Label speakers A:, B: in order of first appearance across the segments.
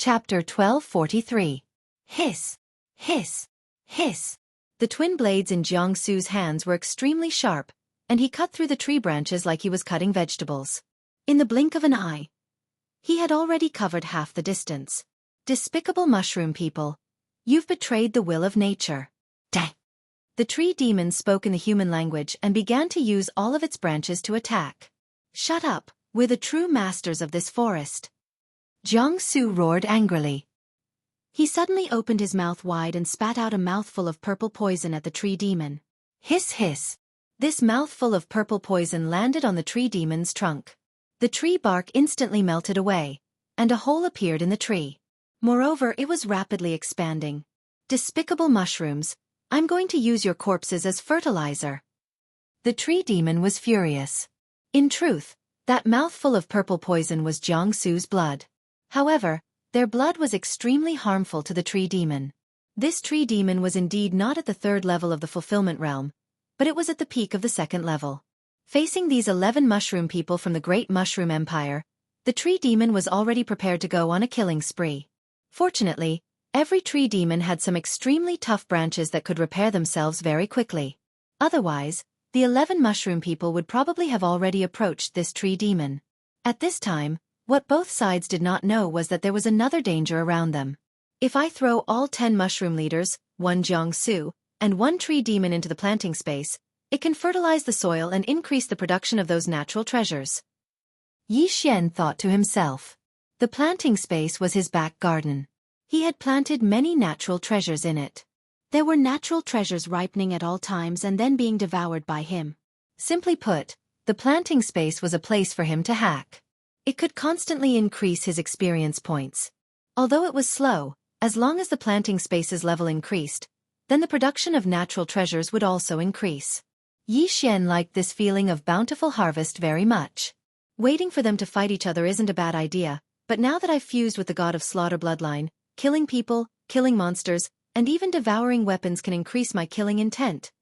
A: Chapter 1243. Hiss, hiss, hiss. The twin blades in Jianghu's hands were extremely sharp, and he cut through the tree branches like he was cutting vegetables. In the blink of an eye, he had already covered half the distance. Despicable mushroom people. You've betrayed the will of nature. Dang. The tree demon spoke in the human language and began to use all of its branches to attack. Shut up, we're the true masters of this forest. Jianghu roared angrily. He suddenly opened his mouth wide and spat out a mouthful of purple poison at the tree demon. Hiss hiss. This mouthful of purple poison landed on the tree demon's trunk. The tree bark instantly melted away, and a hole appeared in the tree. Moreover, it was rapidly expanding. Despicable mushrooms, I'm going to use your corpses as fertilizer. The tree demon was furious. In truth, that mouthful of purple poison was Jianghu's blood. However, their blood was extremely harmful to the tree demon. This tree demon was indeed not at the third level of the fulfillment realm, but it was at the peak of the second level. Facing these 11 mushroom people from the Great Mushroom Empire, the tree demon was already prepared to go on a killing spree. Fortunately, every tree demon had some extremely tough branches that could repair themselves very quickly. Otherwise, the 11 mushroom people would probably have already approached this tree demon. At this time, what both sides did not know was that there was another danger around them. If I throw all 10 mushroom leaders, 1 Jianghu, and 1 tree demon into the planting space, it can fertilize the soil and increase the production of those natural treasures. Xianxia thought to himself. The planting space was his back garden. He had planted many natural treasures in it. There were natural treasures ripening at all times and then being devoured by him. Simply put, the planting space was a place for him to hack. It could constantly increase his experience points. Although it was slow, as long as the planting space's level increased, then the production of natural treasures would also increase. Xianxia liked this feeling of bountiful harvest very much. Waiting for them to fight each other isn't a bad idea, but now that I've fused with the god of slaughter bloodline, killing people, killing monsters, and even devouring weapons can increase my killing intent.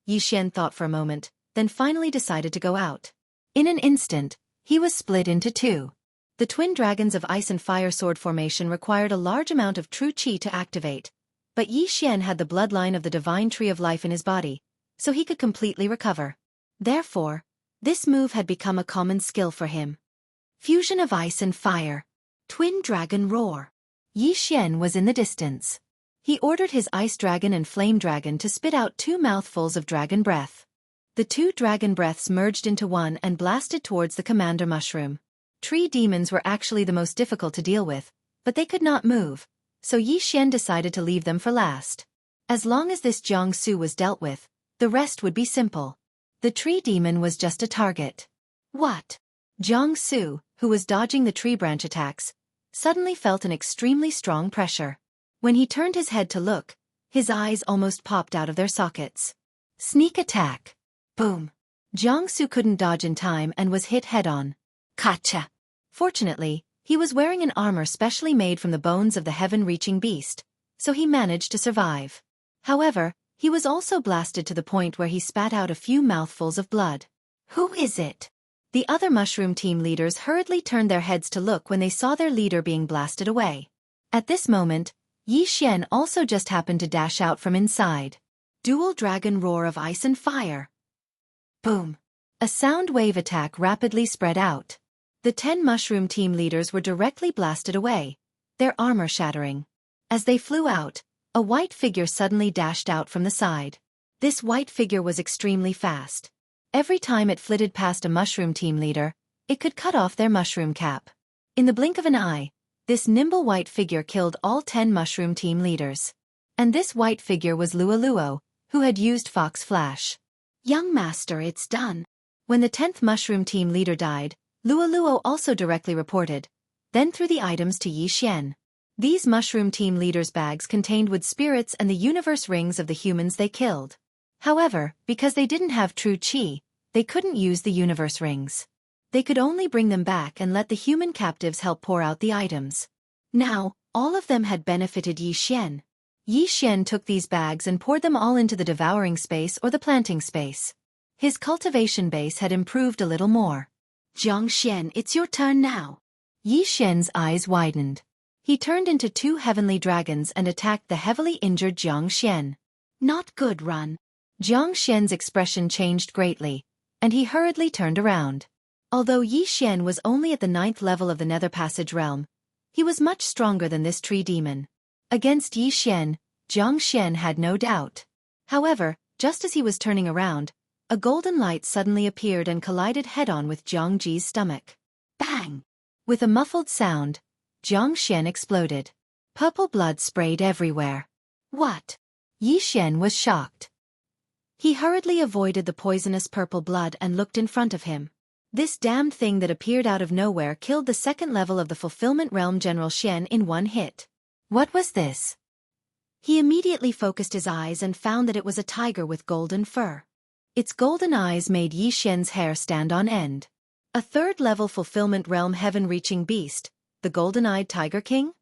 A: Xianxia thought for a moment, then finally decided to go out. In an instant, he was split into 2. The twin dragons of ice and fire sword formation required a large amount of true qi to activate, but Xianxia had the bloodline of the divine tree of life in his body, so he could completely recover. Therefore, this move had become a common skill for him. Fusion of ice and fire. Twin dragon roar. Xianxia was in the distance. He ordered his ice dragon and flame dragon to spit out 2 mouthfuls of dragon breath. The 2 dragon breaths merged into one and blasted towards the commander mushroom. Tree demons were actually the most difficult to deal with, but they could not move, so Xianxia decided to leave them for last. As long as this Jianghu was dealt with, the rest would be simple. The tree demon was just a target. What? Jianghu, who was dodging the tree branch attacks, suddenly felt an extremely strong pressure. When he turned his head to look, his eyes almost popped out of their sockets. Sneak attack. Boom. Jianghu couldn't dodge in time and was hit head-on. Gotcha. Fortunately, he was wearing an armor specially made from the bones of the heaven-reaching beast, so he managed to survive. However, he was also blasted to the point where he spat out a few mouthfuls of blood. Who is it? The other mushroom team leaders hurriedly turned their heads to look when they saw their leader being blasted away. At this moment, Xianxia also just happened to dash out from inside. Dual dragon roar of ice and fire. Boom. A sound wave attack rapidly spread out. The 10 mushroom team leaders were directly blasted away, their armor shattering. As they flew out, a white figure suddenly dashed out from the side. This white figure was extremely fast. Every time it flitted past a mushroom team leader, it could cut off their mushroom cap. In the blink of an eye, this nimble white figure killed all 10 mushroom team leaders. And this white figure was Luo, who had used Fox Flash. Young master, it's done. When the 10th mushroom team leader died, Luo also directly reported, then threw the items to Xianxia. These mushroom team leaders' bags contained wood spirits and the universe rings of the humans they killed. However, because they didn't have true qi, they couldn't use the universe rings. They could only bring them back and let the human captives help pour out the items. Now, all of them had benefited Xianxia. Xianxia took these bags and poured them all into the devouring space or the planting space. His cultivation base had improved a little more. Jiangxia, it's your turn now. Xianxia's eyes widened. He turned into two heavenly dragons and attacked the heavily injured Xianxia. Not good, run. Xianxia's expression changed greatly, and he hurriedly turned around. Although Yi Xian was only at the 9th level of the Nether Passage realm, he was much stronger than this tree demon. Against Yi Xian, Jianghu had no doubt. However, just as he was turning around, a golden light suddenly appeared and collided head-on with Jianghu's stomach. Bang! With a muffled sound, Jianghu exploded. Purple blood sprayed everywhere. What? Yi Xian was shocked. He hurriedly avoided the poisonous purple blood and looked in front of him. This damned thing that appeared out of nowhere killed the 2nd level of the Fulfillment Realm General Xian in one hit. What was this? He immediately focused his eyes and found that it was a tiger with golden fur. Its golden eyes made Yi Xian's hair stand on end. A 3rd level Fulfillment Realm heaven-reaching beast, the golden-eyed Tiger King?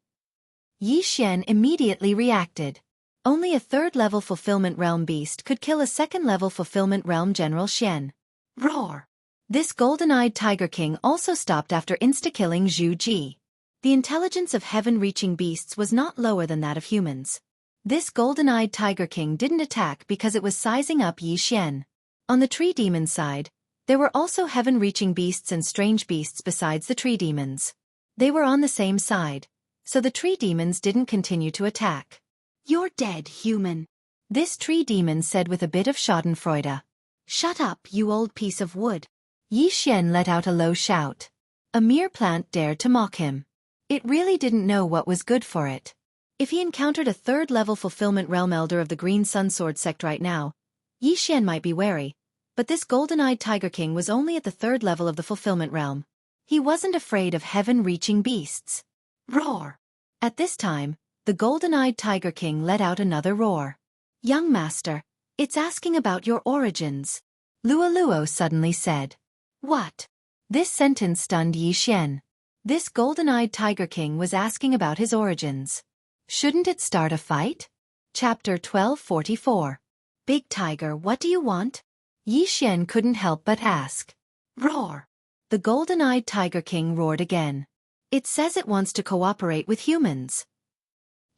A: Yi Xian immediately reacted. Only a 3rd level Fulfillment Realm beast could kill a 2nd level Fulfillment Realm General Xian. Roar! This golden-eyed Tiger King also stopped after insta-killing Zhu Ji. The intelligence of heaven-reaching beasts was not lower than that of humans. This golden-eyed Tiger King didn't attack because it was sizing up Yi Xian. On the tree demon side, there were also heaven-reaching beasts and strange beasts besides the tree demons. They were on the same side, so the tree demons didn't continue to attack. You're dead, human. This tree demon said with a bit of schadenfreude. Shut up, you old piece of wood. Yi Xian let out a low shout. A mere plant dared to mock him. It really didn't know what was good for it. If he encountered a 3rd level Fulfillment Realm Elder of the Green Sun Sword sect right now, Yi Xian might be wary, but this golden-eyed Tiger King was only at the 3rd level of the Fulfillment Realm. He wasn't afraid of heaven-reaching beasts. Roar! At this time, the golden-eyed Tiger King let out another roar. Young master, it's asking about your origins. Luo suddenly said. What? This sentence stunned Yi Xian. This golden-eyed Tiger King was asking about his origins. Shouldn't it start a fight? Chapter 1244. Big Tiger, what do you want? Yi Xian couldn't help but ask. Roar! The golden-eyed Tiger King roared again. It says it wants to cooperate with humans.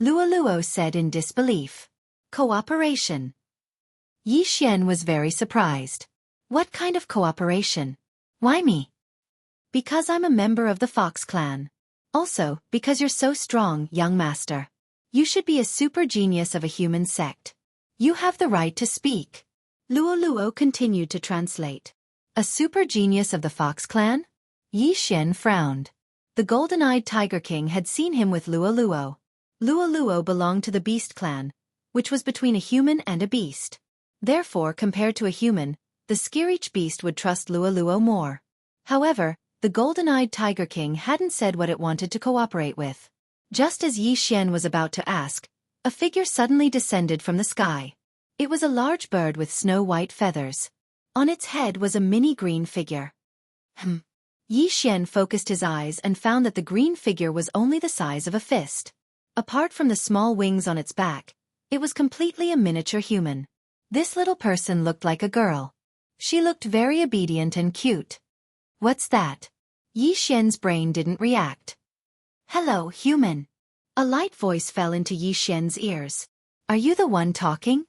A: Luo said in disbelief. Cooperation. Yi Xian was very surprised. What kind of cooperation? Why me? Because I'm a member of the Fox clan. Also, because you're so strong, young master. You should be a super genius of a human sect. You have the right to speak. Luo continued to translate. A super genius of the Fox clan? Yi Xian frowned. The golden-eyed Tiger King had seen him with Luo. Luo belonged to the Beast clan, which was between a human and a beast. Therefore, compared to a human, the Skirich beast would trust Luo more. However, the golden-eyed Tiger King hadn't said what it wanted to cooperate with. Just as Yi Xian was about to ask, a figure suddenly descended from the sky. It was a large bird with snow-white feathers. On its head was a mini green figure. Yi Xian focused his eyes and found that the green figure was only the size of a fist. Apart from the small wings on its back, it was completely a miniature human. This little person looked like a girl. She looked very obedient and cute. What's that? Yi Xian's brain didn't react. Hello, human. A light voice fell into Yi Xian's ears. Are you the one talking?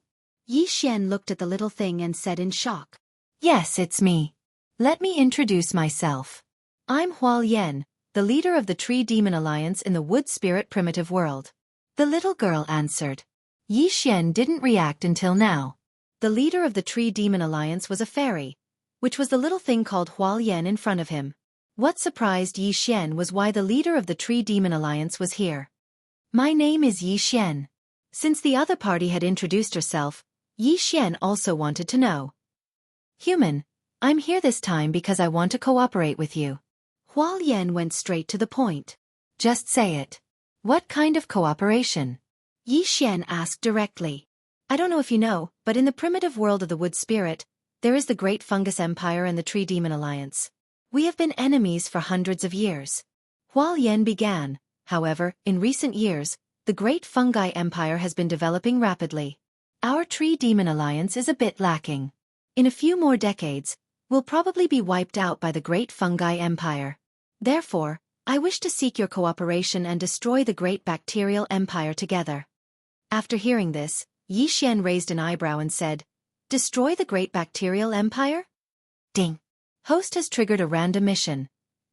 A: Yi Xian looked at the little thing and said in shock. Yes, it's me. Let me introduce myself. I'm Hualien, the leader of the Tree Demon Alliance in the Wood Spirit Primitive World. The little girl answered. Yi Xian didn't react until now. The leader of the Tree Demon Alliance was a fairy, which was the little thing called Hualien in front of him. What surprised Yi Xian was why the leader of the Tree Demon Alliance was here. My name is Yi Xian. Since the other party had introduced herself, Yi Xian also wanted to know. Human, I'm here this time because I want to cooperate with you. Hualien went straight to the point. Just say it. What kind of cooperation? Yi Xian asked directly. I don't know if you know, but in the primitive world of the Wood Spirit, there is the Great Fungus Empire and the Tree Demon Alliance. We have been enemies for hundreds of years. Hualien began. However, in recent years, the Great Fungi Empire has been developing rapidly. Our Tree Demon Alliance is a bit lacking. In a few more decades, we'll probably be wiped out by the Great Fungi Empire. Therefore, I wish to seek your cooperation and destroy the great bacterial empire together. After hearing this, Yi Xian raised an eyebrow and said, Destroy the great bacterial empire? Ding. Host has triggered a random mission.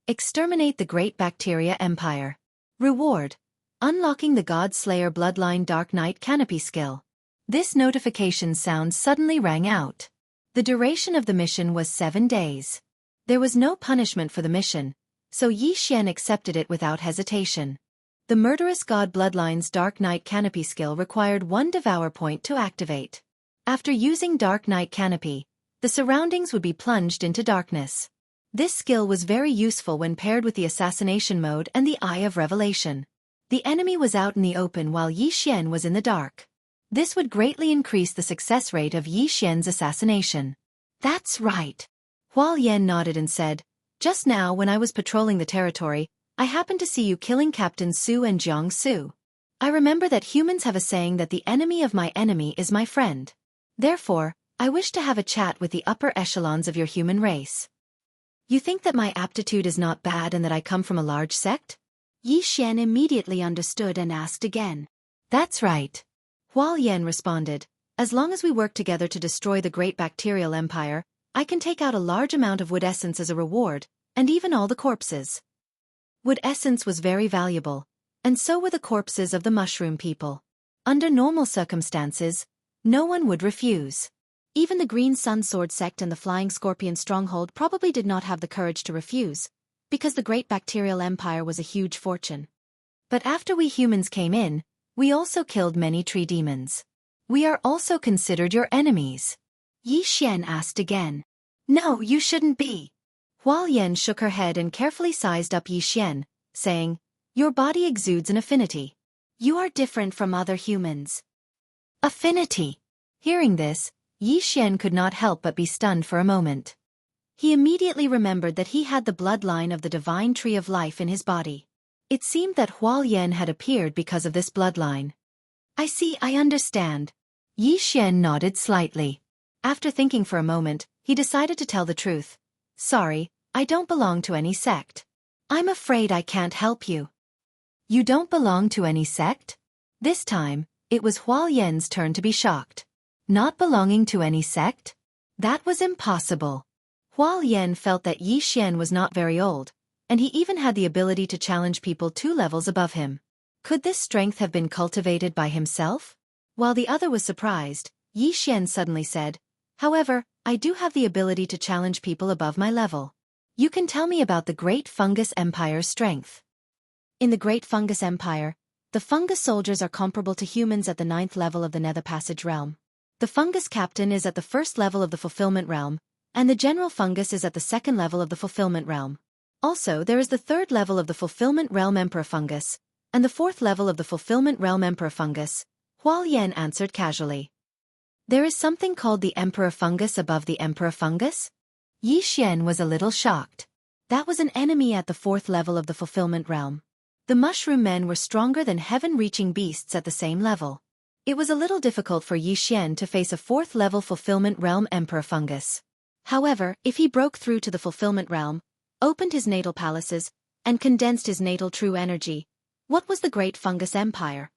A: Exterminate the great bacteria empire. Reward. Unlocking the God Slayer Bloodline Dark Knight Canopy skill. This notification sound suddenly rang out. The duration of the mission was 7 days. There was no punishment for the mission, so Yi Xian accepted it without hesitation. The murderous God Bloodline's Dark Knight Canopy skill required 1 Devour point to activate. After using Dark Knight Canopy, the surroundings would be plunged into darkness. This skill was very useful when paired with the Assassination mode and the Eye of Revelation. The enemy was out in the open while Yi Xian was in the dark. This would greatly increase the success rate of Yi Xian's assassination. That's right. Hual Yan nodded and said, Just now when I was patrolling the territory, I happened to see you killing Captain Su and Jianghu. I remember that humans have a saying that the enemy of my enemy is my friend. Therefore, I wish to have a chat with the upper echelons of your human race. You think that my aptitude is not bad and that I come from a large sect? Yi Xian immediately understood and asked again. That's right. Hual Yan responded, As long as we work together to destroy the great bacterial empire, I can take out a large amount of wood essence as a reward, and even all the corpses. Wood essence was very valuable, and so were the corpses of the mushroom people. Under normal circumstances, no one would refuse. Even the Green Sun Sword sect and the Flying Scorpion stronghold probably did not have the courage to refuse, because the great bacterial empire was a huge fortune. But after we humans came in, we also killed many tree demons. We are also considered your enemies. Yi Xian asked again. No, you shouldn't be. Hual Yan shook her head and carefully sized up Yi Xian, saying, Your body exudes an affinity. You are different from other humans. Affinity. Hearing this, Yi Xian could not help but be stunned for a moment. He immediately remembered that he had the bloodline of the divine tree of life in his body. It seemed that Hual Yan had appeared because of this bloodline. I understand. Yi Xian nodded slightly. After thinking for a moment, he decided to tell the truth. Sorry, I don't belong to any sect. I'm afraid I can't help you. You don't belong to any sect? This time, it was Hual Yan's turn to be shocked. Not belonging to any sect? That was impossible. Hual Yan felt that Yi Xian was not very old, and he even had the ability to challenge people 2 levels above him. Could this strength have been cultivated by himself? While the other was surprised, Yi Xian suddenly said, However, I do have the ability to challenge people above my level. You can tell me about the Great Fungus Empire's strength. In the Great Fungus Empire, the fungus soldiers are comparable to humans at the 9th level of the Nether Passage realm. The fungus captain is at the 1st level of the Fulfillment realm, and the general fungus is at the 2nd level of the Fulfillment realm. Also, there is the 3rd level of the Fulfillment realm Emperor fungus, and the 4th level of the Fulfillment realm Emperor fungus, Hual Yan answered casually. There is something called the Emperor fungus above the Emperor fungus? Yi Xian was a little shocked. That was an enemy at the 4th level of the Fulfillment realm. The mushroom men were stronger than heaven-reaching beasts at the same level. It was a little difficult for Yi Xian to face a 4th level Fulfillment realm Emperor fungus. However, if he broke through to the Fulfillment realm, opened his natal palaces, and condensed his natal true energy, what was the Great Fungus Empire?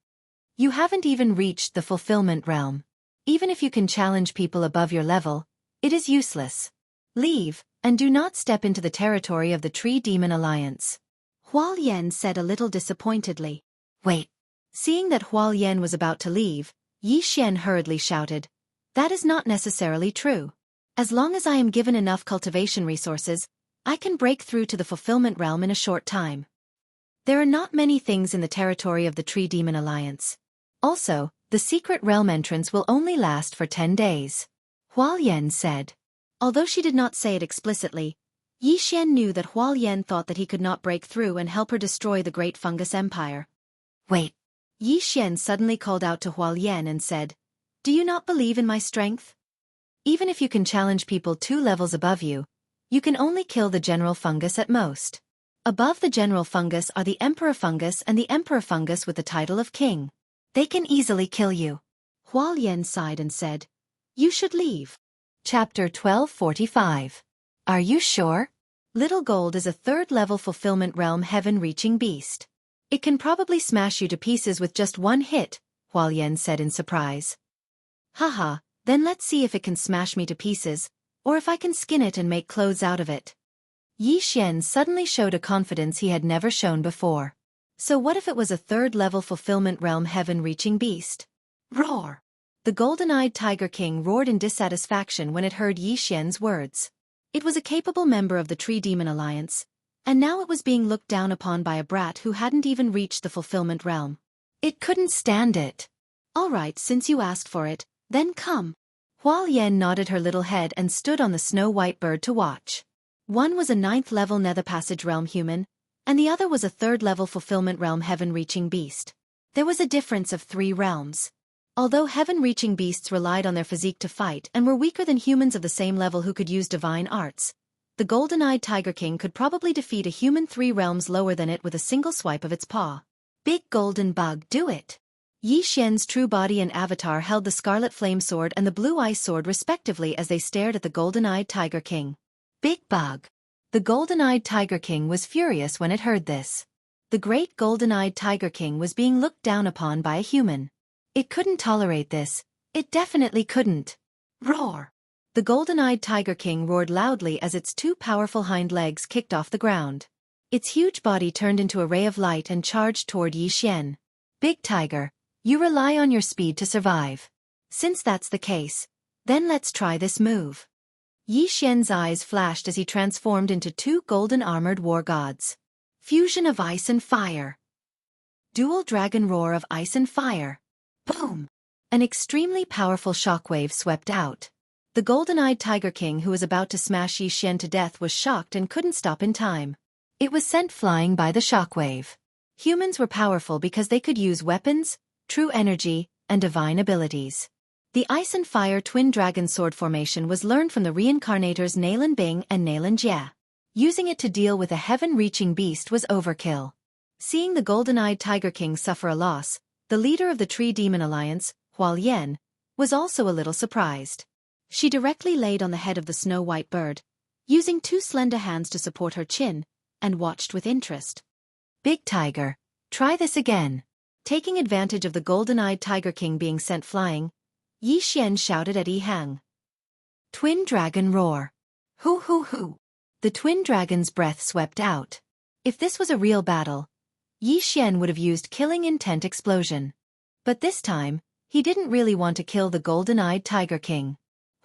A: You haven't even reached the Fulfillment realm. Even if you can challenge people above your level, it is useless. Leave, and do not step into the territory of the Tree Demon Alliance. Hual Yan said a little disappointedly. Wait. Seeing that Hual Yan was about to leave, Yi Xian hurriedly shouted, That is not necessarily true. As long as I am given enough cultivation resources, I can break through to the Fulfillment realm in a short time. There are not many things in the territory of the Tree Demon Alliance. Also, the secret realm entrance will only last for 10 days. Hual Yan said. Although she did not say it explicitly, Yi Xian knew that Hual Yan thought that he could not break through and help her destroy the Great Fungus Empire. Wait. Yi Xian suddenly called out to Hual Yan and said, Do you not believe in my strength? Even if you can challenge people 2 levels above you, you can only kill the general fungus at most. Above the general fungus are the Emperor fungus and the Emperor fungus with the title of King. They can easily kill you. Hual Yan sighed and said, You should leave. Chapter 1245. Are you sure? Little Gold is a third-level fulfillment realm heaven-reaching beast. It can probably smash you to pieces with just one hit, Hualien said in surprise. Haha, then let's see if it can smash me to pieces, or if I can skin it and make clothes out of it. Yi Xian suddenly showed a confidence he had never shown before. So what if it was a third-level fulfillment realm heaven-reaching beast? Roar! The golden-eyed Tiger King roared in dissatisfaction when it heard Yi Xian's words. It was a capable member of the Tree Demon Alliance, and now it was being looked down upon by a brat who hadn't even reached the fulfillment realm. It couldn't stand it. All right, since you asked for it, then come. Hualien nodded her little head and stood on the snow-white bird to watch. One was a 9th-level Nether Passage realm human, and the other was a 3rd-level fulfillment realm heaven-reaching beast. There was a difference of 3 realms. Although heaven-reaching beasts relied on their physique to fight and were weaker than humans of the same level who could use divine arts, the golden-eyed Tiger King could probably defeat a human 3 realms lower than it with a single swipe of its paw. Big golden bug, do it! Yi Xian's true body and avatar held the scarlet flame sword and the blue ice sword respectively as they stared at the golden-eyed Tiger King. Big bug! The golden-eyed Tiger King was furious when it heard this. The great golden-eyed Tiger King was being looked down upon by a human. It couldn't tolerate this. It definitely couldn't. Roar! The golden-eyed Tiger King roared loudly as its 2 powerful hind legs kicked off the ground. Its huge body turned into a ray of light and charged toward Yi Xian. Big Tiger, you rely on your speed to survive. Since that's the case, then let's try this move. Yi Xian's eyes flashed as he transformed into 2 golden-armored war gods. Fusion of ice and fire. Dual dragon roar of ice and fire. Boom! An extremely powerful shockwave swept out. The golden-eyed Tiger King who was about to smash Yi Xian to death was shocked and couldn't stop in time. It was sent flying by the shockwave. Humans were powerful because they could use weapons, true energy, and divine abilities. The ice and fire twin dragon sword formation was learned from the reincarnators Nalan Bing and Nalan Jie. Using it to deal with a heaven-reaching beast was overkill. Seeing the golden-eyed Tiger King suffer a loss, the leader of the Tree Demon Alliance, Hualien, was also a little surprised. She directly laid on the head of the snow-white bird, using 2 slender hands to support her chin, and watched with interest. Big Tiger, try this again. Taking advantage of the golden-eyed Tiger King being sent flying, Yi Xian shouted at Yi Hang. Twin Dragon Roar. Hoo hoo hoo. The twin dragon's breath swept out. If this was a real battle, Yi Xian would have used killing intent explosion. But this time, he didn't really want to kill the golden-eyed Tiger King.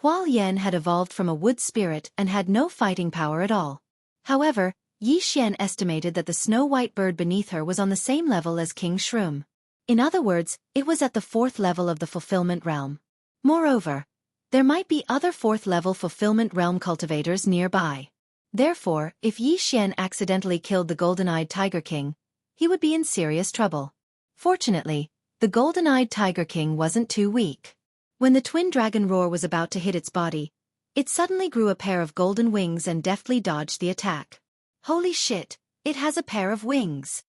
A: Hualien had evolved from a wood spirit and had no fighting power at all. However, Yi Xian estimated that the snow-white bird beneath her was on the same level as King Shroom. In other words, it was at the 4th level of the fulfillment realm. Moreover, there might be other 4th-level fulfillment realm cultivators nearby. Therefore, if Yi Xian accidentally killed the golden-eyed Tiger King, he would be in serious trouble. Fortunately, the golden-eyed Tiger King wasn't too weak. When the twin dragon roar was about to hit its body, it suddenly grew a pair of golden wings and deftly dodged the attack. Holy shit, it has a pair of wings!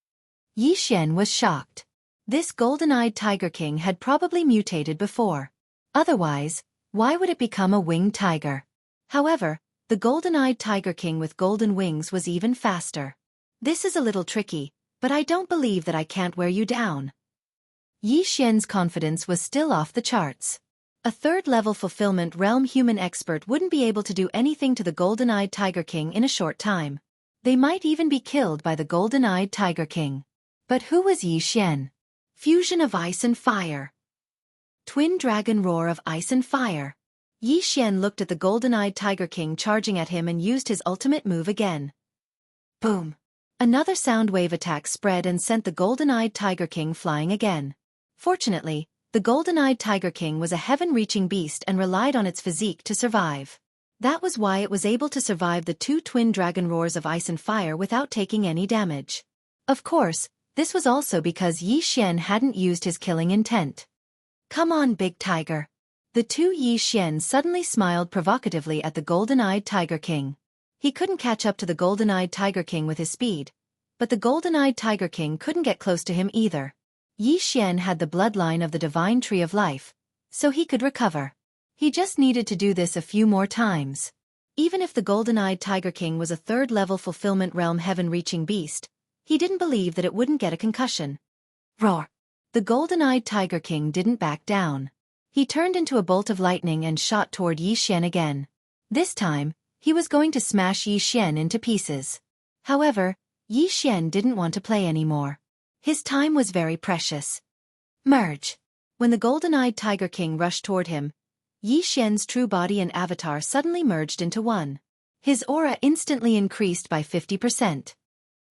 A: Yi Xian was shocked. This golden-eyed Tiger King had probably mutated before. Otherwise, why would it become a winged tiger? However, the golden-eyed Tiger King with golden wings was even faster. This is a little tricky, but I don't believe that I can't wear you down. Yi Xian's confidence was still off the charts. A 3rd-level fulfillment realm human expert wouldn't be able to do anything to the golden-eyed Tiger King in a short time. They might even be killed by the golden-eyed Tiger King. But who was Yi Xian? Fusion of ice and fire. Twin dragon roar of ice and fire. Yi Xian looked at the golden-eyed Tiger King charging at him and used his ultimate move again. Boom! Another sound wave attack spread and sent the golden-eyed Tiger King flying again. Fortunately, the golden-eyed Tiger King was a heaven-reaching beast and relied on its physique to survive. That was why it was able to survive the 2 twin dragon roars of ice and fire without taking any damage. Of course, this was also because Yi Xian hadn't used his killing intent. Come on, Big Tiger. The 2 Yi Xian suddenly smiled provocatively at the golden-eyed Tiger King. He couldn't catch up to the golden-eyed Tiger King with his speed, but the golden-eyed Tiger King couldn't get close to him either. Yi Xian had the bloodline of the divine tree of life, so he could recover. He just needed to do this a few more times. Even if the golden-eyed Tiger King was a third-level fulfillment realm heaven-reaching beast, he didn't believe that it wouldn't get a concussion. Roar! The golden-eyed Tiger King didn't back down. He turned into a bolt of lightning and shot toward Xianxia again. This time, he was going to smash Xianxia into pieces. However, Xianxia didn't want to play anymore. His time was very precious. Merge! When the golden-eyed Tiger King rushed toward him, Xianxia's true body and avatar suddenly merged into one. His aura instantly increased by 50%.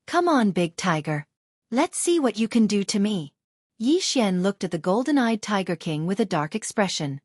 A: Come on, big tiger. Let's see what you can do to me. Xianxia looked at the golden-eyed Tiger King with a dark expression.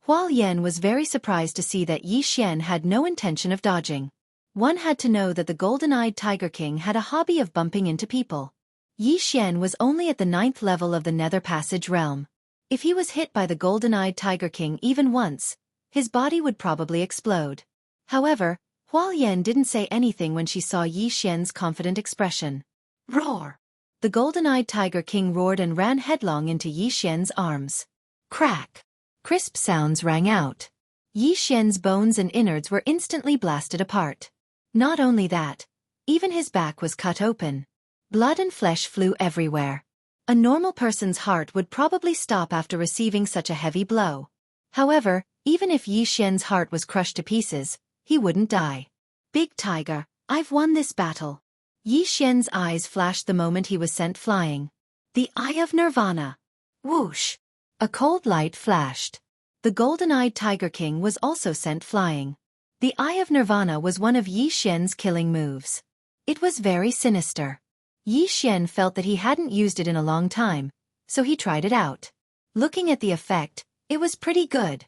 A: Hualien was very surprised to see that Xianxia had no intention of dodging. One had to know that the golden-eyed Tiger King had a hobby of bumping into people. Xianxia was only at the 9th level of the Nether Passage realm. If he was hit by the golden-eyed Tiger King even once, his body would probably explode. However, Hualien didn't say anything when she saw Xianxia's confident expression. Roar! The golden-eyed Tiger King roared and ran headlong into Xianxia's arms. Crack! Crisp sounds rang out. Xianxia's bones and innards were instantly blasted apart. Not only that, even his back was cut open. Blood and flesh flew everywhere. A normal person's heart would probably stop after receiving such a heavy blow. However, even if Xianxia's heart was crushed to pieces, he wouldn't die. Big Tiger, I've won this battle. Xianxia's eyes flashed the moment he was sent flying. The Eye of Nirvana. Whoosh! A cold light flashed. The golden-eyed Tiger King was also sent flying. The Eye of Nirvana was one of Xianxia's killing moves. It was very sinister. Xianxia felt that he hadn't used it in a long time, so he tried it out. Looking at the effect, it was pretty good.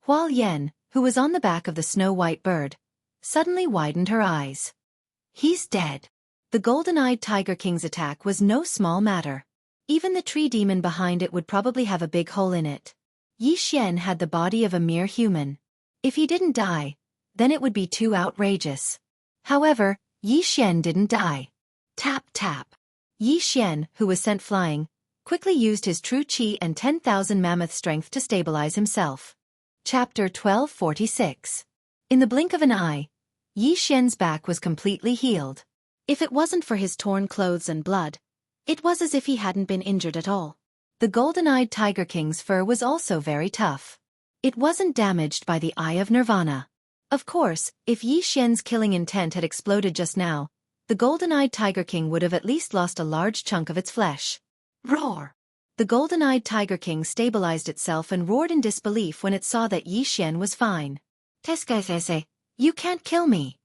A: Hualien, who was on the back of the snow-white bird, suddenly widened her eyes. He's dead. The golden-eyed Tiger King's attack was no small matter. Even the tree demon behind it would probably have a big hole in it. Xianxia had the body of a mere human. If he didn't die, then it would be too outrageous. However, Xianxia didn't die. Tap tap. Xianxia, who was sent flying, quickly used his true chi and 10,000 mammoth strength to stabilize himself. Chapter 1246. In the blink of an eye, Xianxia's back was completely healed. If it wasn't for his torn clothes and blood, it was as if he hadn't been injured at all. The golden-eyed Tiger King's fur was also very tough. It wasn't damaged by the Eye of Nirvana. Of course, if Xianxia's killing intent had exploded just now, the golden-eyed Tiger King would have at least lost a large chunk of its flesh. Roar! The golden-eyed Tiger King stabilized itself and roared in disbelief when it saw that Xianxia was fine. Teskaisese, you can't kill me.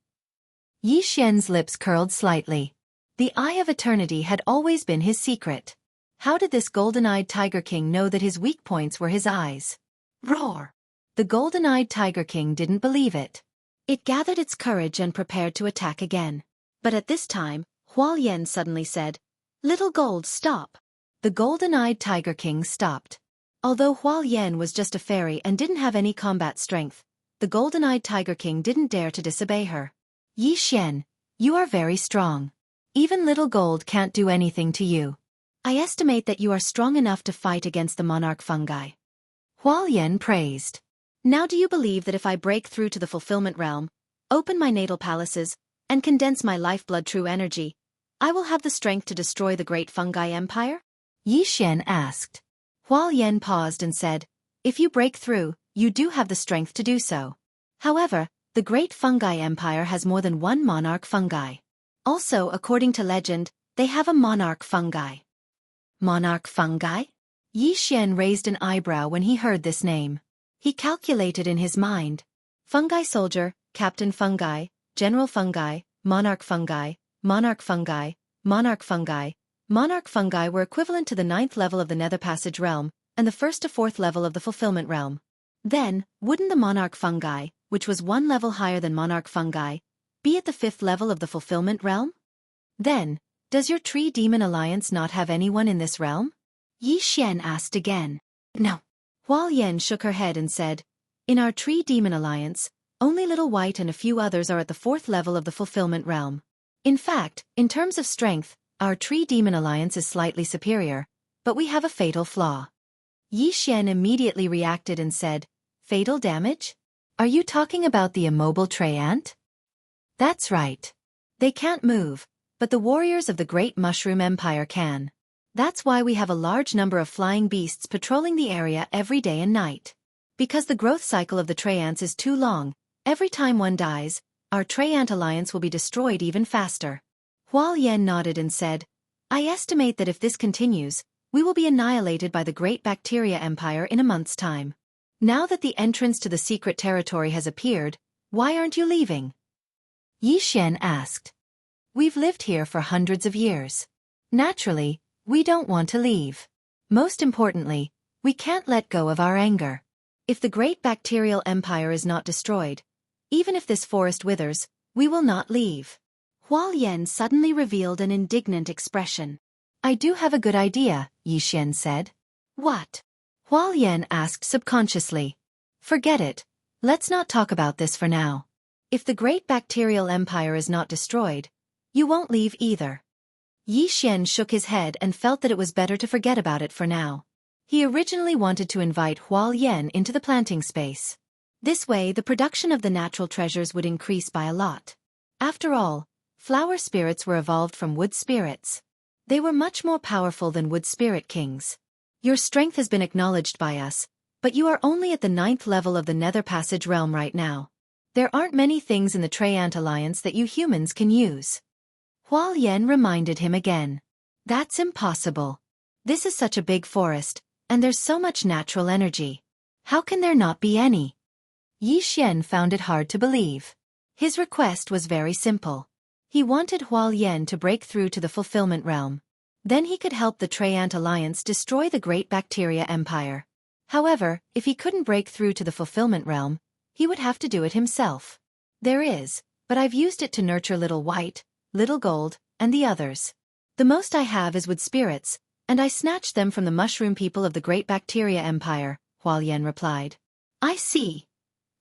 A: Xianxia's lips curled slightly. The Eye of Eternity had always been his secret. How did this golden-eyed Tiger King know that his weak points were his eyes? Roar! The golden-eyed Tiger King didn't believe it. It gathered its courage and prepared to attack again. But at this time, Hualien suddenly said, "Little Gold, stop." The golden-eyed Tiger King stopped. Although Hualien was just a fairy and didn't have any combat strength, the golden-eyed Tiger King didn't dare to disobey her. Xianxia, you are very strong. Even Little Gold can't do anything to you. I estimate that you are strong enough to fight against the monarch fungi. Hualien praised. Now do you believe that if I break through to the fulfillment realm, open my natal palaces, and condense my lifeblood true energy, I will have the strength to destroy the great fungi empire? Xianxia asked. Hualien paused and said, if you break through, you do have the strength to do so. However, the great fungi empire has more than one monarch fungi. Also, according to legend, they have a monarch fungi. Monarch fungi? Xianxia raised an eyebrow when he heard this name. He calculated in his mind. Fungi soldier, captain fungi, general fungi, monarch fungi, monarch fungi, monarch fungi. Monarch fungi were equivalent to the 9th level of the Nether Passage realm, and the 1st to 4th level of the fulfillment realm. Then, wouldn't the monarch fungi, which was one level higher than monarch fungi, be at the 5th level of the fulfillment realm? Then, does your Tree Demon Alliance not have anyone in this realm? Xianxia asked again. No. Hualien shook her head and said, in our Tree Demon Alliance, only Little White and a few others are at the 4th level of the fulfillment realm. In fact, in terms of strength, our Tree Demon Alliance is slightly superior, but we have a fatal flaw. Xianxia immediately reacted and said, fatal damage? Are you talking about the immobile tree ant? That's right. They can't move, but the warriors of the Great Mushroom Empire can. That's why we have a large number of flying beasts patrolling the area every day and night. Because the growth cycle of the tree ants is too long, every time one dies, our tree ant alliance will be destroyed even faster. Huo Yan nodded and said, I estimate that if this continues, we will be annihilated by the Great Bacteria Empire in a month's time. Now that the entrance to the secret territory has appeared, why aren't you leaving? Yi Xian asked. We've lived here for hundreds of years. Naturally, we don't want to leave. Most importantly, we can't let go of our anger. If the Great Bacterial Empire is not destroyed, even if this forest withers, we will not leave. Huo Yan suddenly revealed an indignant expression. I do have a good idea, Yi Xian said. What? Huo Yan asked subconsciously. Forget it. Let's not talk about this for now. If the Great Bacterial Empire is not destroyed, you won't leave either. Yi Xian shook his head and felt that it was better to forget about it for now. He originally wanted to invite Huo Yan into the planting space. This way the production of the natural treasures would increase by a lot. After all, flower spirits were evolved from wood spirits. They were much more powerful than wood spirit kings. Your strength has been acknowledged by us, but you are only at the 9th level of the Nether Passage realm right now. There aren't many things in the Tree Ant Alliance that you humans can use. Huo Yan reminded him again. That's impossible. This is such a big forest, and there's so much natural energy. How can there not be any? Yi Xian found it hard to believe. His request was very simple. He wanted Huo Yan to break through to the fulfillment realm. Then he could help the Tree Ant Alliance destroy the Great Bacteria Empire. However, if he couldn't break through to the fulfillment realm, he would have to do it himself. There is, but I've used it to nurture Little White, Little Gold, and the others. The most I have is wood spirits, and I snatched them from the mushroom people of the Great Bacteria Empire, Huo Yan replied. I see.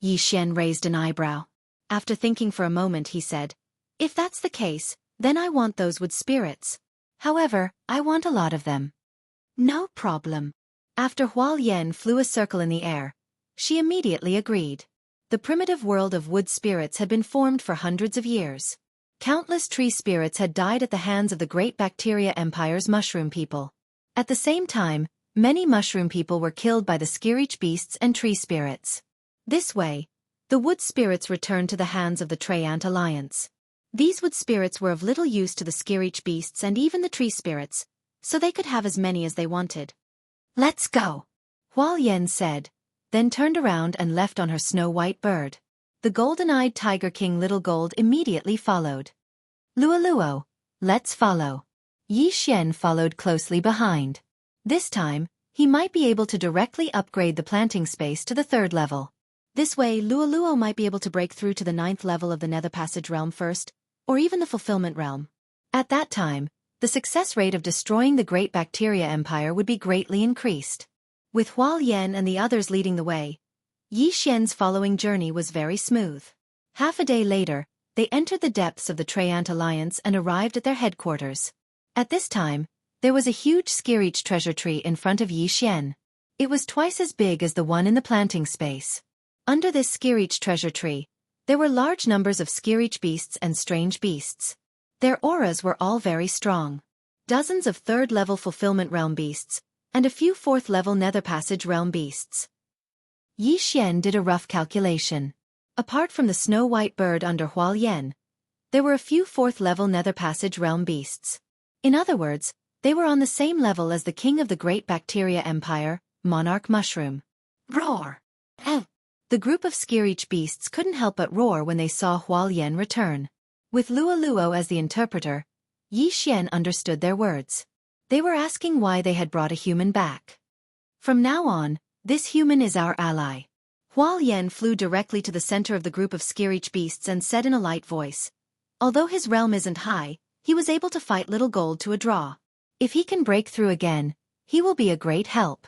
A: Yi Xian raised an eyebrow. After thinking for a moment he said, if that's the case, then I want those wood spirits. However, I want a lot of them. No problem. After Huo Yan flew a circle in the air, she immediately agreed. The primitive world of wood spirits had been formed for hundreds of years. Countless tree spirits had died at the hands of the Great Bacteria Empire's mushroom people. At the same time, many mushroom people were killed by the Skirich beasts and tree spirits. This way, the wood spirits returned to the hands of the Tree Ant Alliance. These wood spirits were of little use to the Skirich beasts and even the tree spirits, so they could have as many as they wanted. Let's go, Huo Yan said, then turned around and left on her snow-white bird. The golden-eyed Tiger King Little Gold immediately followed. Luo, let's follow. Yi Xian followed closely behind. This time, he might be able to directly upgrade the planting space to the 3rd level. This way Luo might be able to break through to the 9th level of the Nether Passage realm first, or even the Fulfillment realm. At that time, the success rate of destroying the Great Bacteria Empire would be greatly increased. With Huo Yan and the others leading the way, Yi Xian's following journey was very smooth. Half a day later, they entered the depths of the Tree Ant Alliance and arrived at their headquarters. At this time, there was a huge Skirich treasure tree in front of Yi Xian. It was twice as big as the one in the planting space. Under this Skirich treasure tree, there were large numbers of Skirich beasts and strange beasts. Their auras were all very strong. Dozens of 3rd-level Fulfillment Realm beasts, and a few 4th-level Nether Passage Realm beasts. Yi Xian did a rough calculation. Apart from the snow-white bird under Huo Yan, there were a few 4th-level Nether Passage Realm beasts. In other words, they were on the same level as the king of the Great Bacteria Empire, Monarch Mushroom. Roar! The group of Skirich beasts couldn't help but roar when they saw Huo Yan return. With Luo as the interpreter, Yi Xian understood their words. They were asking why they had brought a human back. From now on, this human is our ally. Huo Yan flew directly to the center of the group of Skirich beasts and said in a light voice, although his realm isn't high, he was able to fight Little Gold to a draw. If he can break through again, he will be a great help.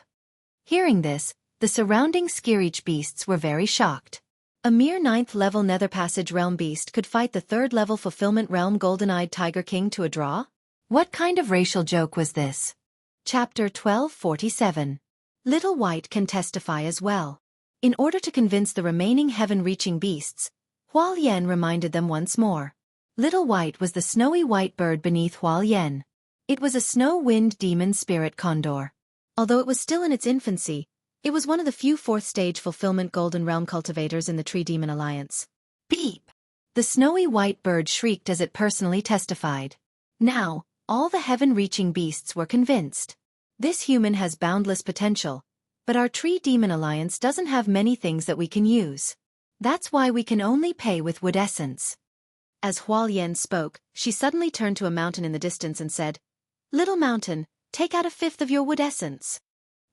A: Hearing this, the surrounding Skirich beasts were very shocked. A mere 9th-level Nether Passage Realm beast could fight the 3rd-level Fulfillment Realm Golden-Eyed Tiger King to a draw? What kind of racial joke was this? Chapter 1247. Little White can testify as well. In order to convince the remaining heaven-reaching beasts, Hualien reminded them once more. Little White was the snowy white bird beneath Hualien. It was a snow-wind demon spirit condor. Although it was still in its infancy, it was one of the few fourth-stage fulfillment Golden Realm cultivators in the Tree Demon Alliance. Beep! The snowy white bird shrieked as it personally testified. Now, all the heaven-reaching beasts were convinced. This human has boundless potential, but our Tree Demon Alliance doesn't have many things that we can use. That's why we can only pay with wood essence. As Hualien spoke, she suddenly turned to a mountain in the distance and said, "Little mountain, take out a fifth of your wood essence."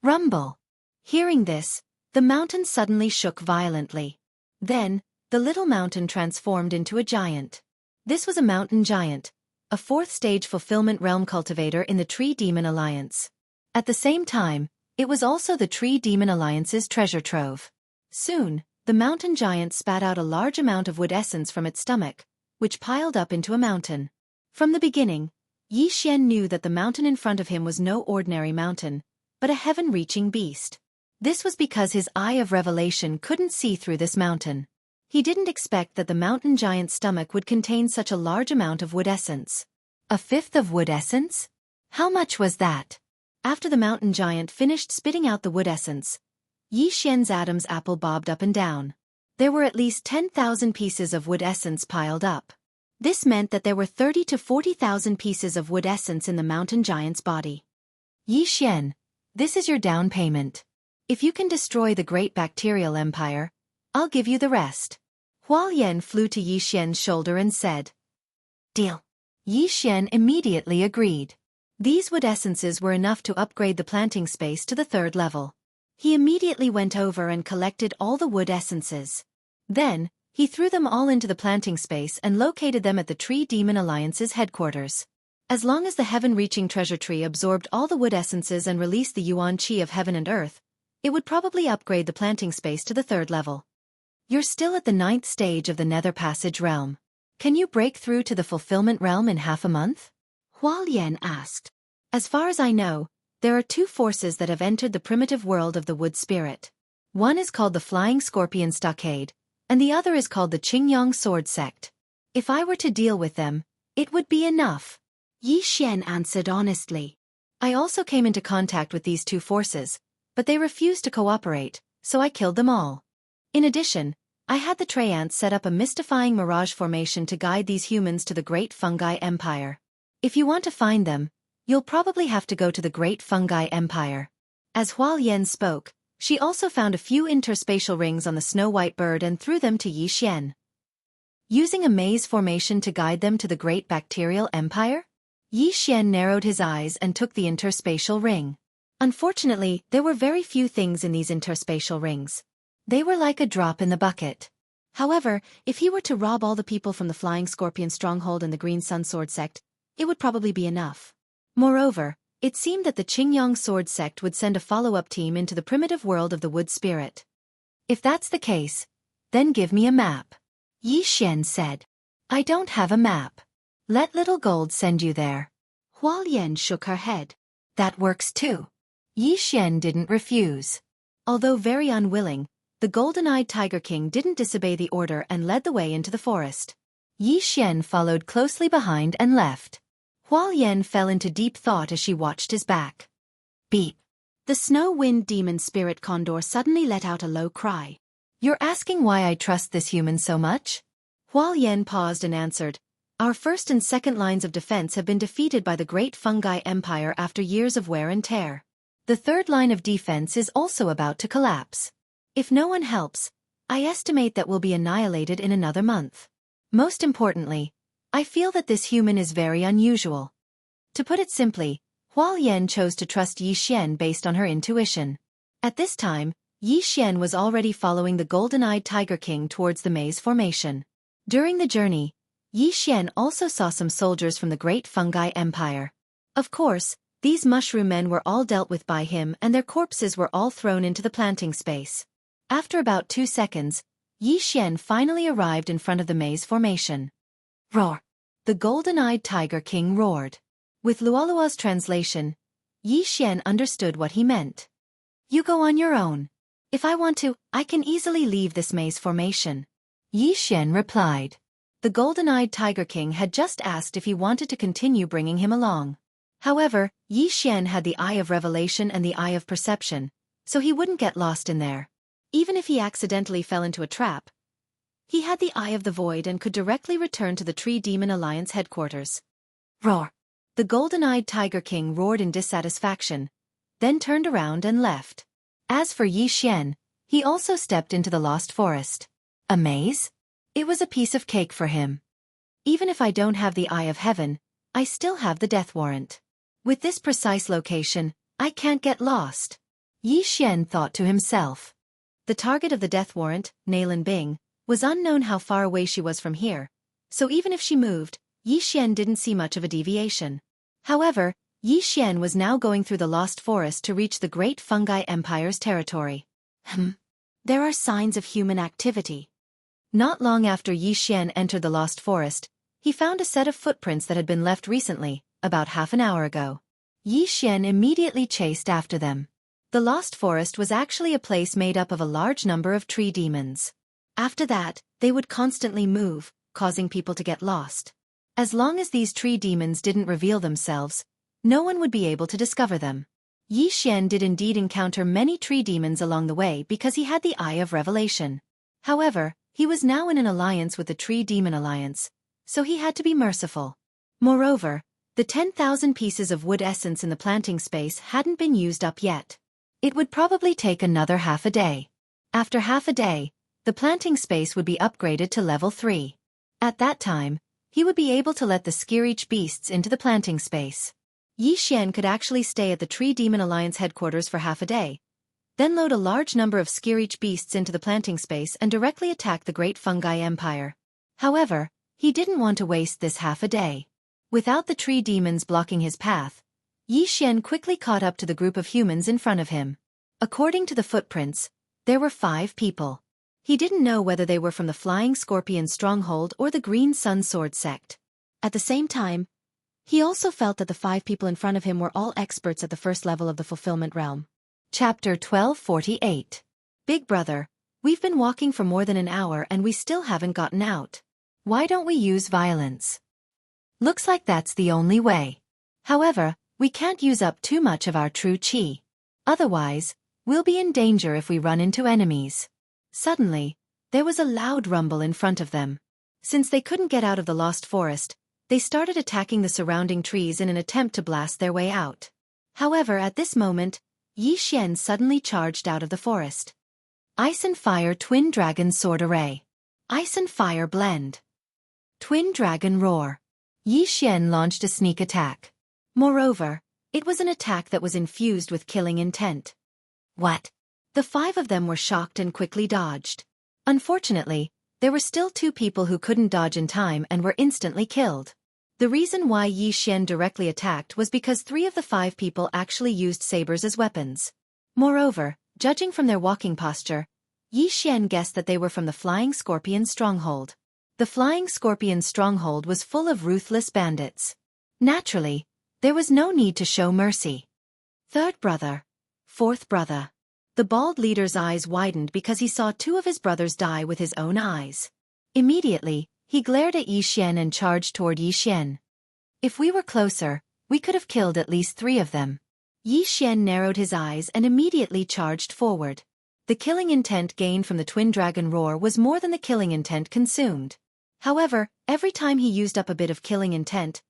A: Rumble. Hearing this, the mountain suddenly shook violently. Then, the little mountain transformed into a giant. This was a mountain giant, a fourth-stage fulfillment realm cultivator in the Tree Demon Alliance. At the same time, it was also the Tree Demon Alliance's treasure trove. Soon, the mountain giant spat out a large amount of wood essence from its stomach, which piled up into a mountain. From the beginning, Xianxia knew that the mountain in front of him was no ordinary mountain, but a heaven-reaching beast. This was because his eye of revelation couldn't see through this mountain. He didn't expect that the mountain giant's stomach would contain such a large amount of wood essence. A fifth of wood essence? How much was that? After the mountain giant finished spitting out the wood essence, Xianxia's Adam's apple bobbed up and down. There were at least 10,000 pieces of wood essence piled up. This meant that there were 30 to 40,000 pieces of wood essence in the mountain giant's body. Xian, this is your down payment. If you can destroy the great bacterial empire, I'll give you the rest. Hualien flew to Xian's shoulder and said, "Deal." Xian immediately agreed. These wood essences were enough to upgrade the planting space to the 3rd level. He immediately went over and collected all the wood essences. Then, he threw them all into the planting space and located them at the Tree Demon Alliance's headquarters. As long as the heaven-reaching treasure tree absorbed all the wood essences and released the yuan qi of heaven and earth, it would probably upgrade the planting space to the 3rd level. You're still at the 9th stage of the Nether Passage realm. Can you break through to the fulfillment realm in half a month? Hualien asked. As far as I know, there are 2 forces that have entered the primitive world of the wood spirit. One is called the Flying Scorpion Stockade, and the other is called the Qingyang Sword Sect. If I were to deal with them, it would be enough. Xian answered honestly. I also came into contact with these 2 forces, but they refused to cooperate, so I killed them all. In addition, I had the Treants set up a mystifying mirage formation to guide these humans to the Great Fungi Empire. If you want to find them, you'll probably have to go to the Great Fungi Empire. As Hualien spoke, she also found a few interspatial rings on the snow-white bird and threw them to Xian. Using a maze formation to guide them to the Great Bacterial Empire? Xian narrowed his eyes and took the interspatial ring. Unfortunately, there were very few things in these interspatial rings. They were like a drop in the bucket. However, if he were to rob all the people from the Flying Scorpion Stronghold and the Green Sun Sword Sect, it would probably be enough. Moreover, it seemed that the Qingyang Sword Sect would send a follow-up team into the primitive world of the Wood Spirit. If that's the case, then give me a map. Xian said. I don't have a map. Let Little Gold send you there. Hualien shook her head. That works too. Xian didn't refuse. Although very unwilling, the golden-eyed Tiger King didn't disobey the order and led the way into the forest. Xian followed closely behind and left. Hualien fell into deep thought as she watched his back. Beep. The snow-wind demon spirit condor suddenly let out a low cry. You're asking why I trust this human so much? Hualien paused and answered, Our first and second lines of defense have been defeated by the Great Fungi Empire after years of wear and tear. The third line of defense is also about to collapse. If no one helps, I estimate that we'll be annihilated in another month. Most importantly, I feel that this human is very unusual. To put it simply, Hualien chose to trust Xian based on her intuition. At this time, Xian was already following the golden-eyed Tiger King towards the maze formation. During the journey, Xian also saw some soldiers from the Great Fungi Empire. Of course, these mushroom men were all dealt with by him and their corpses were all thrown into the planting space. After about 2 seconds, Xian finally arrived in front of the maze formation. Roar! The golden-eyed Tiger King roared. With Luolua's translation, Xian understood what he meant. You go on your own. If I want to, I can easily leave this maze formation. Yi Xian replied. The golden-eyed Tiger King had just asked if he wanted to continue bringing him along. However, Yi Xian had the Eye of Revelation and the Eye of Perception, so he wouldn't get lost in there. Even if he accidentally fell into a trap, he had the Eye of the Void and could directly return to the Tree Demon Alliance headquarters. Roar! The golden-eyed Tiger King roared in dissatisfaction, then turned around and left. As for Yi Xian, he also stepped into the Lost Forest. A maze? It was a piece of cake for him. Even if I don't have the Eye of Heaven, I still have the Death Warrant. With this precise location, I can't get lost. Yi Xian thought to himself. The target of the Death Warrant, Nalan Bing, was unknown how far away she was from here, so even if she moved, Yi Xian didn't see much of a deviation. However, Yi Xian was now going through the Lost Forest to reach the Great Fungi Empire's territory. There are signs of human activity. Not long after Yi Xian entered the Lost Forest, he found a set of footprints that had been left recently, about half an hour ago. Yi Xian immediately chased after them. The Lost Forest was actually a place made up of a large number of tree demons. After that, they would constantly move, causing people to get lost. As long as these tree demons didn't reveal themselves, no one would be able to discover them. Yi Xian did indeed encounter many tree demons along the way because he had the Eye of Revelation. However, he was now in an alliance with the Tree Demon Alliance, so he had to be merciful. Moreover, the 10,000 pieces of wood essence in the planting space hadn't been used up yet. It would probably take another half a day. After half a day, the planting space would be upgraded to level 3. At that time, he would be able to let the Skirich beasts into the planting space. Yi Xian could actually stay at the Tree Demon Alliance headquarters for half a day, then load a large number of Skirich beasts into the planting space and directly attack the Great Fungi Empire. However, he didn't want to waste this half a day. Without the tree demons blocking his path, Yi Xian quickly caught up to the group of humans in front of him. According to the footprints, there were 5 people. He didn't know whether they were from the Flying Scorpion Stronghold or the Green Sun Sword Sect. At the same time, he also felt that the 5 people in front of him were all experts at the first level of the Fulfillment Realm. Chapter 1248. Big Brother, we've been walking for more than an hour and we still haven't gotten out. Why don't we use violence? Looks like that's the only way. However, we can't use up too much of our true chi. Otherwise, we'll be in danger if we run into enemies. Suddenly, there was a loud rumble in front of them. Since they couldn't get out of the Lost Forest, they started attacking the surrounding trees in an attempt to blast their way out. However, at this moment, Yi Xian suddenly charged out of the forest. Ice and Fire Twin Dragon Sword Array. Ice and Fire Blend. Twin Dragon Roar. Yi Xian launched a sneak attack. Moreover, it was an attack that was infused with killing intent. What? The 5 of them were shocked and quickly dodged. Unfortunately, there were still 2 people who couldn't dodge in time and were instantly killed. The reason why Yi Xian directly attacked was because 3 of the 5 people actually used sabers as weapons. Moreover, judging from their walking posture, Yi Xian guessed that they were from the Flying Scorpion Stronghold. The Flying Scorpion Stronghold was full of ruthless bandits. Naturally, there was no need to show mercy. 3rd brother. 4th brother. The bald leader's eyes widened because he saw 2 of his brothers die with his own eyes. Immediately, he glared at Yi Xian and charged toward Yi Xian. If we were closer, we could have killed at least 3 of them. Yi Xian narrowed his eyes and immediately charged forward. The killing intent gained from the Twin Dragon Roar was more than the killing intent consumed. However, every time he used up a bit of killing intent,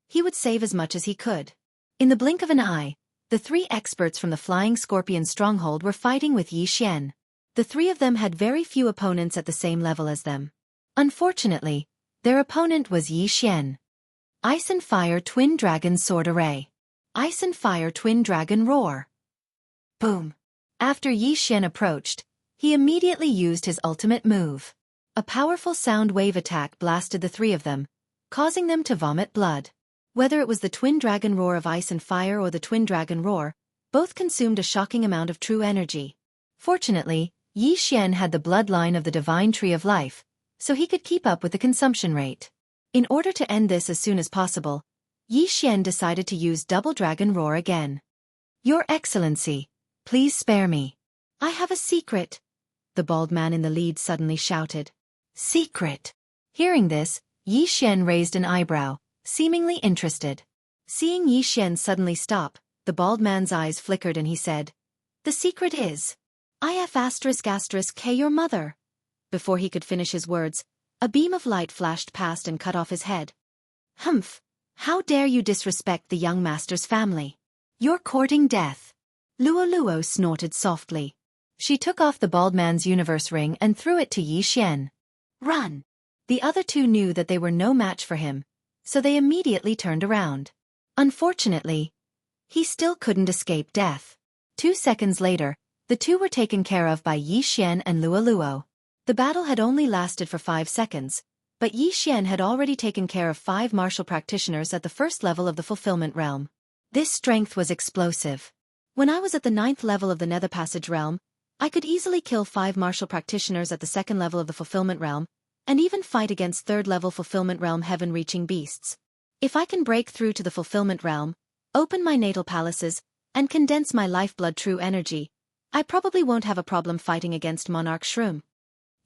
A: he would save as much as he could. In the blink of an eye, the 3 experts from the Flying Scorpion Stronghold were fighting with Yi Xian. The 3 of them had very few opponents at the same level as them. Unfortunately, their opponent was Yi Xian. Ice and Fire Twin Dragon Sword Array. Ice and Fire Twin Dragon Roar. Boom. After Yi Xian approached, he immediately used his ultimate move. A powerful sound wave attack blasted the 3 of them, causing them to vomit blood. Whether it was the Twin Dragon Roar of Ice and Fire or the Twin Dragon Roar, both consumed a shocking amount of true energy. Fortunately, Yi Xian had the bloodline of the Divine Tree of Life, so he could keep up with the consumption rate. In order to end this as soon as possible, Yi Xian decided to use Double Dragon Roar again. Your Excellency, please spare me. I have a secret, the bald man in the lead suddenly shouted. Secret? Hearing this, Yi Xian raised an eyebrow, seemingly interested. Seeing Yi Xian suddenly stop, the bald man's eyes flickered and he said, The secret is, K your mother. Before he could finish his words, a beam of light flashed past and cut off his head. Humph! How dare you disrespect the young master's family? You're courting death. Luo snorted softly. She took off the bald man's universe ring and threw it to Yi Xian. Run! The other two knew that they were no match for him, so they immediately turned around. Unfortunately, he still couldn't escape death. 2 seconds later, the two were taken care of by Yi Xian and Luo. The battle had only lasted for 5 seconds, but Yi Xian had already taken care of 5 martial practitioners at the first level of the fulfillment realm. This strength was explosive. When I was at the 9th level of the Nether Passage realm, I could easily kill 5 martial practitioners at the 2nd level of the fulfillment realm, and even fight against 3rd level fulfillment realm heaven-reaching beasts. If I can break through to the fulfillment realm, open my natal palaces, and condense my lifeblood true energy, I probably won't have a problem fighting against Monarch Shroom.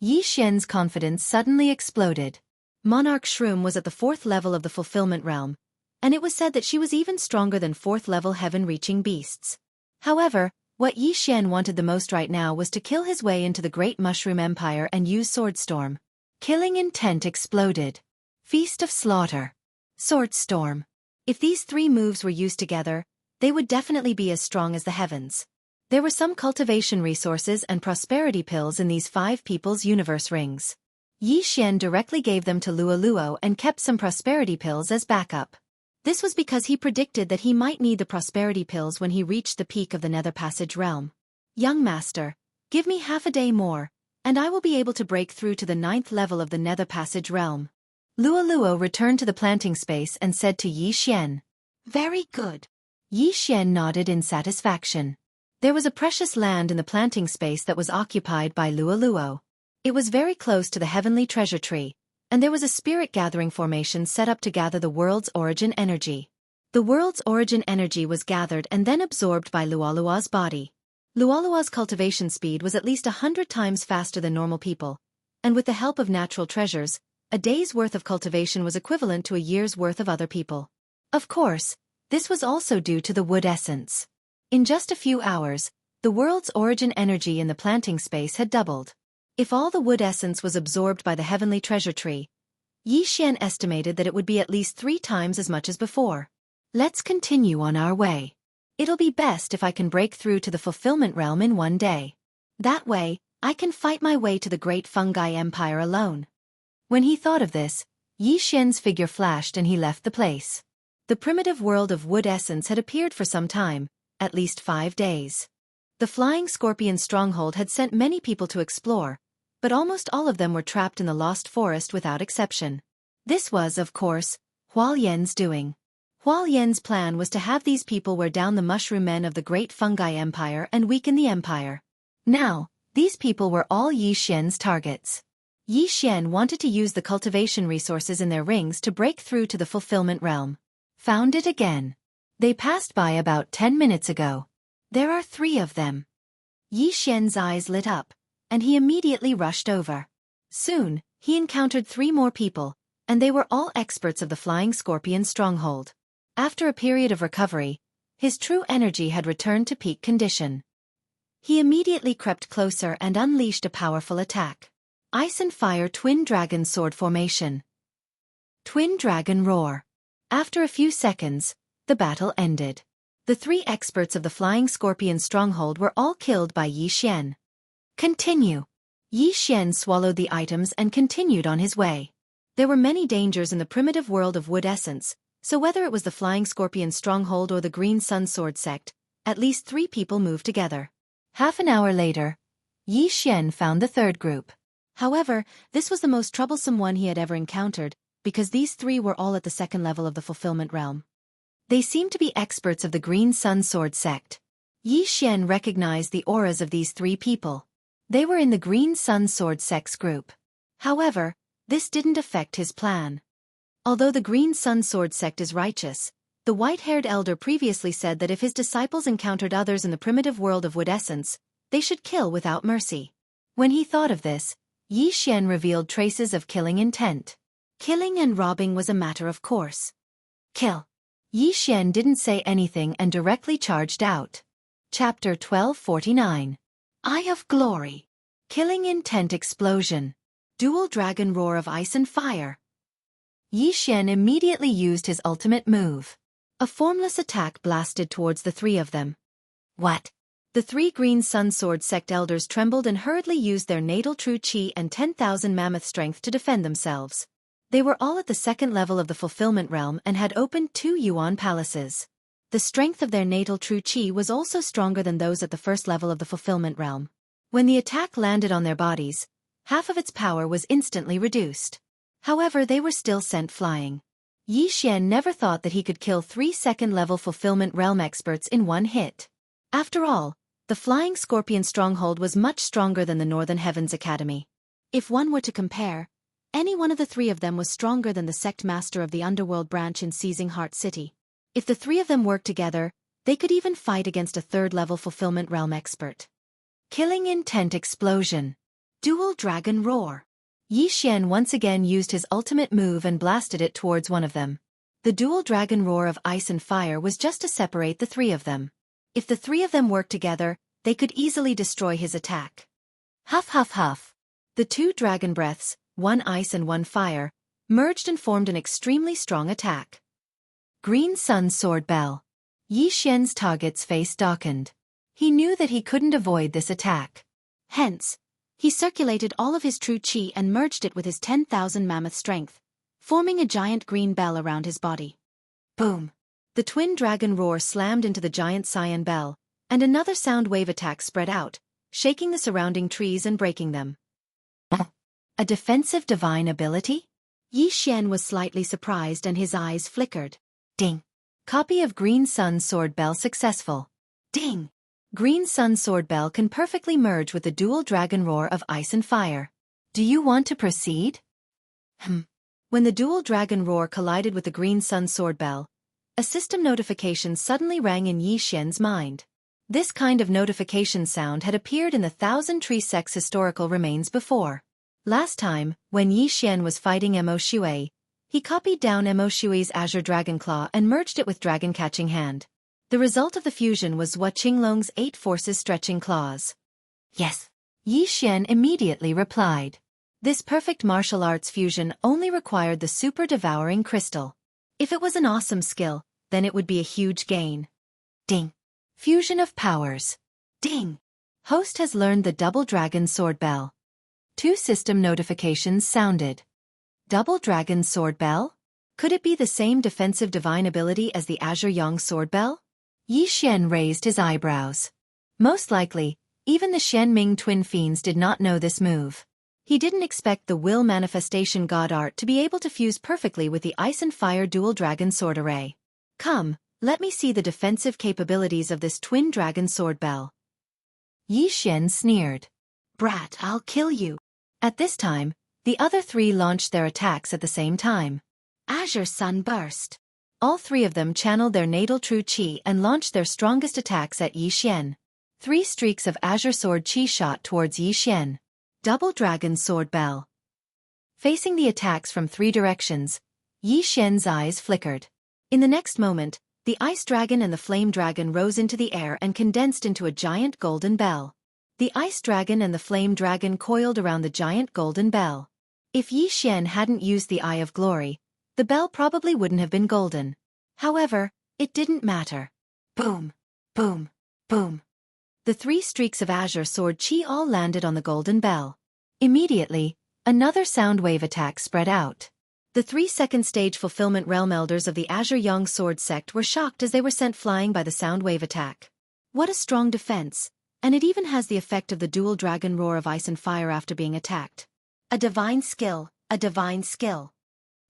A: Yi Xian's confidence suddenly exploded. Monarch Shroom was at the 4th level of the fulfillment realm, and it was said that she was even stronger than 4th level heaven-reaching beasts. However, what Yi Xian wanted the most right now was to kill his way into the Great Mushroom Empire and use Swordstorm. Killing intent exploded. Feast of Slaughter. Swordstorm. If these 3 moves were used together, they would definitely be as strong as the heavens. There were some cultivation resources and prosperity pills in these 5 people's universe rings. Yi Xian directly gave them to Luo and kept some prosperity pills as backup. This was because he predicted that he might need the prosperity pills when he reached the peak of the Nether Passage realm. Young master, give me half a day more, and I will be able to break through to the 9th level of the Nether Passage realm. Luo returned to the planting space and said to Yi Xian. Very good. Yi Xian nodded in satisfaction. There was a precious land in the planting space that was occupied by Luo. It was very close to the heavenly treasure tree, and there was a spirit gathering formation set up to gather the world's origin energy. The world's origin energy was gathered and then absorbed by Luo's body. Luo's cultivation speed was at least 100 times faster than normal people, and with the help of natural treasures, a day's worth of cultivation was equivalent to a year's worth of other people. Of course, this was also due to the wood essence. In just a few hours, the world's origin energy in the planting space had doubled. If all the wood essence was absorbed by the heavenly treasure tree, Yi Xian estimated that it would be at least 3 times as much as before. Let's continue on our way. It'll be best if I can break through to the fulfillment realm in 1 day. That way, I can fight my way to the great fungi empire alone. When he thought of this, Yi Xian's figure flashed and he left the place. The primitive world of wood essence had appeared for some time, at least 5 days. The flying scorpion stronghold had sent many people to explore, but almost all of them were trapped in the lost forest without exception. This was, of course, Hualian's doing. Hualian's plan was to have these people wear down the mushroom men of the great fungi empire and weaken the empire. Now, these people were all Yi Xian's targets. Yi Xian wanted to use the cultivation resources in their rings to break through to the fulfillment realm. Found it again. They passed by about 10 minutes ago. There are 3 of them. Yi Xian's eyes lit up, and he immediately rushed over. Soon, he encountered 3 more people, and they were all experts of the flying scorpion stronghold. After a period of recovery, his true energy had returned to peak condition. He immediately crept closer and unleashed a powerful attack. Ice and Fire Twin Dragon Sword Formation. Twin Dragon Roar. After a few seconds, the battle ended. The 3 experts of the flying scorpion stronghold were all killed by Yi Xian. Continue. Yi Xian swallowed the items and continued on his way. There were many dangers in the primitive world of wood essence, so whether it was the flying scorpion stronghold or the Green Sun Sword sect, at least 3 people moved together. Half an hour later, Yi Xian found the 3rd group. However, this was the most troublesome one he had ever encountered, because these 3 were all at the 2nd level of the fulfillment realm. They seemed to be experts of the Green Sun Sword sect. Yi Xian recognized the auras of these 3 people. They were in the Green Sun Sword sect's group. However, this didn't affect his plan. Although the Green Sun Sword sect is righteous, the white-haired elder previously said that if his disciples encountered others in the primitive world of wood essence, They should kill without mercy. When he thought of this, Yi Xian revealed traces of killing intent. Killing and robbing was a matter of course. Kill. Yi Xian didn't say anything and directly charged out. Chapter 1249. Eye of Glory. Killing intent explosion. Dual dragon roar of ice and fire. Yi Xian immediately used his ultimate move. A formless attack blasted towards the three of them. What? The three Green Sun Sword sect elders trembled and hurriedly used their natal true chi and 10,000 mammoth strength to defend themselves. They were all at the second level of the fulfillment realm and had opened 2 Yuan palaces. The strength of their natal true chi was also stronger than those at the first level of the fulfillment realm. When the attack landed on their bodies, half of its power was instantly reduced. However, they were still sent flying. Yi Xian never thought that he could kill 3 second-level fulfillment realm experts in one hit. After all, the Flying Scorpion stronghold was much stronger than the Northern Heavens Academy. If one were to compare, any one of the 3 of them was stronger than the sect master of the underworld branch in Seizing Heart City. If the 3 of them worked together, they could even fight against a 3rd-level fulfillment realm expert. Killing intent explosion. Dual dragon roar. Yi Xian once again used his ultimate move and blasted it towards one of them. The dual dragon roar of ice and fire was just to separate the 3 of them. If the 3 of them worked together, they could easily destroy his attack. Huff huff huff. The 2 dragon breaths, one ice and one fire, merged and formed an extremely strong attack. Green Sun Sword Bell. Yi Xian's target's face darkened. He knew that he couldn't avoid this attack. Hence, he circulated all of his true chi and merged it with his 10,000 mammoth strength, forming a giant green bell around his body. Boom! The twin dragon roar slammed into the giant cyan bell, and another sound wave attack spread out, shaking the surrounding trees and breaking them. A defensive divine ability? Yi Xian was slightly surprised and his eyes flickered. Ding! Copy of Green Sun Sword Bell successful. Ding! Green Sun Sword Bell can perfectly merge with the dual dragon roar of ice and fire. Do you want to proceed? When the dual dragon roar collided with the Green Sun Sword Bell, a system notification suddenly rang in Yi Xian's mind. This kind of notification sound had appeared in the Thousand Tree Sect's historical remains before. Last time, when Yi Xian was fighting Mo Shui, he copied down Mo Shui's Azure Dragon Claw and merged it with Dragon Catching Hand. The result of the fusion was Hua Qinglong's 8 Forces Stretching Claws. Yes. Yi Xian immediately replied. This perfect martial arts fusion only required the Super Devouring Crystal. If it was an awesome skill, then it would be a huge gain. Ding! Fusion of powers. Ding! Host has learned the Double Dragon Sword Bell. 2 system notifications sounded. Double Dragon Sword Bell? Could it be the same defensive divine ability as the Azure Yang Sword Bell? Yi Xian raised his eyebrows. Most likely, even the Shenming twin fiends did not know this move. He didn't expect the Will Manifestation God Art to be able to fuse perfectly with the Ice and Fire Dual Dragon Sword Array. Come, let me see the defensive capabilities of this Twin Dragon Sword Bell. Yi Xian sneered. Brat, I'll kill you. At this time, the other 3 launched their attacks at the same time. Azure Sun Burst. All 3 of them channeled their natal true chi and launched their strongest attacks at Yi Xian. 3 streaks of Azure Sword Chi shot towards Yi Xian. Double Dragon Sword Bell. Facing the attacks from 3 directions, Yi Xian's eyes flickered. In the next moment, the Ice Dragon and the Flame Dragon rose into the air and condensed into a giant golden bell. The Ice Dragon and the Flame Dragon coiled around the giant golden bell. If Yi Xian hadn't used the Eye of Glory, the bell probably wouldn't have been golden. However, it didn't matter. Boom! Boom! Boom! The 3 streaks of Azure Sword Chi all landed on the golden bell. Immediately, another sound wave attack spread out. The 3 second stage fulfillment realm elders of the Azure Yang Sword sect were shocked as they were sent flying by the sound wave attack. What a strong defense, and it even has the effect of the dual dragon roar of ice and fire after being attacked. A divine skill, a divine skill.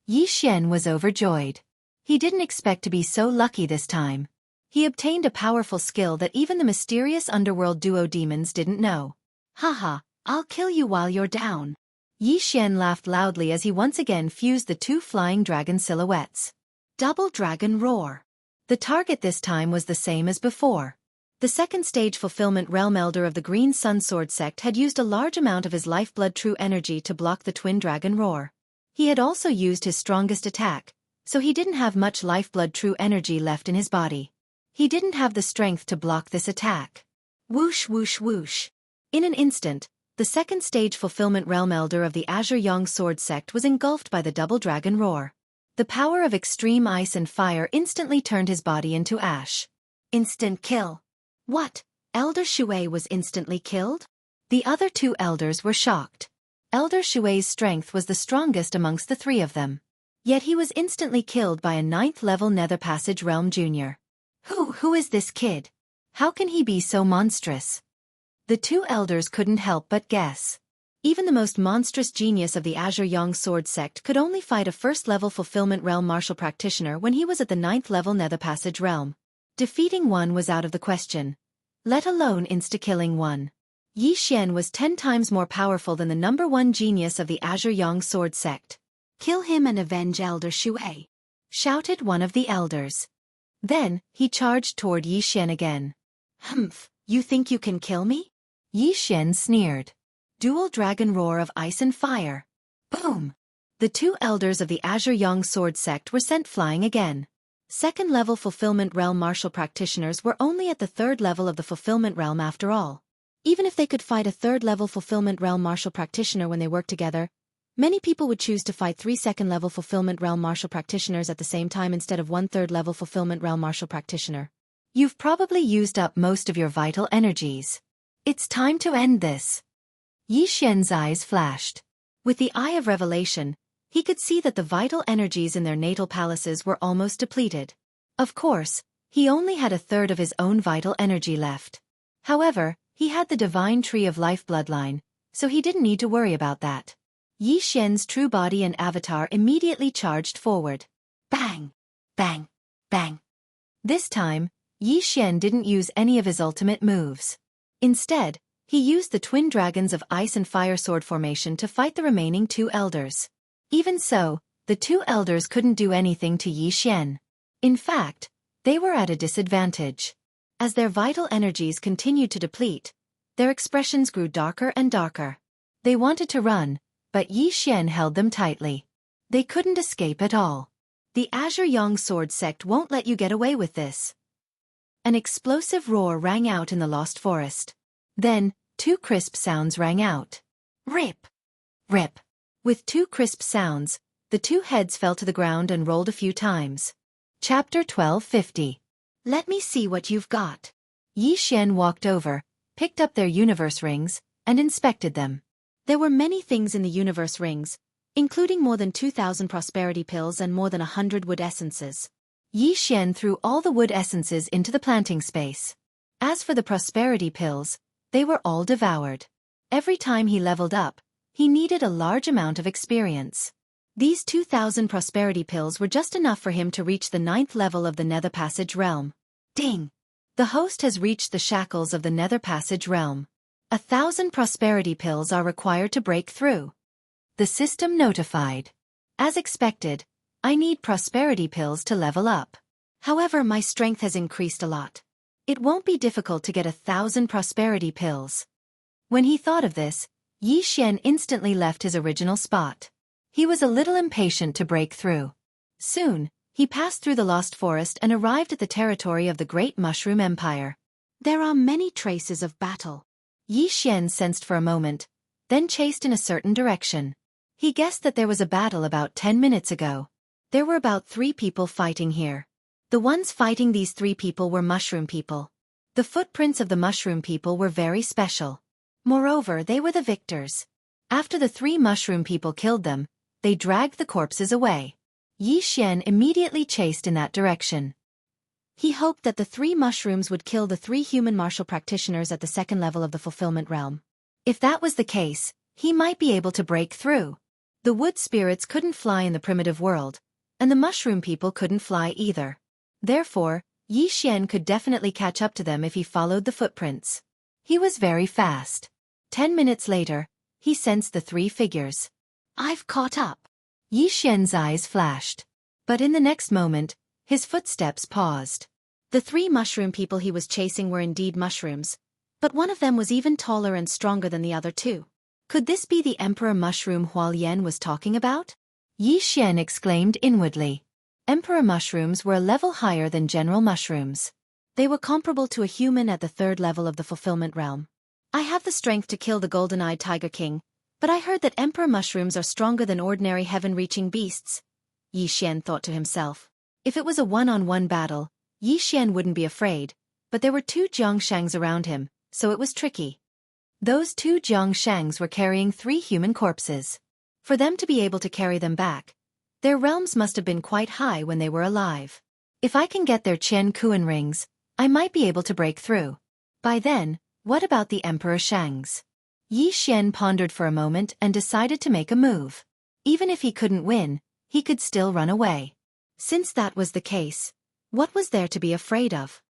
A: Yi Xian was overjoyed. He didn't expect to be so lucky this time. He obtained a powerful skill that even the mysterious underworld duo demons didn't know. Haha, I'll kill you while you're down. Yi Xian laughed loudly as he once again fused the 2 flying dragon silhouettes. Double Dragon Roar. The target this time was the same as before. The second stage fulfillment realm elder of the Green Sun Sword sect had used a large amount of his lifeblood true energy to block the twin dragon roar. He had also used his strongest attack, so he didn't have much lifeblood true energy left in his body. He didn't have the strength to block this attack. Whoosh whoosh whoosh. In an instant, the second stage fulfillment realm elder of the Azure Yang Sword sect was engulfed by the double dragon roar. The power of extreme ice and fire instantly turned his body into ash. Instant kill. What? Elder Shui was instantly killed? The other two elders were shocked. Elder Shui's strength was the strongest amongst the three of them. Yet he was instantly killed by a 9th level Nether Passage Realm Junior. Who is this kid? How can he be so monstrous? The two elders couldn't help but guess. Even the most monstrous genius of the Azure Yang Sword sect could only fight a 1st level Fulfillment Realm Martial Practitioner when he was at the 9th level Nether Passage Realm. Defeating one was out of the question, let alone insta-killing one. Yi Xian was 10 times more powerful than the number 1 genius of the Azure Yang Sword sect. Kill him and avenge Elder Shui, shouted one of the elders. Then, he charged toward Yi Xian again. Humph, you think you can kill me? Yi Xian sneered. Dual dragon roar of ice and fire. Boom! The two elders of the Azure Yang Sword sect were sent flying again. 2nd level Fulfillment Realm Martial Practitioners were only at the 3rd level of the Fulfillment Realm after all. Even if they could fight a 3rd level Fulfillment Realm Martial Practitioner when they worked together, many people would choose to fight 3 2nd level Fulfillment Realm Martial Practitioners at the same time instead of 1 3rd level Fulfillment Realm Martial Practitioner. You've probably used up most of your vital energies. It's time to end this. Yi Xian's eyes flashed. With the Eye of Revelation, he could see that the vital energies in their natal palaces were almost depleted. Of course, he only had a third of his own vital energy left. However, he had the Divine Tree of Life bloodline, so he didn't need to worry about that. Yi Xian's true body and avatar immediately charged forward. Bang! Bang! Bang! This time, Yi Xian didn't use any of his ultimate moves. Instead, he used the twin dragons of ice and fire sword formation to fight the remaining two elders. Even so, the two elders couldn't do anything to Yi Xian. In fact, they were at a disadvantage. As their vital energies continued to deplete, their expressions grew darker and darker. They wanted to run, but Yi Xian held them tightly. They couldn't escape at all. The Azure Yang Sword sect won't let you get away with this. An explosive roar rang out in the Lost Forest. Then, 2 crisp sounds rang out. Rip! Rip! With 2 crisp sounds, the 2 heads fell to the ground and rolled a few times. Chapter 1250. Let me see what you've got. Yi Xian walked over, picked up their universe rings, and inspected them. There were many things in the universe rings, including more than 2,000 prosperity pills and more than 100 wood essences. Yi Xian threw all the wood essences into the planting space. As for the prosperity pills, they were all devoured. Every time he leveled up, he needed a large amount of experience. These 2,000 prosperity pills were just enough for him to reach the 9th level of the Nether Passage Realm. Ding! The host has reached the shackles of the Nether Passage Realm. 1,000 prosperity pills are required to break through. The system notified. As expected, I need prosperity pills to level up. However, my strength has increased a lot. It won't be difficult to get 1,000 prosperity pills. When he thought of this, Yi Xian instantly left his original spot. He was a little impatient to break through. Soon, he passed through the Lost Forest and arrived at the territory of the Great Mushroom Empire. There are many traces of battle. Yi Xian sensed for a moment, then chased in a certain direction. He guessed that there was a battle about 10 minutes ago. There were about 3 people fighting here. The ones fighting these 3 people were mushroom people. The footprints of the mushroom people were very special. Moreover, they were the victors. After the 3 mushroom people killed them, they dragged the corpses away. Yi Xian immediately chased in that direction. He hoped that the 3 mushrooms would kill the 3 human martial practitioners at the 2nd level of the fulfillment realm. If that was the case, he might be able to break through. The wood spirits couldn't fly in the primitive world, and the mushroom people couldn't fly either. Therefore, Yi Xian could definitely catch up to them if he followed the footprints. He was very fast. 10 minutes later, he sensed the 3 figures. I've caught up. Yi Xian's eyes flashed. But in the next moment, his footsteps paused. The 3 mushroom people he was chasing were indeed mushrooms, but one of them was even taller and stronger than the other 2. Could this be the Emperor Mushroom Hualien was talking about? Yi Xian exclaimed inwardly. Emperor mushrooms were a level higher than general mushrooms. They were comparable to a human at the 3rd level of the fulfillment realm. I have the strength to kill the golden-eyed Tiger King, but I heard that emperor mushrooms are stronger than ordinary heaven-reaching beasts, Yi Xian thought to himself. If it was a one-on-one battle, Yi Xian wouldn't be afraid, but there were 2 Jiangshangs around him, so it was tricky. Those 2 Jiangshangs were carrying 3 human corpses. For them to be able to carry them back, their realms must have been quite high when they were alive. If I can get their Qian Kuan rings, I might be able to break through. By then, what about the Emperor Shangs? Yi Xian pondered for a moment and decided to make a move. Even if he couldn't win, he could still run away. Since that was the case, what was there to be afraid of?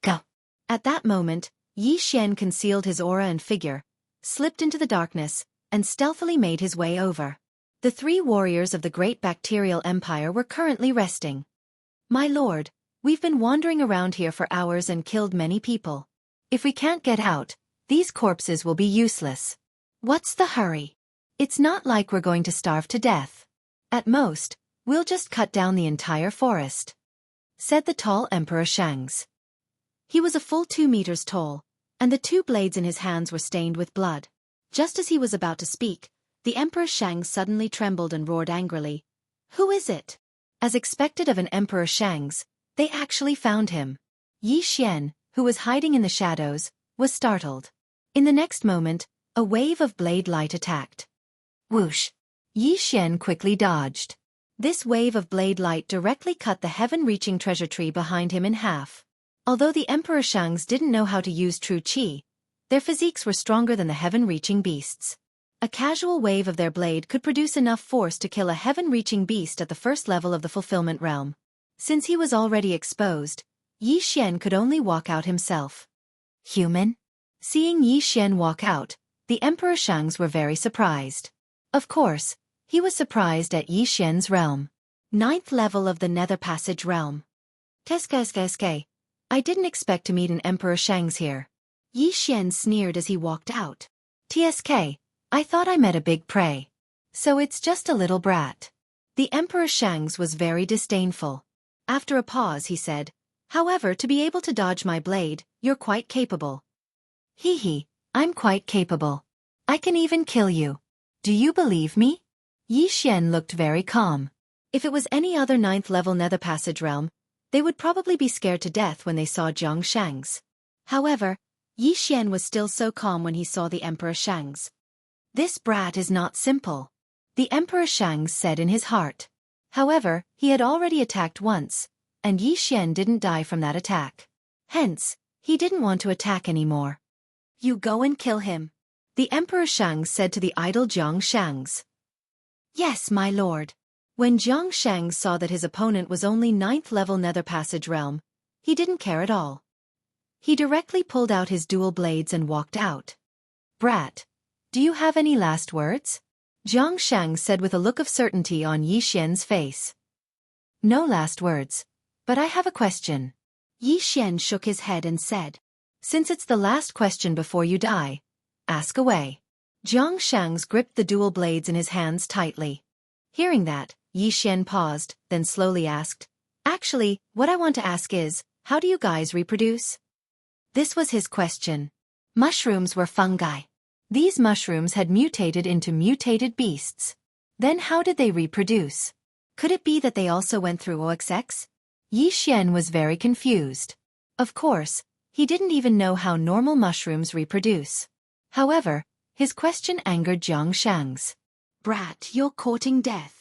A: Go! At that moment, Yi Xian concealed his aura and figure, slipped into the darkness, and stealthily made his way over. The 3 warriors of the Great Bacterial Empire were currently resting. My lord, we've been wandering around here for hours and killed many people. If we can't get out, these corpses will be useless. What's the hurry? It's not like we're going to starve to death. At most, we'll just cut down the entire forest, said the tall Emperor Shangs. He was a full 2 meters tall, and the 2 blades in his hands were stained with blood. Just as he was about to speak, the Emperor Shangs suddenly trembled and roared angrily. Who is it? As expected of an Emperor Shangs, they actually found him. Yi Xian, who was hiding in the shadows, was startled. In the next moment, a wave of blade light attacked. Whoosh! Yi Xian quickly dodged. This wave of blade light directly cut the heaven-reaching treasure tree behind him in half. Although the Emperor Shangs didn't know how to use true qi, their physiques were stronger than the heaven-reaching beasts. A casual wave of their blade could produce enough force to kill a heaven-reaching beast at the 1st level of the fulfillment realm. Since he was already exposed, Yi Xian could only walk out himself. Human? Seeing Yi Xian walk out, the Emperor Shangs were very surprised. Of course, he was surprised at Yi Xian's realm. 9th level of the Nether Passage realm. Teske. I didn't expect to meet an Emperor Shangs here. Yi Xian sneered as he walked out. TSK, I thought I met a big prey. So it's just a little brat. The Emperor Shangs was very disdainful. After a pause he said, however, to be able to dodge my blade, you're quite capable. Hee, I'm quite capable. I can even kill you. Do you believe me? Yi Xian looked very calm. If it was any other 9th level Nether Passage realm, they would probably be scared to death when they saw Jiang Shangs. However, Yi Xian was still so calm when he saw the Emperor Shangs. This brat is not simple, the Emperor Shangs said in his heart. However, he had already attacked once, and Yi Xian didn't die from that attack. Hence, he didn't want to attack anymore. You go and kill him, the Emperor Shangs said to the idle Jiang Shangs. Yes, my lord. When Jiang Shangs saw that his opponent was only 9th level Nether Passage realm, he didn't care at all. He directly pulled out his dual blades and walked out. Brat, do you have any last words? Jiang Shang said with a look of certainty on Yi Xian's face. No last words, but I have a question. Yi Xian shook his head and said, since it's the last question before you die, ask away. Jiang Shang's gripped the dual blades in his hands tightly. Hearing that, Yi Xian paused, then slowly asked, actually, what I want to ask is, how do you guys reproduce? This was his question. Mushrooms were fungi. These mushrooms had mutated into mutated beasts. Then how did they reproduce? Could it be that they also went through OXX? Yi Xian was very confused. Of course, he didn't even know how normal mushrooms reproduce. However, his question angered Jiang Shangs. Brat, you're courting death.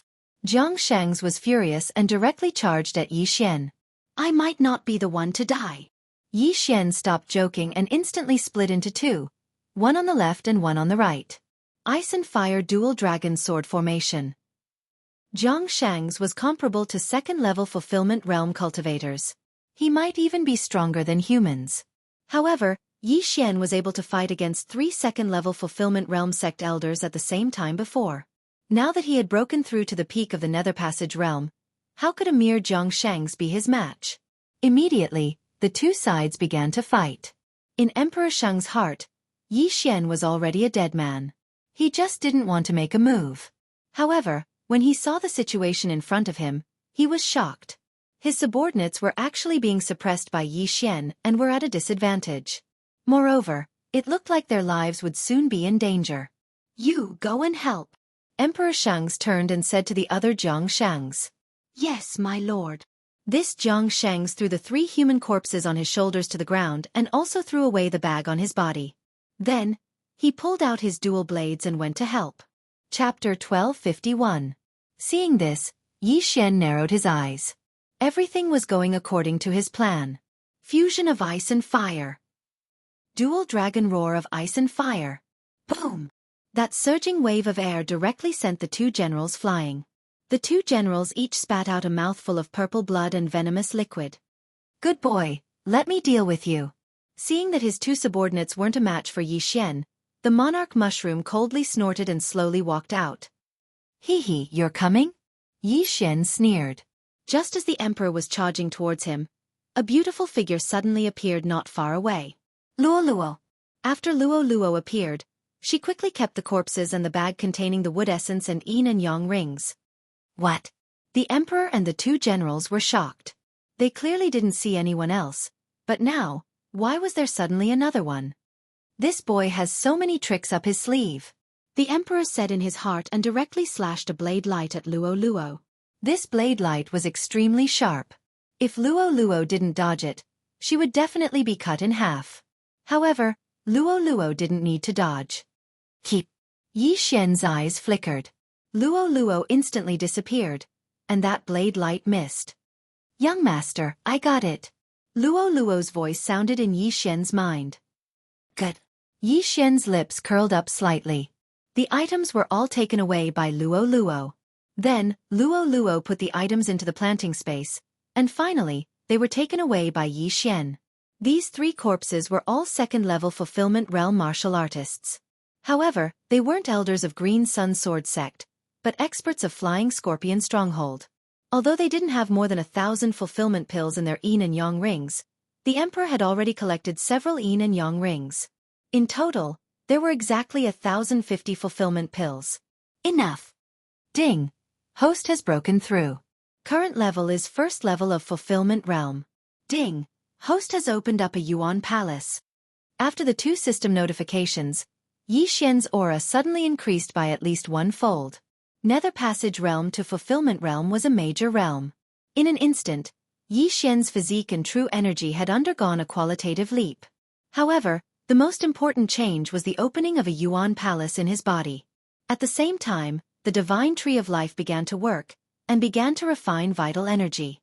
A: Jiang Shangs was furious and directly charged at Yi Xian. I might not be the one to die. Yi Xian stopped joking and instantly split into 2. One on the left and one on the right. Ice and Fire Dual Dragon Sword Formation. Jiang Shangs was comparable to 2nd level Fulfillment Realm cultivators. He might even be stronger than humans. However, Yi Xian was able to fight against 3 2nd level Fulfillment Realm sect elders at the same time before. Now that he had broken through to the peak of the Nether Passage realm, how could a mere Jiang Shangs be his match? Immediately, the two sides began to fight. In Emperor Sheng's heart, Yi Xian was already a dead man. He just didn't want to make a move. However, when he saw the situation in front of him, he was shocked. His subordinates were actually being suppressed by Yi Xian and were at a disadvantage. Moreover, it looked like their lives would soon be in danger. "You go and help." Emperor Sheng's turned and said to the other Xianxias. "Yes, my lord." This Xianxias threw the 3 human corpses on his shoulders to the ground and also threw away the bag on his body. Then, he pulled out his dual blades and went to help. Chapter 1251. Seeing this, Yi Xian narrowed his eyes. Everything was going according to his plan. Fusion of ice and fire. Dual dragon roar of ice and fire. Boom! That surging wave of air directly sent the 2 generals flying. The 2 generals each spat out a mouthful of purple blood and venomous liquid. "Good boy, let me deal with you." Seeing that his 2 subordinates weren't a match for Yi Xian, the monarch mushroom coldly snorted and slowly walked out. "Hee, you're coming?" Yi Xian sneered. Just as the emperor was charging towards him, a beautiful figure suddenly appeared not far away. Luo Luo. After Luo Luo appeared, she quickly kept the corpses and the bag containing the wood essence and yin and yang rings. What? The emperor and the 2 generals were shocked. They clearly didn't see anyone else, but now, why was there suddenly another one? This boy has so many tricks up his sleeve. The emperor said in his heart and directly slashed a blade light at Luo Luo. This blade light was extremely sharp. If Luo Luo didn't dodge it, she would definitely be cut in half. However, Luo Luo didn't need to dodge. Keep. Yi Xian's eyes flickered. Luo Luo instantly disappeared, and that blade light missed. "Young master, I got it." Luo Luo's voice sounded in Yi Xian's mind. "Good." Yi Xian's lips curled up slightly. The items were all taken away by Luo Luo. Then, Luo Luo put the items into the planting space, and finally, they were taken away by Yi Xian. These 3 corpses were all 2nd-level Fulfillment Realm martial artists. However, they weren't elders of Green Sun Sword Sect, but experts of Flying Scorpion Stronghold. Although they didn't have more than 1,000 fulfillment pills in their yin and yang rings, the emperor had already collected several yin and yang rings. In total, there were exactly 1,050 fulfillment pills. Enough! Ding! Host has broken through. Current level is 1st level of Fulfillment Realm. Ding! Host has opened up a Yuan Palace. After the 2 system notifications, Yi Xian's aura suddenly increased by at least 1-fold. Nether Passage Realm to Fulfillment Realm was a major realm. In an instant, Yi Xian's physique and true energy had undergone a qualitative leap. However, the most important change was the opening of a Yuan Palace in his body. At the same time, the divine tree of life began to work, and began to refine vital energy.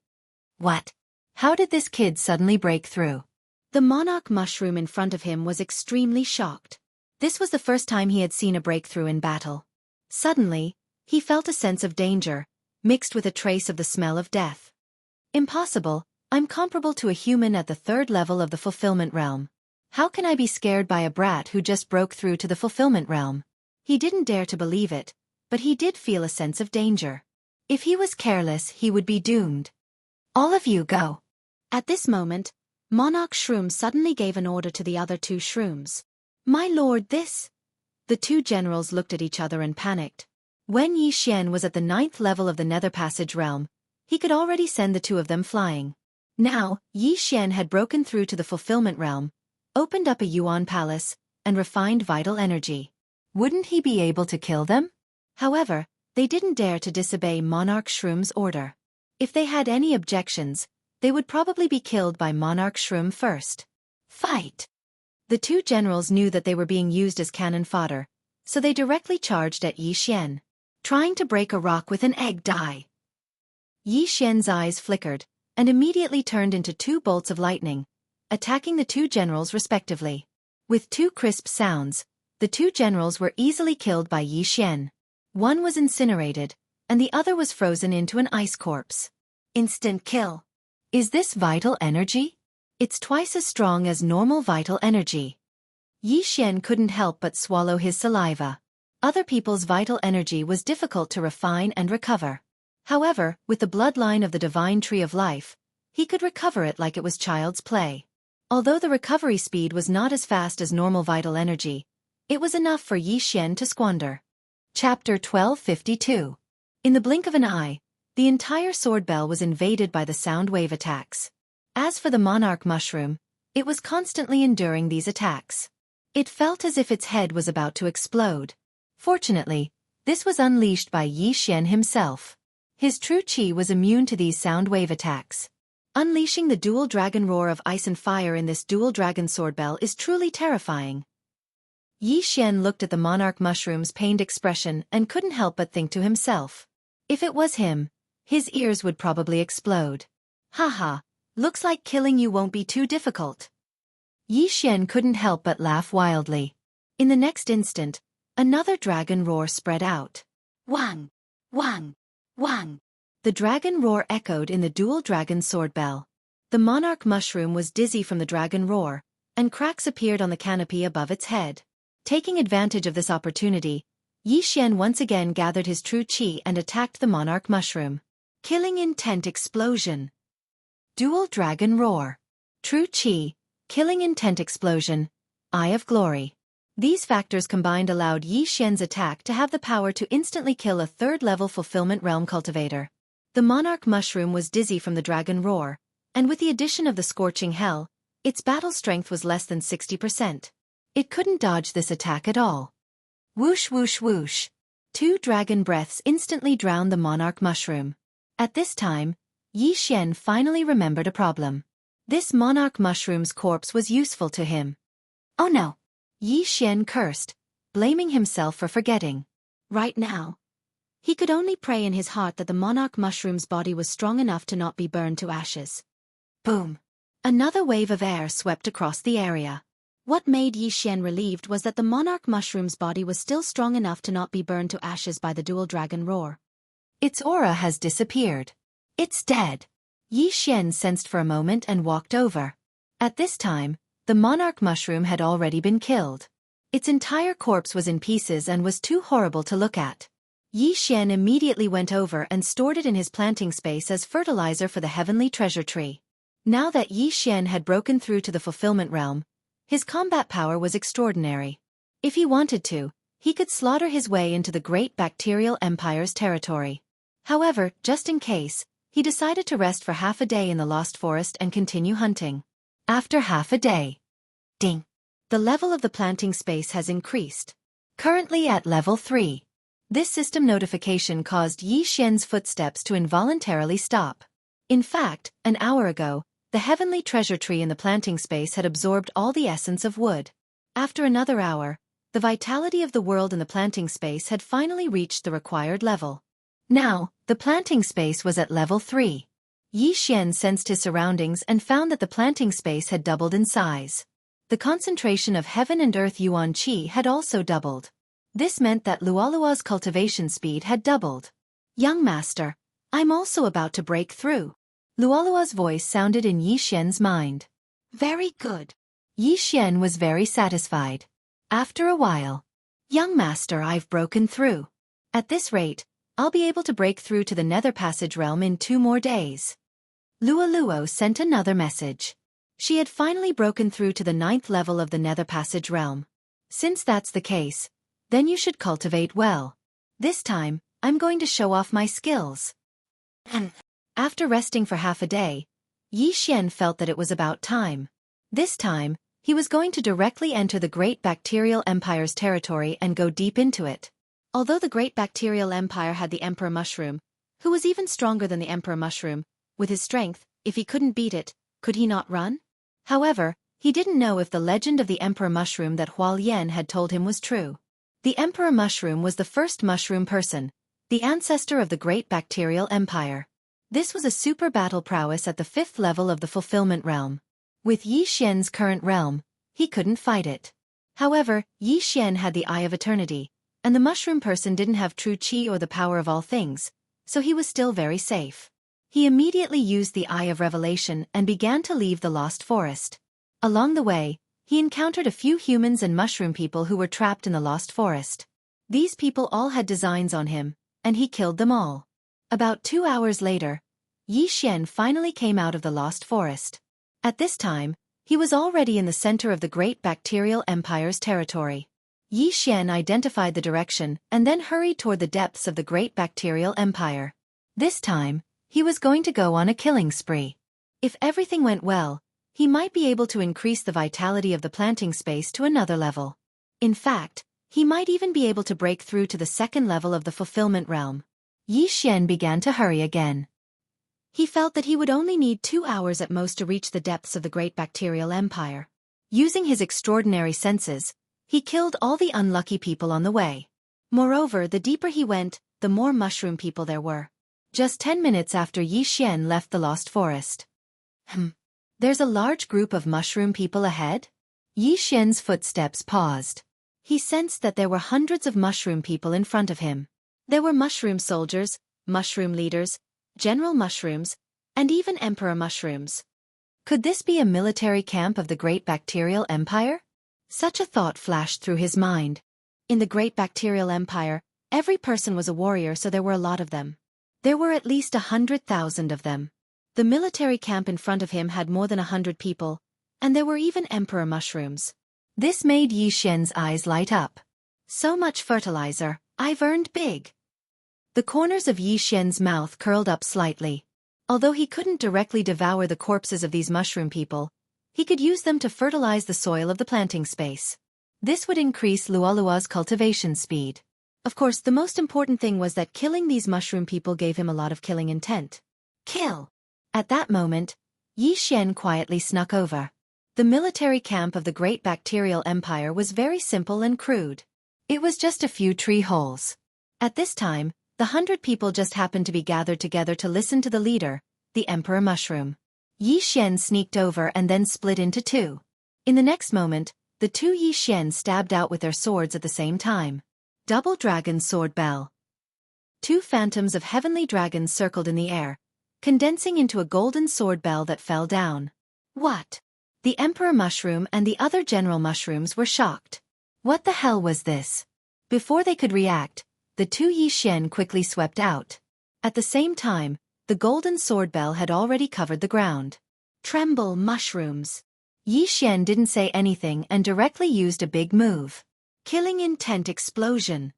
A: What? How did this kid suddenly break through? The monarch mushroom in front of him was extremely shocked. This was the first time he had seen a breakthrough in battle. Suddenly, he felt a sense of danger, mixed with a trace of the smell of death. "Impossible, I'm comparable to a human at the 3rd level of the Fulfillment Realm. How can I be scared by a brat who just broke through to the Fulfillment Realm?" He didn't dare to believe it, but he did feel a sense of danger. If he was careless, he would be doomed. "All of you go." At this moment, Monarch Shroom suddenly gave an order to the other 2 shrooms. "My lord, this..." The 2 generals looked at each other and panicked. When Yi Xian was at the 9th level of the Nether Passage Realm, he could already send the 2 of them flying. Now, Yi Xian had broken through to the Fulfillment Realm, opened up a Yuan Palace, and refined vital energy. Wouldn't he be able to kill them? However, they didn't dare to disobey Monarch Shroom's order. If they had any objections, they would probably be killed by Monarch Shroom first. Fight! The 2 generals knew that they were being used as cannon fodder, so they directly charged at Yi Xian. Trying to break a rock with an egg die. Yi Xian's eyes flickered, and immediately turned into 2 bolts of lightning, attacking the 2 generals respectively. With 2 crisp sounds, the 2 generals were easily killed by Yi Xian. One was incinerated, and the other was frozen into an ice corpse. Instant kill. Is this vital energy? It's twice as strong as normal vital energy. Yi Xian couldn't help but swallow his saliva. Other people's vital energy was difficult to refine and recover. However, with the bloodline of the divine tree of life, he could recover it like it was child's play. Although the recovery speed was not as fast as normal vital energy, it was enough for Yi Xian to squander. Chapter 1252. In the blink of an eye, the entire sword bell was invaded by the sound wave attacks. As for the monarch mushroom, it was constantly enduring these attacks. It felt as if its head was about to explode. Fortunately, this was unleashed by Yi Xian himself. His true qi was immune to these sound wave attacks. Unleashing the dual dragon roar of ice and fire in this dual dragon sword bell is truly terrifying. Yi Xian looked at the monarch mushroom's pained expression and couldn't help but think to himself. If it was him, his ears would probably explode. Haha, looks like killing you won't be too difficult. Yi Xian couldn't help but laugh wildly. In the next instant, another dragon roar spread out. Wang! Wang! Wang! The dragon roar echoed in the dual dragon sword bell. The monarch mushroom was dizzy from the dragon roar, and cracks appeared on the canopy above its head. Taking advantage of this opportunity, Yi Xian once again gathered his true qi and attacked the monarch mushroom. Killing intent explosion. Dual dragon roar. True qi, killing intent explosion, eye of glory. These factors combined allowed Yi Xian's attack to have the power to instantly kill a third-level fulfillment realm cultivator. The monarch mushroom was dizzy from the dragon roar, and with the addition of the scorching hell, its battle strength was less than 60%. It couldn't dodge this attack at all. Whoosh whoosh whoosh. 2 dragon breaths instantly drowned the monarch mushroom. At this time, Yi Xian finally remembered a problem. This monarch mushroom's corpse was useful to him. Oh no! Yi Xian cursed, blaming himself for forgetting. Right now, he could only pray in his heart that the monarch mushroom's body was strong enough to not be burned to ashes. Boom! Another wave of air swept across the area. What made Yi Xian relieved was that the monarch mushroom's body was still strong enough to not be burned to ashes by the dual dragon roar. Its aura has disappeared. It's dead. Yi Xian sensed for a moment and walked over. At this time, the monarch mushroom had already been killed. Its entire corpse was in pieces and was too horrible to look at. Yi Xian immediately went over and stored it in his planting space as fertilizer for the heavenly treasure tree. Now that Yi Xian had broken through to the fulfillment realm, his combat power was extraordinary. If he wanted to, he could slaughter his way into the great bacterial empire's territory. However, just in case, he decided to rest for half a day in the Lost Forest and continue hunting. After half a day. Ding! The level of the planting space has increased. Currently at level 3. This system notification caused Yi Xian's footsteps to involuntarily stop. In fact, an hour ago, the heavenly treasure tree in the planting space had absorbed all the essence of wood. After another hour, the vitality of the world in the planting space had finally reached the required level. Now, the planting space was at level 3. Yi Xian sensed his surroundings and found that the planting space had doubled in size. The concentration of heaven and earth yuan qi had also doubled. This meant that Lualua's cultivation speed had doubled. Young master, I'm also about to break through. Lualua's voice sounded in Yi Xian's mind. Very good. Yi Xian was very satisfied. After a while. Young master, I've broken through. At this rate, I'll be able to break through to the Nether Passage realm in 2 more days. Luo sent another message. She had finally broken through to the 9th level of the Nether Passage realm. Since that's the case, then you should cultivate well. This time, I'm going to show off my skills. After resting for half a day, Yi Xian felt that it was about time. This time, he was going to directly enter the Great Bacterial Empire's territory and go deep into it. Although the Great Bacterial Empire had the Emperor Mushroom, who was even stronger than the Emperor Mushroom, with his strength, if he couldn't beat it, could he not run? However, he didn't know if the legend of the Emperor Mushroom that Hualien had told him was true. The Emperor Mushroom was the first mushroom person, the ancestor of the Great Bacterial Empire. This was a super battle prowess at the 5th level of the Fulfillment Realm. With Yi Xian's current realm, he couldn't fight it. However, Yi Xian had the Eye of Eternity, and the mushroom person didn't have true qi or the power of all things, so he was still very safe. He immediately used the Eye of Revelation and began to leave the Lost Forest. Along the way, he encountered a few humans and mushroom people who were trapped in the Lost Forest. These people all had designs on him, and he killed them all. About 2 hours later, Yi Xian finally came out of the lost forest. At this time, he was already in the center of the Great Bacterial Empire's territory. Yi Xian identified the direction and then hurried toward the depths of the Great Bacterial Empire. This time, he was going to go on a killing spree. If everything went well, he might be able to increase the vitality of the planting space to another level. In fact, he might even be able to break through to the second level of the fulfillment realm. Yi Xian began to hurry again. He felt that he would only need 2 hours at most to reach the depths of the Great Bacterial Empire. Using his extraordinary senses, he killed all the unlucky people on the way. Moreover, the deeper he went, the more mushroom people there were. Just 10 minutes after Yi Xian left the lost forest. There's a large group of mushroom people ahead? Yi Xian's footsteps paused. He sensed that there were hundreds of mushroom people in front of him. There were mushroom soldiers, mushroom leaders, general mushrooms, and even emperor mushrooms. Could this be a military camp of the Great Bacterial Empire? Such a thought flashed through his mind. In the Great Bacterial Empire, every person was a warrior, so there were a lot of them. There were at least 100,000 of them. The military camp in front of him had more than 100 people, and there were even emperor mushrooms. This made Yi Xian's eyes light up. So much fertilizer, I've earned big. The corners of Yi Xian's mouth curled up slightly. Although he couldn't directly devour the corpses of these mushroom people, he could use them to fertilize the soil of the planting space. This would increase Luolua's cultivation speed. Of course, the most important thing was that killing these mushroom people gave him a lot of killing intent. Kill! At that moment, Yi Xian quietly snuck over. The military camp of the Great Bacterial Empire was very simple and crude. It was just a few tree holes. At this time, the 100 people just happened to be gathered together to listen to the leader, the Emperor Mushroom. Yi Xian sneaked over and then split into two. In the next moment, the two Yi Xian stabbed out with their swords at the same time. Double Dragon Sword Bell. Two phantoms of heavenly dragons circled in the air, condensing into a golden sword bell that fell down. What? The Emperor Mushroom and the other general mushrooms were shocked. What the hell was this? Before they could react, the two Yi Xian quickly swept out. At the same time, the golden sword bell had already covered the ground. Tremble, mushrooms! Yi Xian didn't say anything and directly used a big move. Killing Intent Explosion.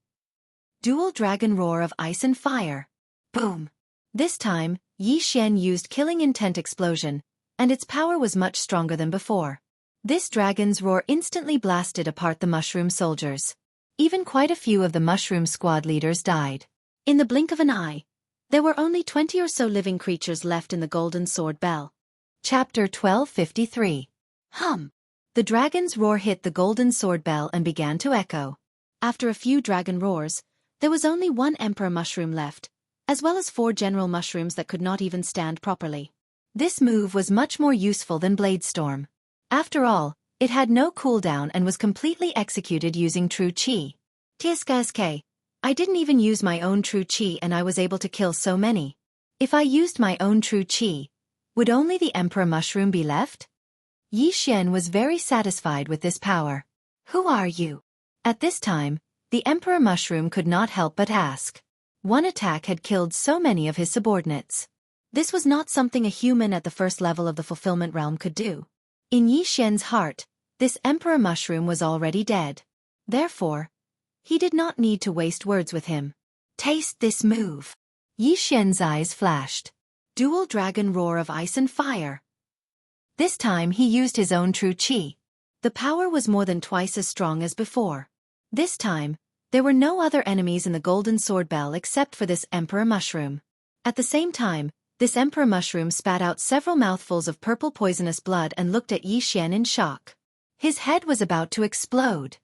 A: Dual Dragon Roar of Ice and Fire. Boom! This time, Yi Xian used Killing Intent Explosion, and its power was much stronger than before. This dragon's roar instantly blasted apart the mushroom soldiers. Even quite a few of the mushroom squad leaders died. In the blink of an eye, there were only 20 or so living creatures left in the Golden Sword Bell. Chapter 1253. The dragon's roar hit the Golden Sword Bell and began to echo. After a few dragon roars, there was only one Emperor Mushroom left, as well as 4 general mushrooms that could not even stand properly. This move was much more useful than Blade Storm. After all, it had no cooldown and was completely executed using True Qi. TSKSK, I didn't even use my own True Qi and I was able to kill so many. If I used my own True Qi, would only the Emperor Mushroom be left? Yi Xian was very satisfied with this power. Who are you? At this time, the Emperor Mushroom could not help but ask. One attack had killed so many of his subordinates. This was not something a human at the first level of the fulfillment realm could do. In Yi Xian's heart, this Emperor Mushroom was already dead. Therefore, he did not need to waste words with him. Taste this move. Yi Xian's eyes flashed. Dual Dragon Roar of Ice and Fire. This time he used his own True Qi. The power was more than twice as strong as before. This time, there were no other enemies in the Golden Sword Bell except for this Emperor Mushroom. At the same time, this Emperor Mushroom spat out several mouthfuls of purple poisonous blood and looked at Yi Xian in shock. His head was about to explode.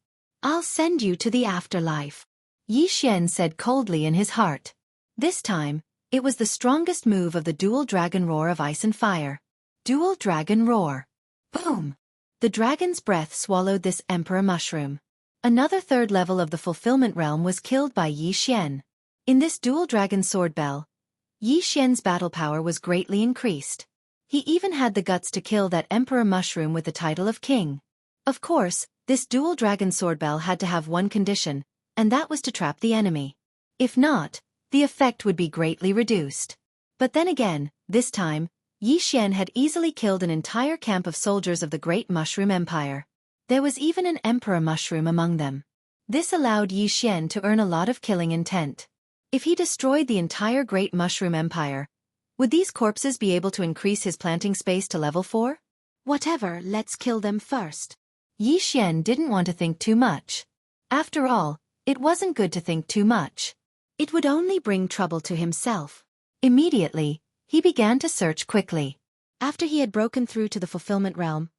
A: I'll send you to the afterlife, Yi Xian said coldly in his heart. This time, it was the strongest move of the Dual Dragon Roar of Ice and Fire. Dual Dragon Roar. Boom! The dragon's breath swallowed this Emperor Mushroom. Another third level of the fulfillment realm was killed by Yi Xian. In this Dual Dragon Sword Bell, Yi Xian's battle power was greatly increased. He even had the guts to kill that Emperor Mushroom with the title of King. Of course, this Dual Dragon Sword Bell had to have one condition, and that was to trap the enemy. If not, the effect would be greatly reduced. But then again, this time, Xian had easily killed an entire camp of soldiers of the Great Mushroom Empire. There was even an Emperor Mushroom among them. This allowed Xian to earn a lot of killing intent. If he destroyed the entire Great Mushroom Empire, would these corpses be able to increase his planting space to level 4? Whatever, let's kill them first. Xian didn't want to think too much. After all, it wasn't good to think too much. It would only bring trouble to himself. Immediately, he began to search quickly. After he had broken through to the fulfillment realm,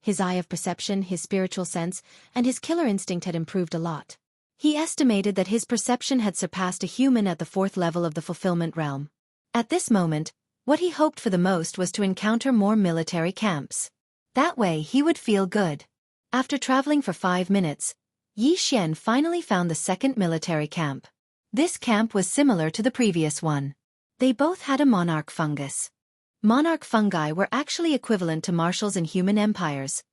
A: his eye of perception, his spiritual sense, and his killer instinct had improved a lot. He estimated that his perception had surpassed a human at the 4th level of the fulfillment realm. At this moment, what he hoped for the most was to encounter more military camps. That way he would feel good. After traveling for 5 minutes, Xian finally found the 2nd military camp. This camp was similar to the previous one. They both had a monarch fungus. Monarch fungi were actually equivalent to marshals in human empires,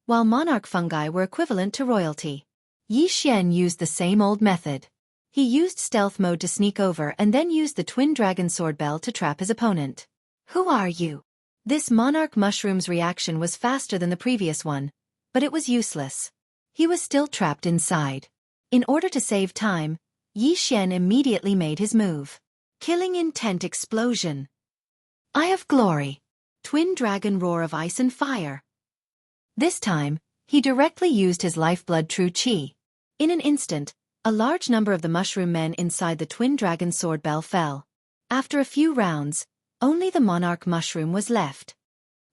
A: while monarch fungi were equivalent to royalty. Xian used the same old method. He used stealth mode to sneak over and then used the twin dragon sword bell to trap his opponent. Who are you? This monarch mushroom's reaction was faster than the previous one, but it was useless. He was still trapped inside. In order to save time, Xian immediately made his move. Killing intent explosion. Eye of glory. Twin dragon roar of ice and fire. This time, he directly used his lifeblood true chi. In an instant, a large number of the mushroom men inside the twin dragon sword bell fell. After a few rounds, only the monarch mushroom was left.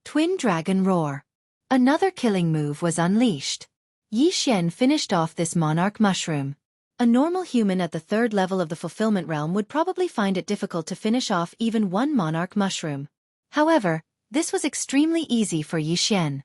A: Twin dragon roar. Another killing move was unleashed. Xian finished off this monarch mushroom. A normal human at the 3rd level of the fulfillment realm would probably find it difficult to finish off even one monarch mushroom. However, this was extremely easy for Xian.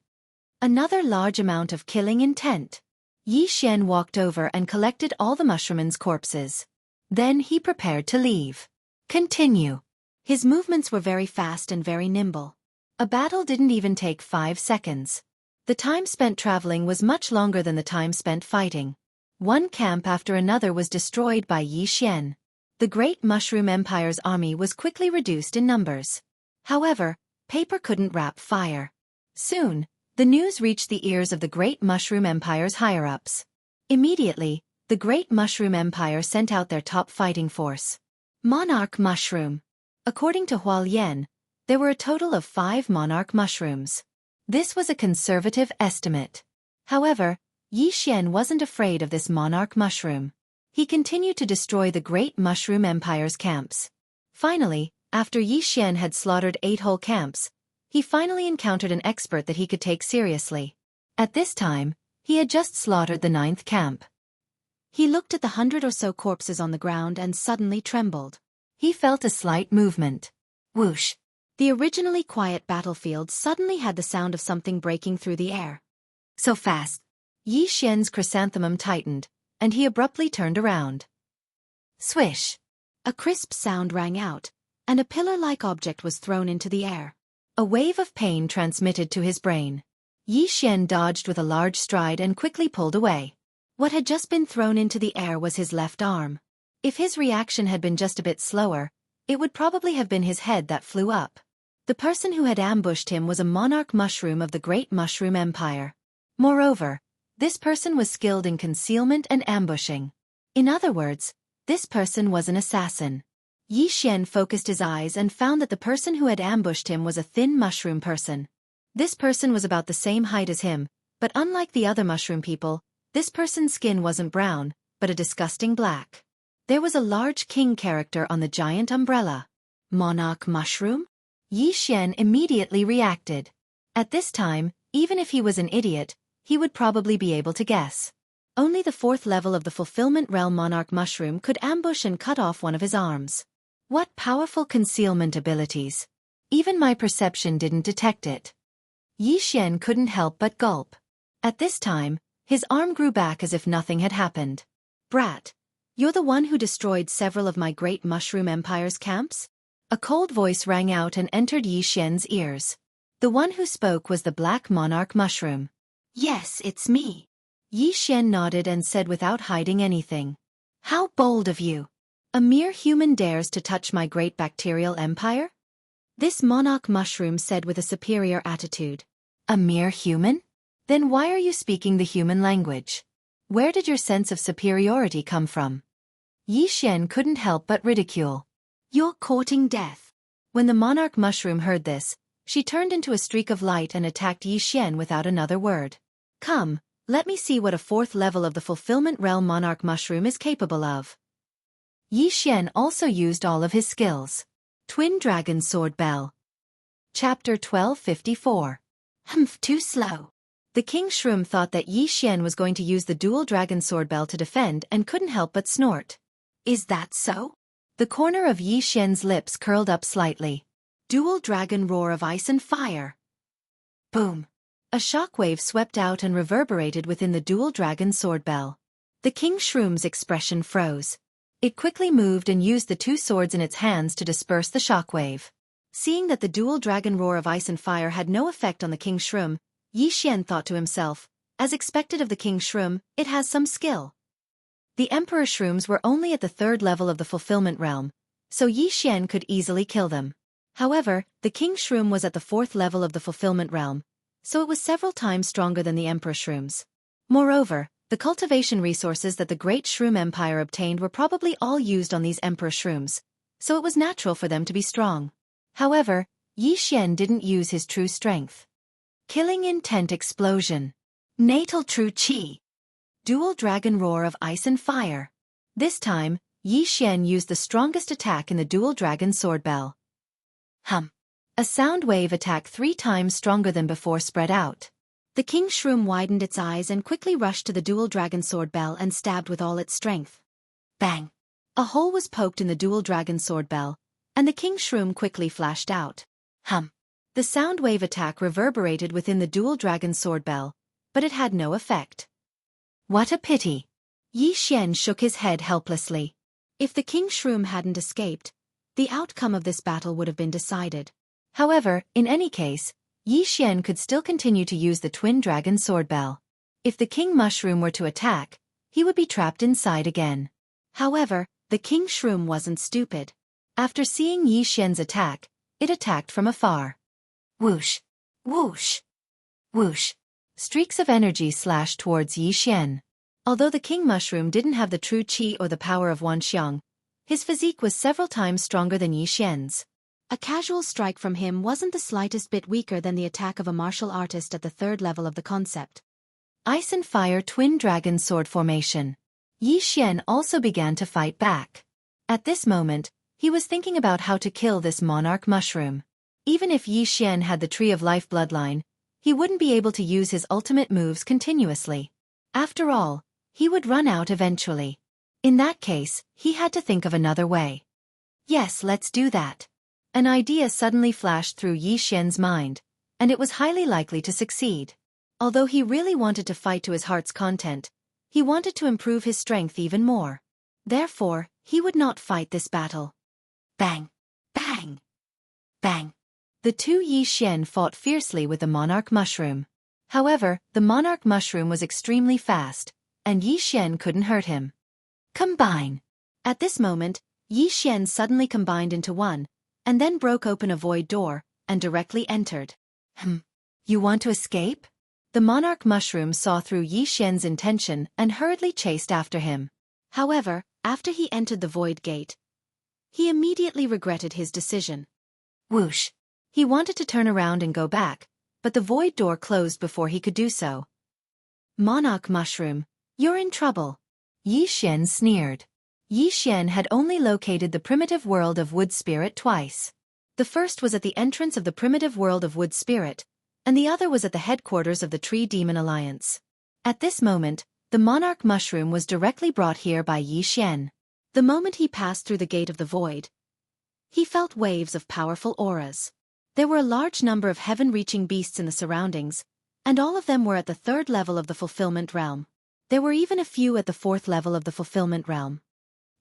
A: Another large amount of killing intent. Xian walked over and collected all the mushroommen's corpses. Then he prepared to leave. Continue. His movements were very fast and very nimble. A battle didn't even take 5 seconds. The time spent traveling was much longer than the time spent fighting. One camp after another was destroyed by Xian. The Great Mushroom Empire's army was quickly reduced in numbers. However, paper couldn't wrap fire. Soon, the news reached the ears of the Great Mushroom Empire's higher-ups. Immediately, the Great Mushroom Empire sent out their top fighting force. Monarch Mushroom. According to Hualien, there were a total of 5 monarch mushrooms. This was a conservative estimate. However, Xian wasn't afraid of this monarch mushroom. He continued to destroy the Great Mushroom Empire's camps. Finally, after Xian had slaughtered 8 whole camps, he finally encountered an expert that he could take seriously. At this time, he had just slaughtered the 9th camp. He looked at the 100 or so corpses on the ground and suddenly trembled. He felt a slight movement. Whoosh! The originally quiet battlefield suddenly had the sound of something breaking through the air. So fast. Xian's chrysanthemum tightened, and he abruptly turned around. Swish! A crisp sound rang out, and a pillar-like object was thrown into the air. A wave of pain transmitted to his brain. Xian dodged with a large stride and quickly pulled away. What had just been thrown into the air was his left arm. If his reaction had been just a bit slower, it would probably have been his head that flew up. The person who had ambushed him was a monarch mushroom of the Great Mushroom Empire. Moreover, this person was skilled in concealment and ambushing. In other words, this person was an assassin. Xian focused his eyes and found that the person who had ambushed him was a thin mushroom person. This person was about the same height as him, but unlike the other mushroom people, this person's skin wasn't brown, but a disgusting black. There was a large king character on the giant umbrella. Monarch mushroom? Xian immediately reacted. At this time, even if he was an idiot, he would probably be able to guess. Only the 4th level of the Fulfillment Realm Monarch Mushroom could ambush and cut off one of his arms. What powerful concealment abilities! Even my perception didn't detect it. Xian couldn't help but gulp. At this time, his arm grew back as if nothing had happened. Brat, you're the one who destroyed several of my Great Mushroom Empire's camps? A cold voice rang out and entered Xian's ears. The one who spoke was the Black Monarch Mushroom. Yes, it's me. Xian nodded and said without hiding anything. How bold of you! A mere human dares to touch my great bacterial empire? This monarch mushroom said with a superior attitude. A mere human? Then why are you speaking the human language? Where did your sense of superiority come from? Yi Xian couldn't help but ridicule. You're courting death. When the monarch mushroom heard this, she turned into a streak of light and attacked Yi Xian without another word. Come, let me see what a fourth level of the fulfillment realm monarch mushroom is capable of. Yi Xian also used all of his skills. Twin Dragon Sword Bell. Chapter 1254. Too slow. The King Shroom thought that Yi Xian was going to use the dual dragon sword bell to defend and couldn't help but snort. Is that so? The corner of Yi Xian's lips curled up slightly. Dual dragon roar of ice and fire. Boom. A shockwave swept out and reverberated within the dual dragon sword bell. The King Shroom's expression froze. It quickly moved and used the two swords in its hands to disperse the shockwave. Seeing that the dual dragon roar of ice and fire had no effect on the King Shroom, Yi Xian thought to himself, as expected of the King Shroom, it has some skill. The Emperor Shrooms were only at the third level of the fulfillment realm, so Yi Xian could easily kill them. However, the King Shroom was at the fourth level of the fulfillment realm, so it was several times stronger than the Emperor Shrooms. Moreover, the cultivation resources that the Great Shroom Empire obtained were probably all used on these Emperor Shrooms, so it was natural for them to be strong. However, Yi Xian didn't use his true strength. Killing Intent Explosion. Natal True Qi. Dual Dragon Roar of Ice and Fire. This time, Yi Xian used the strongest attack in the Dual Dragon Sword Bell. A sound wave attack 3 times stronger than before spread out. The King Shroom widened its eyes and quickly rushed to the Dual Dragon Sword Bell and stabbed with all its strength. Bang! A hole was poked in the Dual Dragon Sword Bell, and the King Shroom quickly flashed out. The sound wave attack reverberated within the Dual Dragon Sword Bell, but it had no effect. What a pity! Yi Xian shook his head helplessly. If the King Shroom hadn't escaped, the outcome of this battle would have been decided. However, in any case, Yi Xian could still continue to use the Twin Dragon Sword Bell. If the King Mushroom were to attack, he would be trapped inside again. However, the King Shroom wasn't stupid. After seeing Yi Xian's attack, it attacked from afar. Whoosh! Whoosh! Whoosh! Streaks of energy slashed towards Yi Xian. Although the King Mushroom didn't have the true qi or the power of Xiang, his physique was several times stronger than Yi Xian's. A casual strike from him wasn't the slightest bit weaker than the attack of a martial artist at the third level of the concept. Ice and Fire Twin Dragon Sword Formation. Yi Xian also began to fight back. At this moment, he was thinking about how to kill this monarch mushroom. Even if Yi Xian had the Tree of Life bloodline, he wouldn't be able to use his ultimate moves continuously. After all, he would run out eventually. In that case, he had to think of another way. Yes, let's do that. An idea suddenly flashed through Yi Xian's mind, and it was highly likely to succeed. Although he really wanted to fight to his heart's content, he wanted to improve his strength even more. Therefore, he would not fight this battle. Bang! Bang! Bang! The two Yi Xian fought fiercely with the monarch mushroom. However, the monarch mushroom was extremely fast, and Yi Xian couldn't hurt him. Combine! At this moment, Yi Xian suddenly combined into one, and then broke open a void door, and directly entered. You want to escape? The monarch mushroom saw through Yi Xian's intention and hurriedly chased after him. However, after he entered the void gate, he immediately regretted his decision. Whoosh! He wanted to turn around and go back, but the void door closed before he could do so. Monarch mushroom, you're in trouble. Yi Xian sneered. Yi Xian had only located the primitive world of Wood Spirit twice. The first was at the entrance of the primitive world of Wood Spirit, and the other was at the headquarters of the Tree Demon Alliance. At this moment, the monarch mushroom was directly brought here by Yi Xian. The moment he passed through the gate of the void, he felt waves of powerful auras. There were a large number of heaven-reaching beasts in the surroundings, and all of them were at the third level of the fulfillment realm. There were even a few at the fourth level of the fulfillment realm.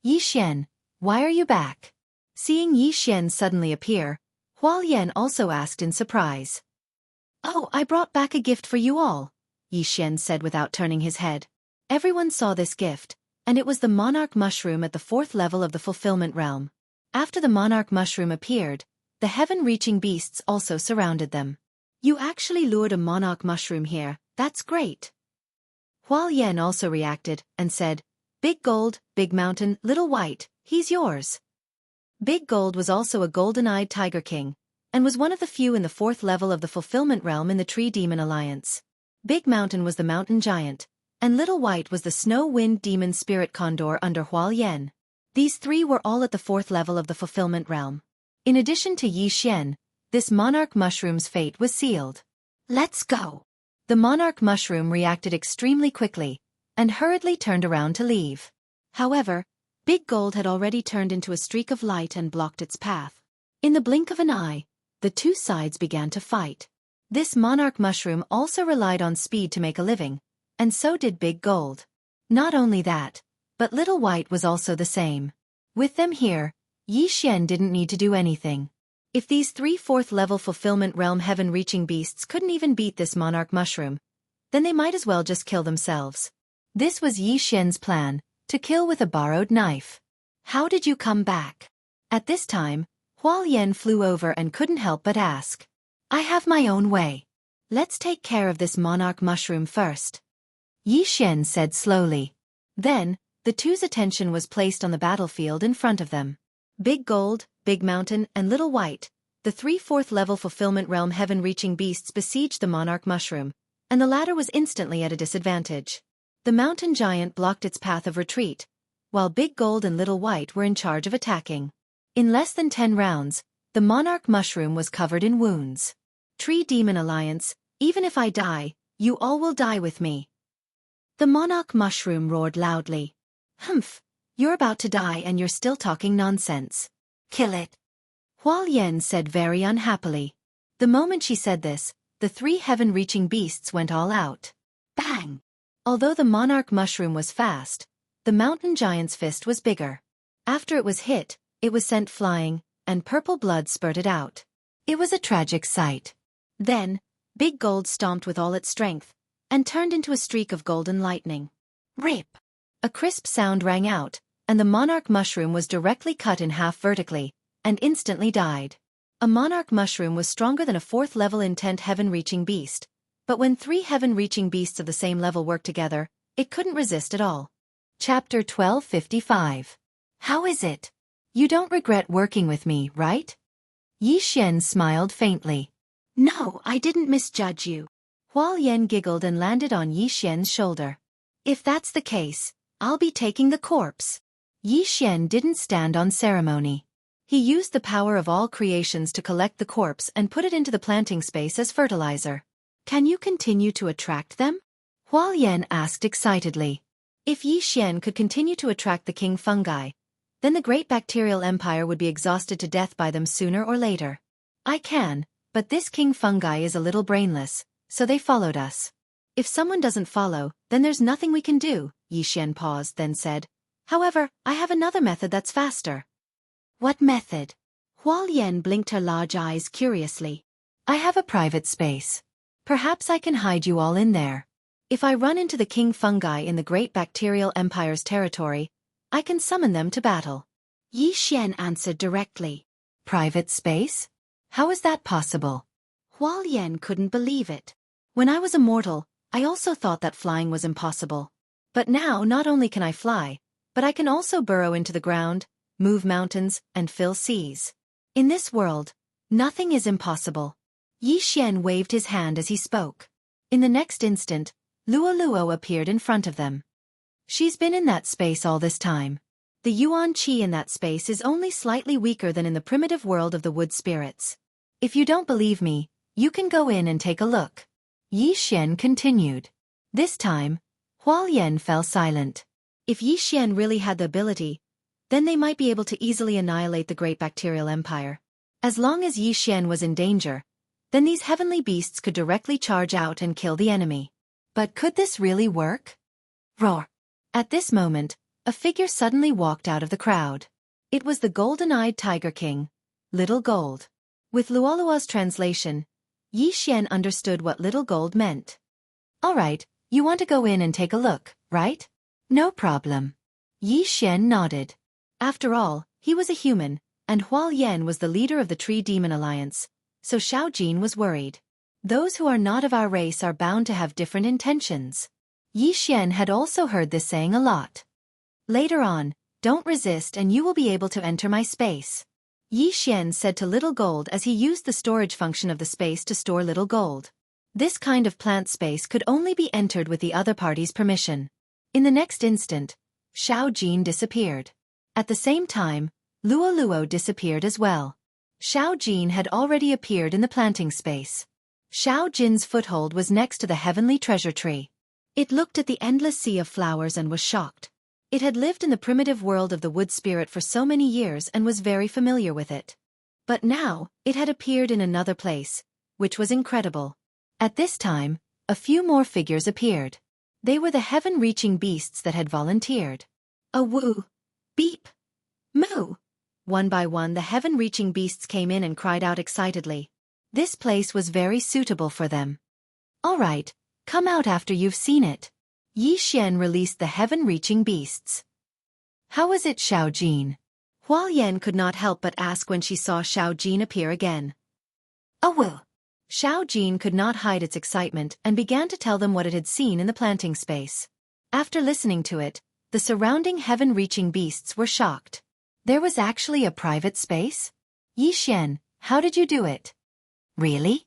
A: Yi Xian, why are you back? Seeing Yi Xian suddenly appear, Hualian also asked in surprise. Oh, I brought back a gift for you all, Yi Xian said without turning his head. Everyone saw this gift, and it was the monarch mushroom at the fourth level of the fulfillment realm. After the monarch mushroom appeared, the heaven-reaching beasts also surrounded them. You actually lured a monarch mushroom here, that's great. Hualien also reacted and said, Big Gold, Big Mountain, Little White, he's yours. Big Gold was also a golden-eyed tiger king, and was one of the few in the 4th level of the fulfillment realm in the Tree Demon Alliance. Big Mountain was the mountain giant, and Little White was the snow wind demon spirit condor under Hualien. These 3 were all at the 4th level of the fulfillment realm. In addition to Yi Xian, this monarch mushroom's fate was sealed. Let's go. The monarch mushroom reacted extremely quickly, and hurriedly turned around to leave. However, Big Gold had already turned into a streak of light and blocked its path. In the blink of an eye, the 2 sides began to fight. This monarch mushroom also relied on speed to make a living, and so did Big Gold. Not only that, but Little White was also the same. With them here, Yi Xian didn't need to do anything. If these 3 4th-level fulfillment realm heaven-reaching beasts couldn't even beat this monarch mushroom, then they might as well just kill themselves. This was Yi Xian's plan, to kill with a borrowed knife. How did you come back? At this time, Hualien flew over and couldn't help but ask. I have my own way. Let's take care of this monarch mushroom first. Yi Xian said slowly. Then, the 2's attention was placed on the battlefield in front of them. Big Gold, Big Mountain, and Little White, the 3 4th-level fulfillment realm heaven-reaching beasts besieged the monarch mushroom, and the latter was instantly at a disadvantage. The mountain giant blocked its path of retreat, while Big Gold and Little White were in charge of attacking. In less than 10 rounds, the monarch mushroom was covered in wounds. Tree Demon Alliance, even if I die, you all will die with me. The monarch mushroom roared loudly. Humph, you're about to die and you're still talking nonsense. Kill it. Hualien said very unhappily. The moment she said this, the 3 heaven-reaching beasts went all out. Bang! Although the monarch mushroom was fast, the mountain giant's fist was bigger. After it was hit, it was sent flying, and purple blood spurted out. It was a tragic sight. Then, Big Gold stomped with all its strength, and turned into a streak of golden lightning. Rip! A crisp sound rang out, and the monarch mushroom was directly cut in half vertically, and instantly died. A monarch mushroom was stronger than a 4th-level intent heaven-reaching beast, but when 3 heaven-reaching beasts of the same level worked together, it couldn't resist at all. Chapter 1255. How is it? You don't regret working with me, right? Yi Xian smiled faintly. No, I didn't misjudge you. Hualien giggled and landed on Yi Xian's shoulder. If that's the case, I'll be taking the corpse. Yi Xian didn't stand on ceremony. He used the power of all creations to collect the corpse and put it into the planting space as fertilizer. Can you continue to attract them? Hualien asked excitedly. If Yi Xian could continue to attract the king fungi, then the great bacterial empire would be exhausted to death by them sooner or later. I can, but this king fungi is a little brainless, so they followed us. If someone doesn't follow, then there's nothing we can do, Yi Xian paused then said. However, I have another method that's faster. What method? Hualien blinked her large eyes curiously. I have a private space. Perhaps I can hide you all in there. If I run into the king fungi in the great bacterial empire's territory, I can summon them to battle. Yi Xian answered directly. Private space? How is that possible? Hualien couldn't believe it. When I was a mortal, I also thought that flying was impossible. But now not only can I fly, but I can also burrow into the ground, move mountains, and fill seas. In this world, nothing is impossible. Yi Xian waved his hand as he spoke. In the next instant, Luo Luo appeared in front of them. She's been in that space all this time. The yuan qi in that space is only slightly weaker than in the primitive world of the wood spirits. If you don't believe me, you can go in and take a look. Yi Xian continued. This time, Hualien fell silent. If Yi Xian really had the ability, then they might be able to easily annihilate the great bacterial empire. As long as Yi Xian was in danger, then these heavenly beasts could directly charge out and kill the enemy. But could this really work? Roar! At this moment, a figure suddenly walked out of the crowd. It was the golden-eyed Tiger King, Little Gold. With Luolua's translation, Yi Xian understood what Little Gold meant. All right, you want to go in and take a look, right? No problem. Yi Xian nodded. After all, he was a human, and Hualien was the leader of the Tree Demon Alliance, so Xiao Jin was worried. Those who are not of our race are bound to have different intentions. Yi Xian had also heard this saying a lot. Later on, don't resist and you will be able to enter my space. Yi Xian said to Little Gold as he used the storage function of the space to store Little Gold. This kind of plant space could only be entered with the other party's permission. In the next instant, Xiao Jin disappeared. At the same time, Luo Luo disappeared as well. Xiao Jin had already appeared in the planting space. Xiao Jin's foothold was next to the heavenly treasure tree. It looked at the endless sea of flowers and was shocked. It had lived in the primitive world of the wood spirit for so many years and was very familiar with it. But now, it had appeared in another place, which was incredible. At this time, a few more figures appeared. They were the heaven-reaching beasts that had volunteered. A woo, beep, moo. One by one the heaven-reaching beasts came in and cried out excitedly. This place was very suitable for them. All right, come out after you've seen it. Yi Xian released the heaven-reaching beasts. How is it, Xiao Jin? Hualien could not help but ask when she saw Xiao Jin appear again. Oh well. Xiao Jin could not hide its excitement and began to tell them what it had seen in the planting space. After listening to it, the surrounding heaven-reaching beasts were shocked. There was actually a private space? Yi Xian, how did you do it? Really?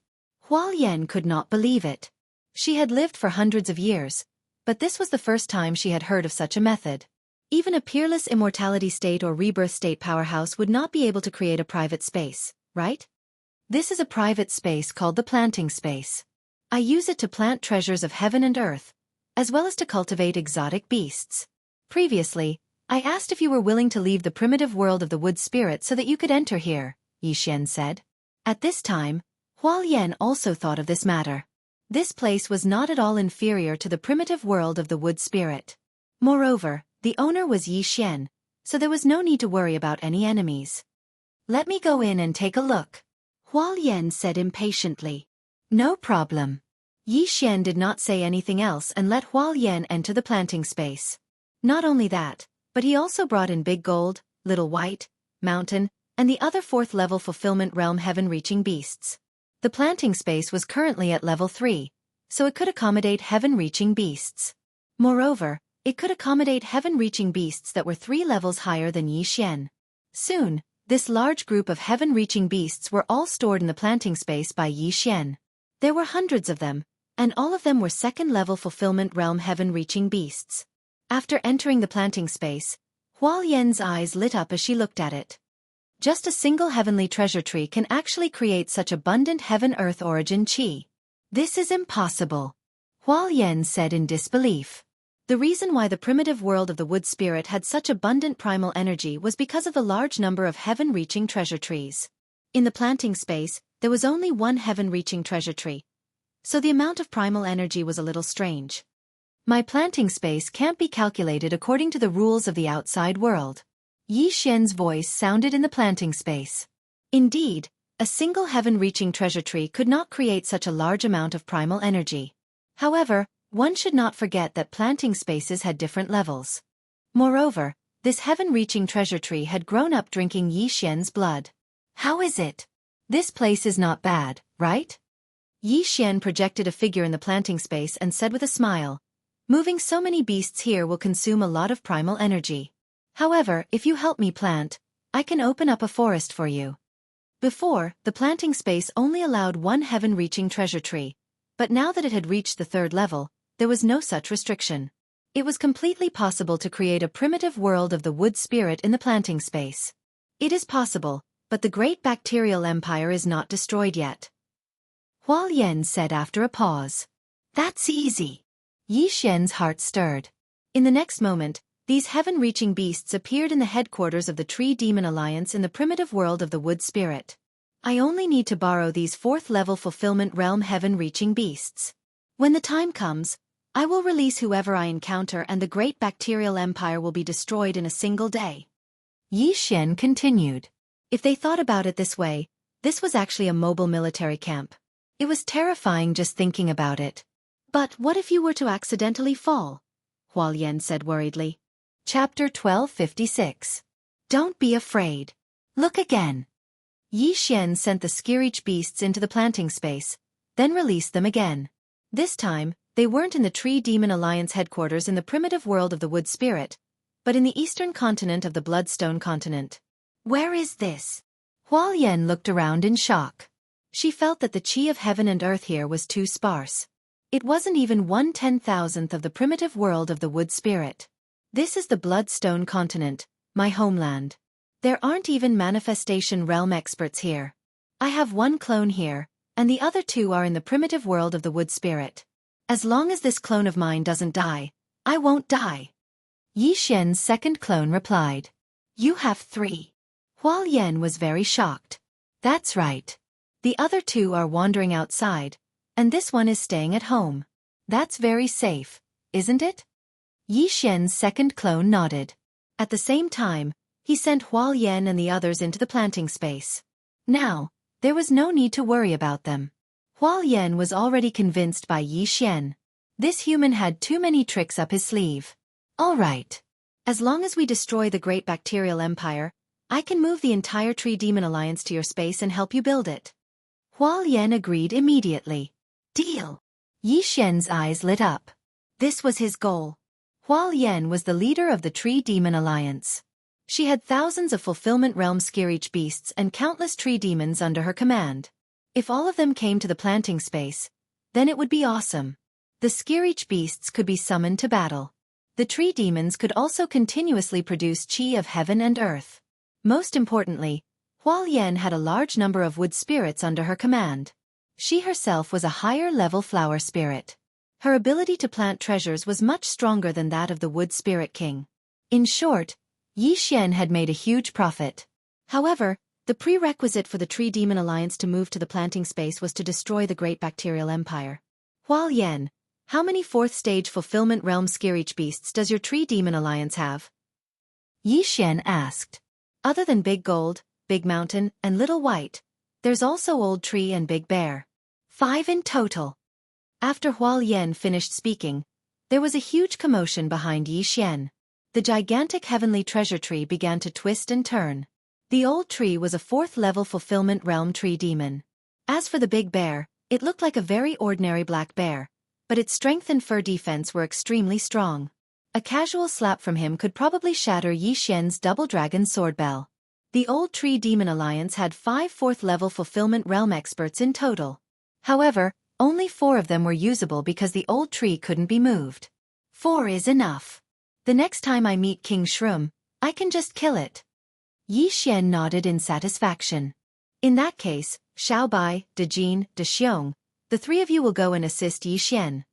A: Hualien could not believe it. She had lived for hundreds of years, but this was the first time she had heard of such a method. Even a peerless immortality state or rebirth state powerhouse would not be able to create a private space, right? This is a private space called the planting space. I use it to plant treasures of heaven and earth, as well as to cultivate exotic beasts. Previously, I asked if you were willing to leave the primitive world of the wood spirit so that you could enter here, Yi Xian said. At this time, Hualien also thought of this matter. This place was not at all inferior to the primitive world of the wood spirit. Moreover, the owner was Yi Xian, so there was no need to worry about any enemies. Let me go in and take a look, Hualien said impatiently. No problem. Yi Xian did not say anything else and let Hualien enter the planting space. Not only that, but he also brought in Big Gold, Little White, Mountain, and the other fourth-level fulfillment realm heaven-reaching beasts. The planting space was currently at level 3, so it could accommodate heaven-reaching beasts. Moreover, it could accommodate heaven-reaching beasts that were 3 levels higher than Yi Xian. Soon, this large group of heaven-reaching beasts were all stored in the planting space by Yi Xian. There were hundreds of them, and all of them were second-level fulfillment realm heaven-reaching beasts. After entering the planting space, Hualien's eyes lit up as she looked at it. Just a single heavenly treasure tree can actually create such abundant heaven-earth origin qi. This is impossible, Hualien said in disbelief. The reason why the primitive world of the wood spirit had such abundant primal energy was because of the large number of heaven-reaching treasure trees. In the planting space, there was only one heaven-reaching treasure tree, so the amount of primal energy was a little strange. My planting space can't be calculated according to the rules of the outside world. Yi Xian's voice sounded in the planting space. Indeed, a single heaven-reaching treasure tree could not create such a large amount of primal energy. However, one should not forget that planting spaces had different levels. Moreover, this heaven-reaching treasure tree had grown up drinking Yi Xian's blood. How is it? This place is not bad, right? Yi Xian projected a figure in the planting space and said with a smile, moving so many beasts here will consume a lot of primal energy. However, if you help me plant, I can open up a forest for you. Before, the planting space only allowed one heaven-reaching treasure tree, but now that it had reached the 3rd level, there was no such restriction. It was completely possible to create a primitive world of the wood spirit in the planting space. It is possible, but the great bacterial empire is not destroyed yet, Hualien said after a pause. That's easy. Yi Xian's heart stirred. In the next moment, these heaven-reaching beasts appeared in the headquarters of the Tree Demon Alliance in the primitive world of the wood spirit. I only need to borrow these 4th-level fulfillment realm heaven-reaching beasts. When the time comes, I will release whoever I encounter and the great bacterial empire will be destroyed in a single day. Yi Xian continued. If they thought about it this way, this was actually a mobile military camp. It was terrifying just thinking about it. But what if you were to accidentally fall? Hualien said worriedly. Chapter 1256. Don't be afraid. Look again. Yi Xian sent the Skirich beasts into the planting space, then released them again. This time, they weren't in the Tree Demon Alliance headquarters in the primitive world of the Wood Spirit, but in the eastern continent of the Bloodstone continent. Where is this? Hualien looked around in shock. She felt that the chi of heaven and earth here was too sparse. It wasn't even 1/10,000th of the primitive world of the Wood Spirit. This is the Bloodstone continent, my homeland. There aren't even manifestation realm experts here. I have one clone here, and the other two are in the primitive world of the Wood Spirit. As long as this clone of mine doesn't die, I won't die. Yi Xian's second clone replied. You have 3. Hualien was very shocked. That's right. The other 2 are wandering outside, and this one is staying at home. That's very safe, isn't it? Yi Xian's second clone nodded. At the same time, he sent Hualien and the others into the planting space. Now, there was no need to worry about them. Hualien was already convinced by Yi Xian. This human had too many tricks up his sleeve. All right. As long as we destroy the Great Bacterial Empire, I can move the entire Tree Demon Alliance to your space and help you build it. Hualien agreed immediately. Deal. Yi Xian's eyes lit up. This was his goal. Hualien was the leader of the Tree Demon Alliance. She had thousands of Fulfillment Realm Skirich beasts and countless tree demons under her command. If all of them came to the planting space, then it would be awesome. The Skirich beasts could be summoned to battle. The tree demons could also continuously produce chi of heaven and earth. Most importantly, Hualien had a large number of wood spirits under her command. She herself was a higher-level flower spirit. Her ability to plant treasures was much stronger than that of the Wood Spirit King. In short, Yi Xian had made a huge profit. However, the prerequisite for the Tree Demon Alliance to move to the planting space was to destroy the Great Bacterial Empire. Hualien, how many 4th-stage Fulfillment Realm Skirich beasts does your Tree Demon Alliance have? Yi Xian asked. Other than Big Gold, Big Mountain, and Little White, there's also Old Tree and Big Bear. 5 in total. After Hualien finished speaking, there was a huge commotion behind Yi Xian. The gigantic heavenly treasure tree began to twist and turn. The old tree was a 4th-level Fulfillment Realm tree demon. As for the Big Bear, it looked like a very ordinary black bear, but its strength and fur defense were extremely strong. A casual slap from him could probably shatter Yi Xian's double dragon sword bell. The old Tree Demon Alliance had 5 4th-level Fulfillment Realm experts in total. However, only 4 of them were usable because the old tree couldn't be moved. 4 is enough. The next time I meet King Shroom, I can just kill it. Yi Xian nodded in satisfaction. In that case, Xiao Bai, De Jin, De Xiong, the 3 of you will go and assist Yi Xian.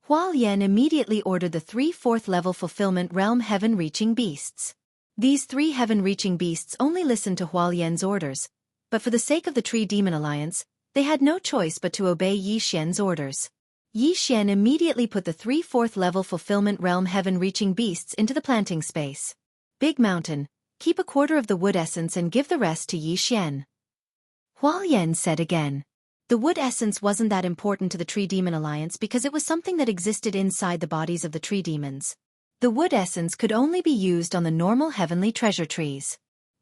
A: Hualien immediately ordered the 3 4th-level Fulfillment Realm heaven-reaching beasts. These 3 heaven-reaching beasts only listened to Hualien's orders, but for the sake of the Tree Demon Alliance, they had no choice but to obey Yi Xian's orders. Yi Xian immediately put the 3 4th-level Fulfillment Realm heaven-reaching beasts into the planting space. Big Mountain, keep a quarter of the wood essence and give the rest to Yi Xian. Hualien said again. The wood essence wasn't that important to the Tree Demon Alliance because it was something that existed inside the bodies of the tree demons. The wood essence could only be used on the normal heavenly treasure trees.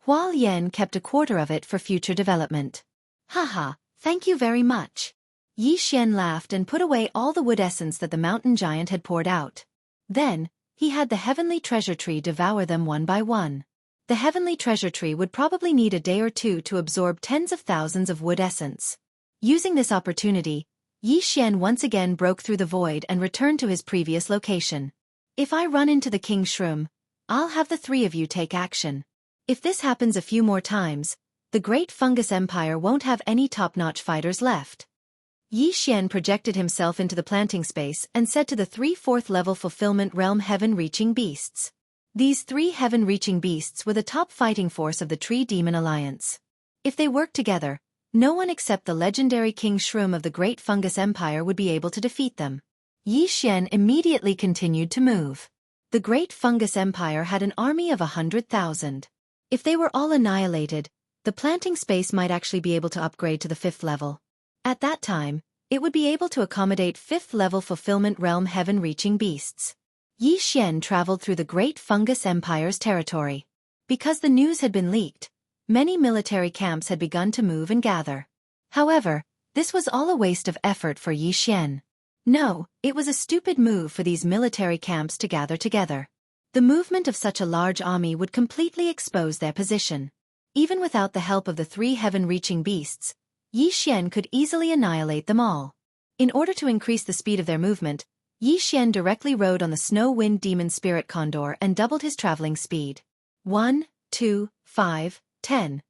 A: Hualien kept a quarter of it for future development. Haha, thank you very much. Yi Xian laughed and put away all the wood essence that the mountain giant had poured out. Then, he had the heavenly treasure tree devour them one by one. The heavenly treasure tree would probably need a day or two to absorb tens of thousands of wood essence. Using this opportunity, Yi Xian once again broke through the void and returned to his previous location. If I run into the King Shroom, I'll have the 3 of you take action. If this happens a few more times, the Great Fungus Empire won't have any top-notch fighters left. Yi Xian projected himself into the planting space and said to the 3 4th-level Fulfillment Realm heaven-reaching beasts. These 3 heaven-reaching beasts were the top fighting force of the Tree Demon Alliance. If they worked together, no one except the legendary King Shroom of the Great Fungus Empire would be able to defeat them. Yi Xian immediately continued to move. The Great Fungus Empire had an army of 100,000. If they were all annihilated, the planting space might actually be able to upgrade to the 5th level. At that time, it would be able to accommodate 5th-level Fulfillment Realm heaven-reaching beasts. Yi Xian traveled through the Great Fungus Empire's territory. Because the news had been leaked, Many military camps had begun to move and gather. However, this was all a waste of effort for Yi Xian. No, it was a stupid move for these military camps to gather together. The movement of such a large army would completely expose their position. Even without the help of the 3 heaven-reaching beasts, Yi Xian could easily annihilate them all. In order to increase the speed of their movement, Yi Xian directly rode on the snow-wind demon spirit condor and doubled his traveling speed. 1, 2, 5, 10.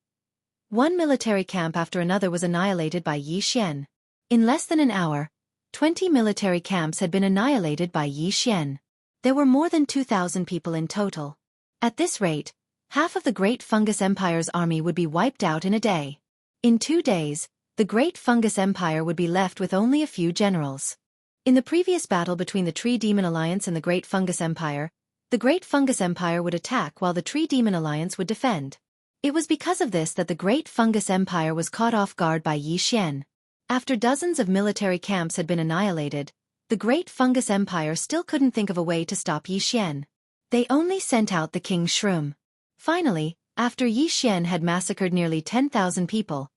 A: One military camp after another was annihilated by Yi Xian. In less than an hour, 20 military camps had been annihilated by Yi Xian. There were more than 2,000 people in total. At this rate, half of the Great Fungus Empire's army would be wiped out in a day. In 2 days, the Great Fungus Empire would be left with only a few generals. In the previous battle between the Tree Demon Alliance and the Great Fungus Empire, the Great Fungus Empire would attack while the Tree Demon Alliance would defend. It was because of this that the Great Fungus Empire was caught off guard by Yi Xian. After dozens of military camps had been annihilated, the Great Fungus Empire still couldn't think of a way to stop Yi Xian. They only sent out the King Shroom. Finally, after Yi Xian had massacred nearly 10,000 people,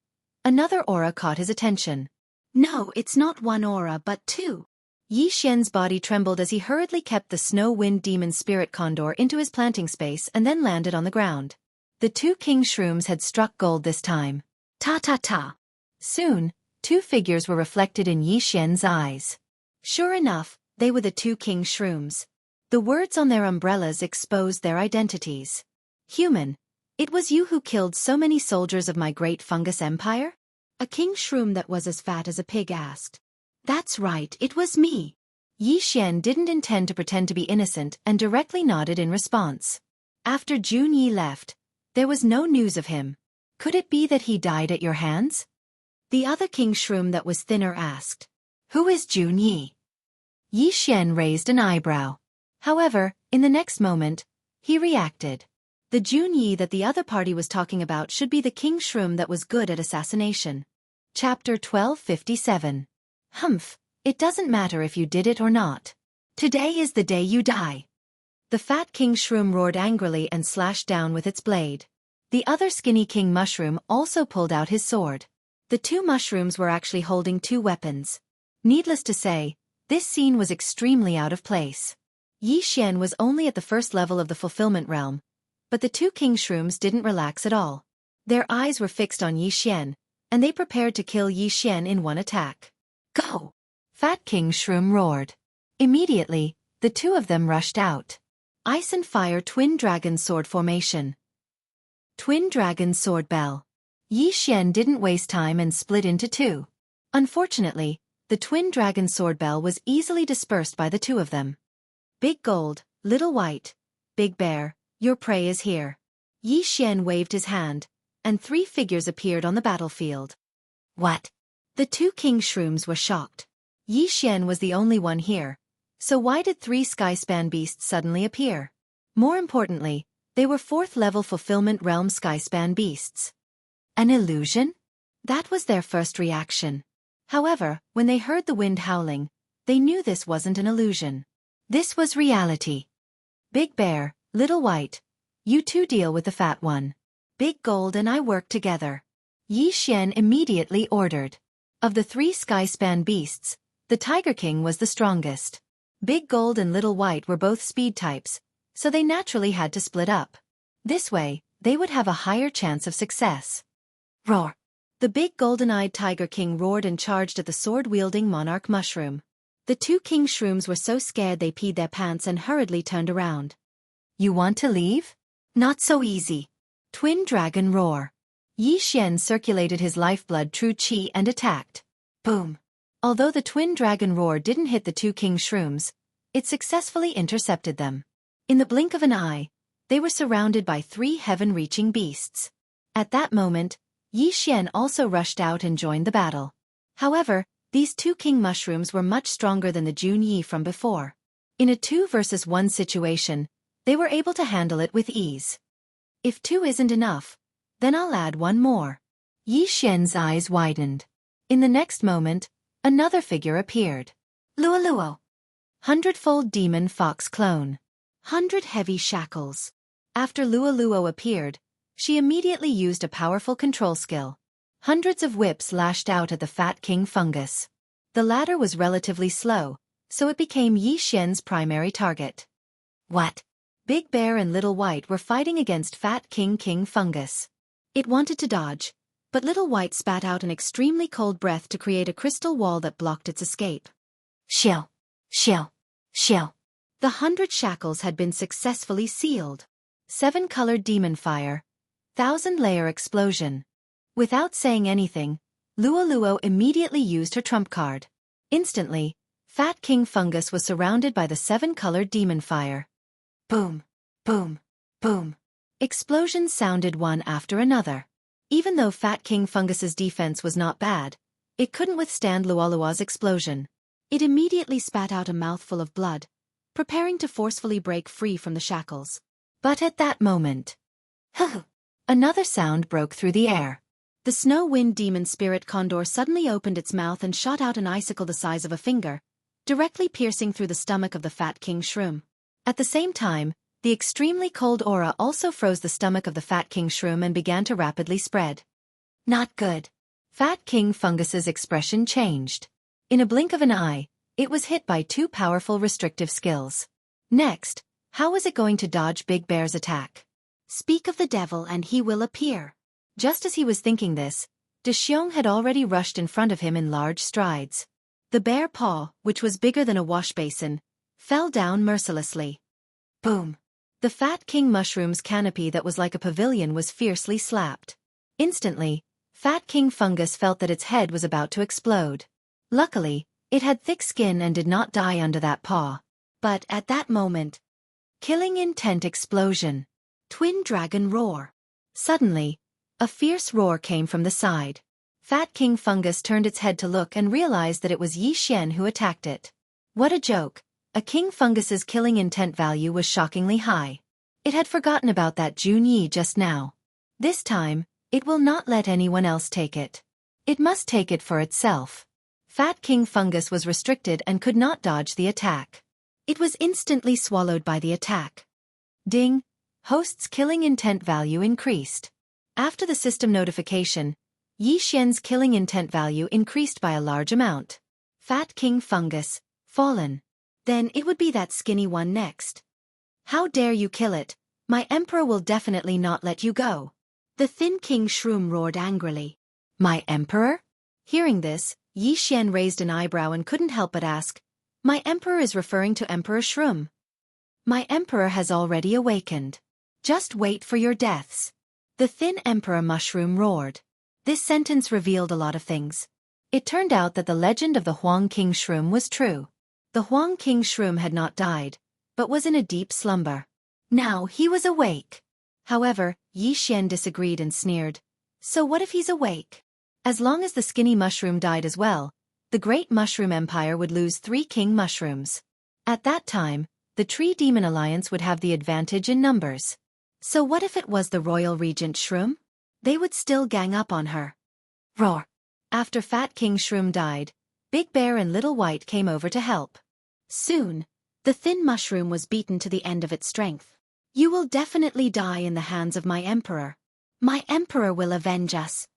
A: another aura caught his attention. No, it's not 1 aura but 2. Yi Xian's body trembled as he hurriedly kept the snow-wind demon spirit condor into his planting space and then landed on the ground. The 2 king shrooms had struck gold this time. Ta-ta-ta. Soon, 2 figures were reflected in Yi Xian's eyes. Sure enough, they were the 2 king shrooms. The words on their umbrellas exposed their identities. Human, it was you who killed so many soldiers of my Great Fungus Empire? A king shroom that was as fat as a pig asked. That's right, it was me. Yi Xian didn't intend to pretend to be innocent and directly nodded in response. After Junyi left, there was no news of him. Could it be that he died at your hands? The other king shroom that was thinner asked. Who is Junyi? Yi Xian raised an eyebrow. However, in the next moment, he reacted. The Junyi that the other party was talking about should be the king shroom that was good at assassination. Chapter 1257. Humph, it doesn't matter if you did it or not. Today is the day you die. The fat king shroom roared angrily and slashed down with its blade. The other skinny king mushroom also pulled out his sword. The 2 mushrooms were actually holding 2 weapons. Needless to say, this scene was extremely out of place. Yi Xian was only at the first level of the fulfillment realm, but the 2 king shrooms didn't relax at all. Their eyes were fixed on Yi Xian, and they prepared to kill Yi Xian in one attack. Go! Fat King Shroom roared. Immediately, the 2 of them rushed out. Ice and Fire Twin Dragon Sword Formation. Twin Dragon Sword Bell. Yi Xian didn't waste time and split into 2. Unfortunately, the Twin Dragon Sword Bell was easily dispersed by the 2 of them. Big Gold, Little White, Big Bear, your prey is here. Yi Xian waved his hand, and 3 figures appeared on the battlefield. What? The 2 king shrooms were shocked. Yi Xian was the only one here, so why did 3 Skyspan beasts suddenly appear? More importantly, they were 4th level fulfillment realm Skyspan beasts. An illusion? That was their first reaction. However, when they heard the wind howling, they knew this wasn't an illusion. This was reality. Big Bear, Little White, you 2 deal with the fat one. Big Gold and I work together. Yi Xian immediately ordered. Of the 3 Skyspan beasts, the Tiger King was the strongest. Big Gold and Little White were both speed types, so they naturally had to split up. This way, they would have a higher chance of success. Roar! The big golden-eyed Tiger King roared and charged at the sword-wielding monarch mushroom. The 2 king shrooms were so scared they peed their pants and hurriedly turned around. You want to leave? Not so easy. Twin Dragon Roar. Yi Xian circulated his lifeblood true chi and attacked. Boom! Although the Twin Dragon Roar didn't hit the 2 king shrooms, it successfully intercepted them. In the blink of an eye, they were surrounded by 3 heaven-reaching beasts. At that moment, Yi Xian also rushed out and joined the battle. However, these 2 king mushrooms were much stronger than the Junyi from before. In a 2 versus 1 situation, they were able to handle it with ease. If 2 isn't enough, then I'll add 1 more. Yi Xian's eyes widened. In the next moment, another figure appeared. Luoluo. 100-fold demon fox clone. 100 heavy shackles. After Luoluo appeared, She immediately used a powerful control skill. Hundreds of whips lashed out at the Fat King Fungus. The latter was relatively slow, so it became Yi Xian's primary target. What? Big Bear and Little White were fighting against Fat King Fungus. It wanted to dodge, but Little White spat out an extremely cold breath to create a crystal wall that blocked its escape. Shill, shill, shill. The 100 shackles had been successfully sealed. 7-colored demon fire. 1,000-layer explosion. Without saying anything, Luo immediately used her trump card. Instantly, Fat King Fungus was surrounded by the 7-colored demon fire. Boom, boom, boom. Explosions sounded one after another. Even though Fat King Fungus's defense was not bad, it couldn't withstand Luo's explosion. It immediately spat out a mouthful of blood, preparing to forcefully break free from the shackles. But at that moment, another sound broke through the air. The snow wind demon spirit condor suddenly opened its mouth and shot out an icicle the size of a finger, directly piercing through the stomach of the Fat King Shroom. At the same time, the extremely cold aura also froze the stomach of the Fat King Shroom and began to rapidly spread. Not good. Fat King Fungus's expression changed. In a blink of an eye, it was hit by 2 powerful restrictive skills. Next, how was it going to dodge Big Bear's attack? Speak of the devil and he will appear. Just as he was thinking this, De Xiong had already rushed in front of him in large strides. The bear paw, which was bigger than a wash basin, fell down mercilessly. Boom! The Fat King Mushroom's canopy that was like a pavilion was fiercely slapped. Instantly, Fat King Fungus felt that its head was about to explode. Luckily, it had thick skin and did not die under that paw. But at that moment, killing intent explosion. Twin dragon roar. Suddenly, a fierce roar came from the side. Fat King Fungus turned its head to look and realized that it was Yi Xian who attacked it. What a joke! A King Fungus's killing intent value was shockingly high. It had forgotten about that Jun Yi just now. This time, it will not let anyone else take it. It must take it for itself. Fat King Fungus was restricted and could not dodge the attack. It was instantly swallowed by the attack. Ding! Host's killing intent value increased. After the system notification, Yi Xian's killing intent value increased by a large amount. Fat King Fungus, fallen. Then it would be that skinny one next. How dare you kill it? My emperor will definitely not let you go. The thin King Shroom roared angrily. My emperor? Hearing this, Yi Xian raised an eyebrow and couldn't help but ask, My emperor is referring to Emperor Shroom. My emperor has already awakened. Just wait for your deaths. The thin Emperor Mushroom roared. This sentence revealed a lot of things. It turned out that the legend of the Huang King Shroom was true. The Huang King Shroom had not died, but was in a deep slumber. Now he was awake. However, Yi Xian disagreed and sneered. So what if he's awake? As long as the skinny mushroom died as well, the great mushroom empire would lose 3 king mushrooms. At that time, the Tree Demon Alliance would have the advantage in numbers. So what if it was the royal regent Shroom? They would still gang up on her. Roar! After Fat King Shroom died, Big Bear and Little White came over to help. Soon, the thin mushroom was beaten to the end of its strength. You will definitely die in the hands of my emperor. My emperor will avenge us.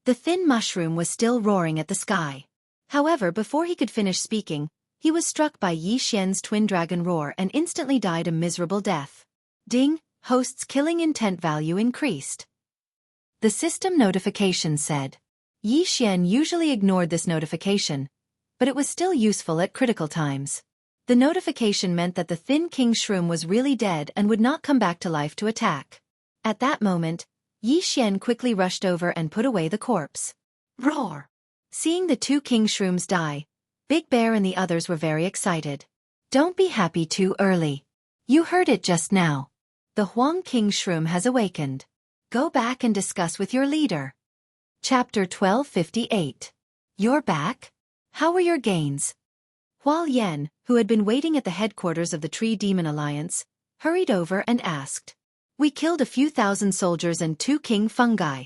A: The thin mushroom was still roaring at the sky. However, before he could finish speaking, he was struck by Yi Xian's twin dragon roar and instantly died a miserable death. Ding! Host's killing intent value increased. The system notification said. Yi Xian usually ignored this notification, but it was still useful at critical times. The notification meant that the thin King Shroom was really dead and would not come back to life to attack. At that moment, Yi Xian quickly rushed over and put away the corpse. Roar! Seeing the 2 King Shrooms die, Big Bear and the others were very excited. Don't be happy too early. You heard it just now. The Huang King Shroom has awakened. Go back and discuss with your leader. Chapter 1258. You're back? How were your gains? Hual Yan, who had been waiting at the headquarters of the Tree Demon Alliance, hurried over and asked. We killed a few thousand soldiers and 2 king fungi.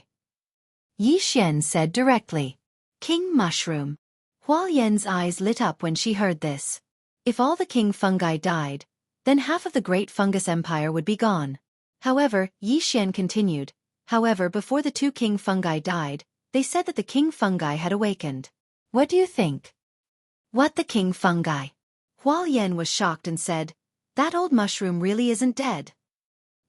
A: Yi Xian said directly. King Mushroom. Hual Yan's eyes lit up when she heard this. If all the king fungi died, then half of the great fungus empire would be gone. However, Yi Xian continued, However, before the two king fungi died, they said that the king fungi had awakened. What do you think? What, the king fungi? Hualien was shocked and said, that old mushroom really isn't dead.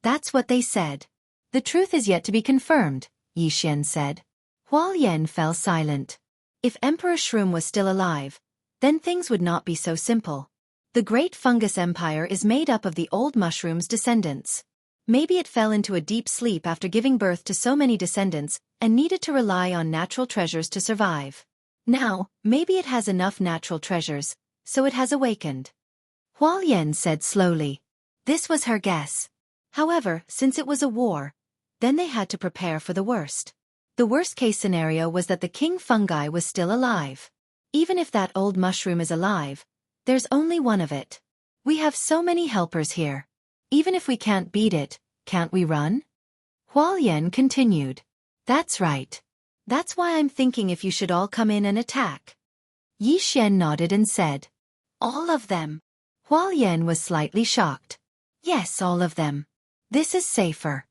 A: That's what they said. The truth is yet to be confirmed, Yixian said. Hualien fell silent. If Emperor Shroom was still alive, then things would not be so simple. The great fungus empire is made up of the old mushroom's descendants. Maybe it fell into a deep sleep after giving birth to so many descendants and needed to rely on natural treasures to survive. Now, maybe it has enough natural treasures, so it has awakened. Hualien said slowly. This was her guess. However, since it was a war, then they had to prepare for the worst. The worst-case scenario was that the king fungi was still alive. Even if that old mushroom is alive, there's only one of it. We have so many helpers here. Even if we can't beat it, can't we run? Hualien continued. That's right. That's why I'm thinking if you should all come in and attack. Yixian nodded and said, all of them. Hualien was slightly shocked. Yes, all of them. This is safer.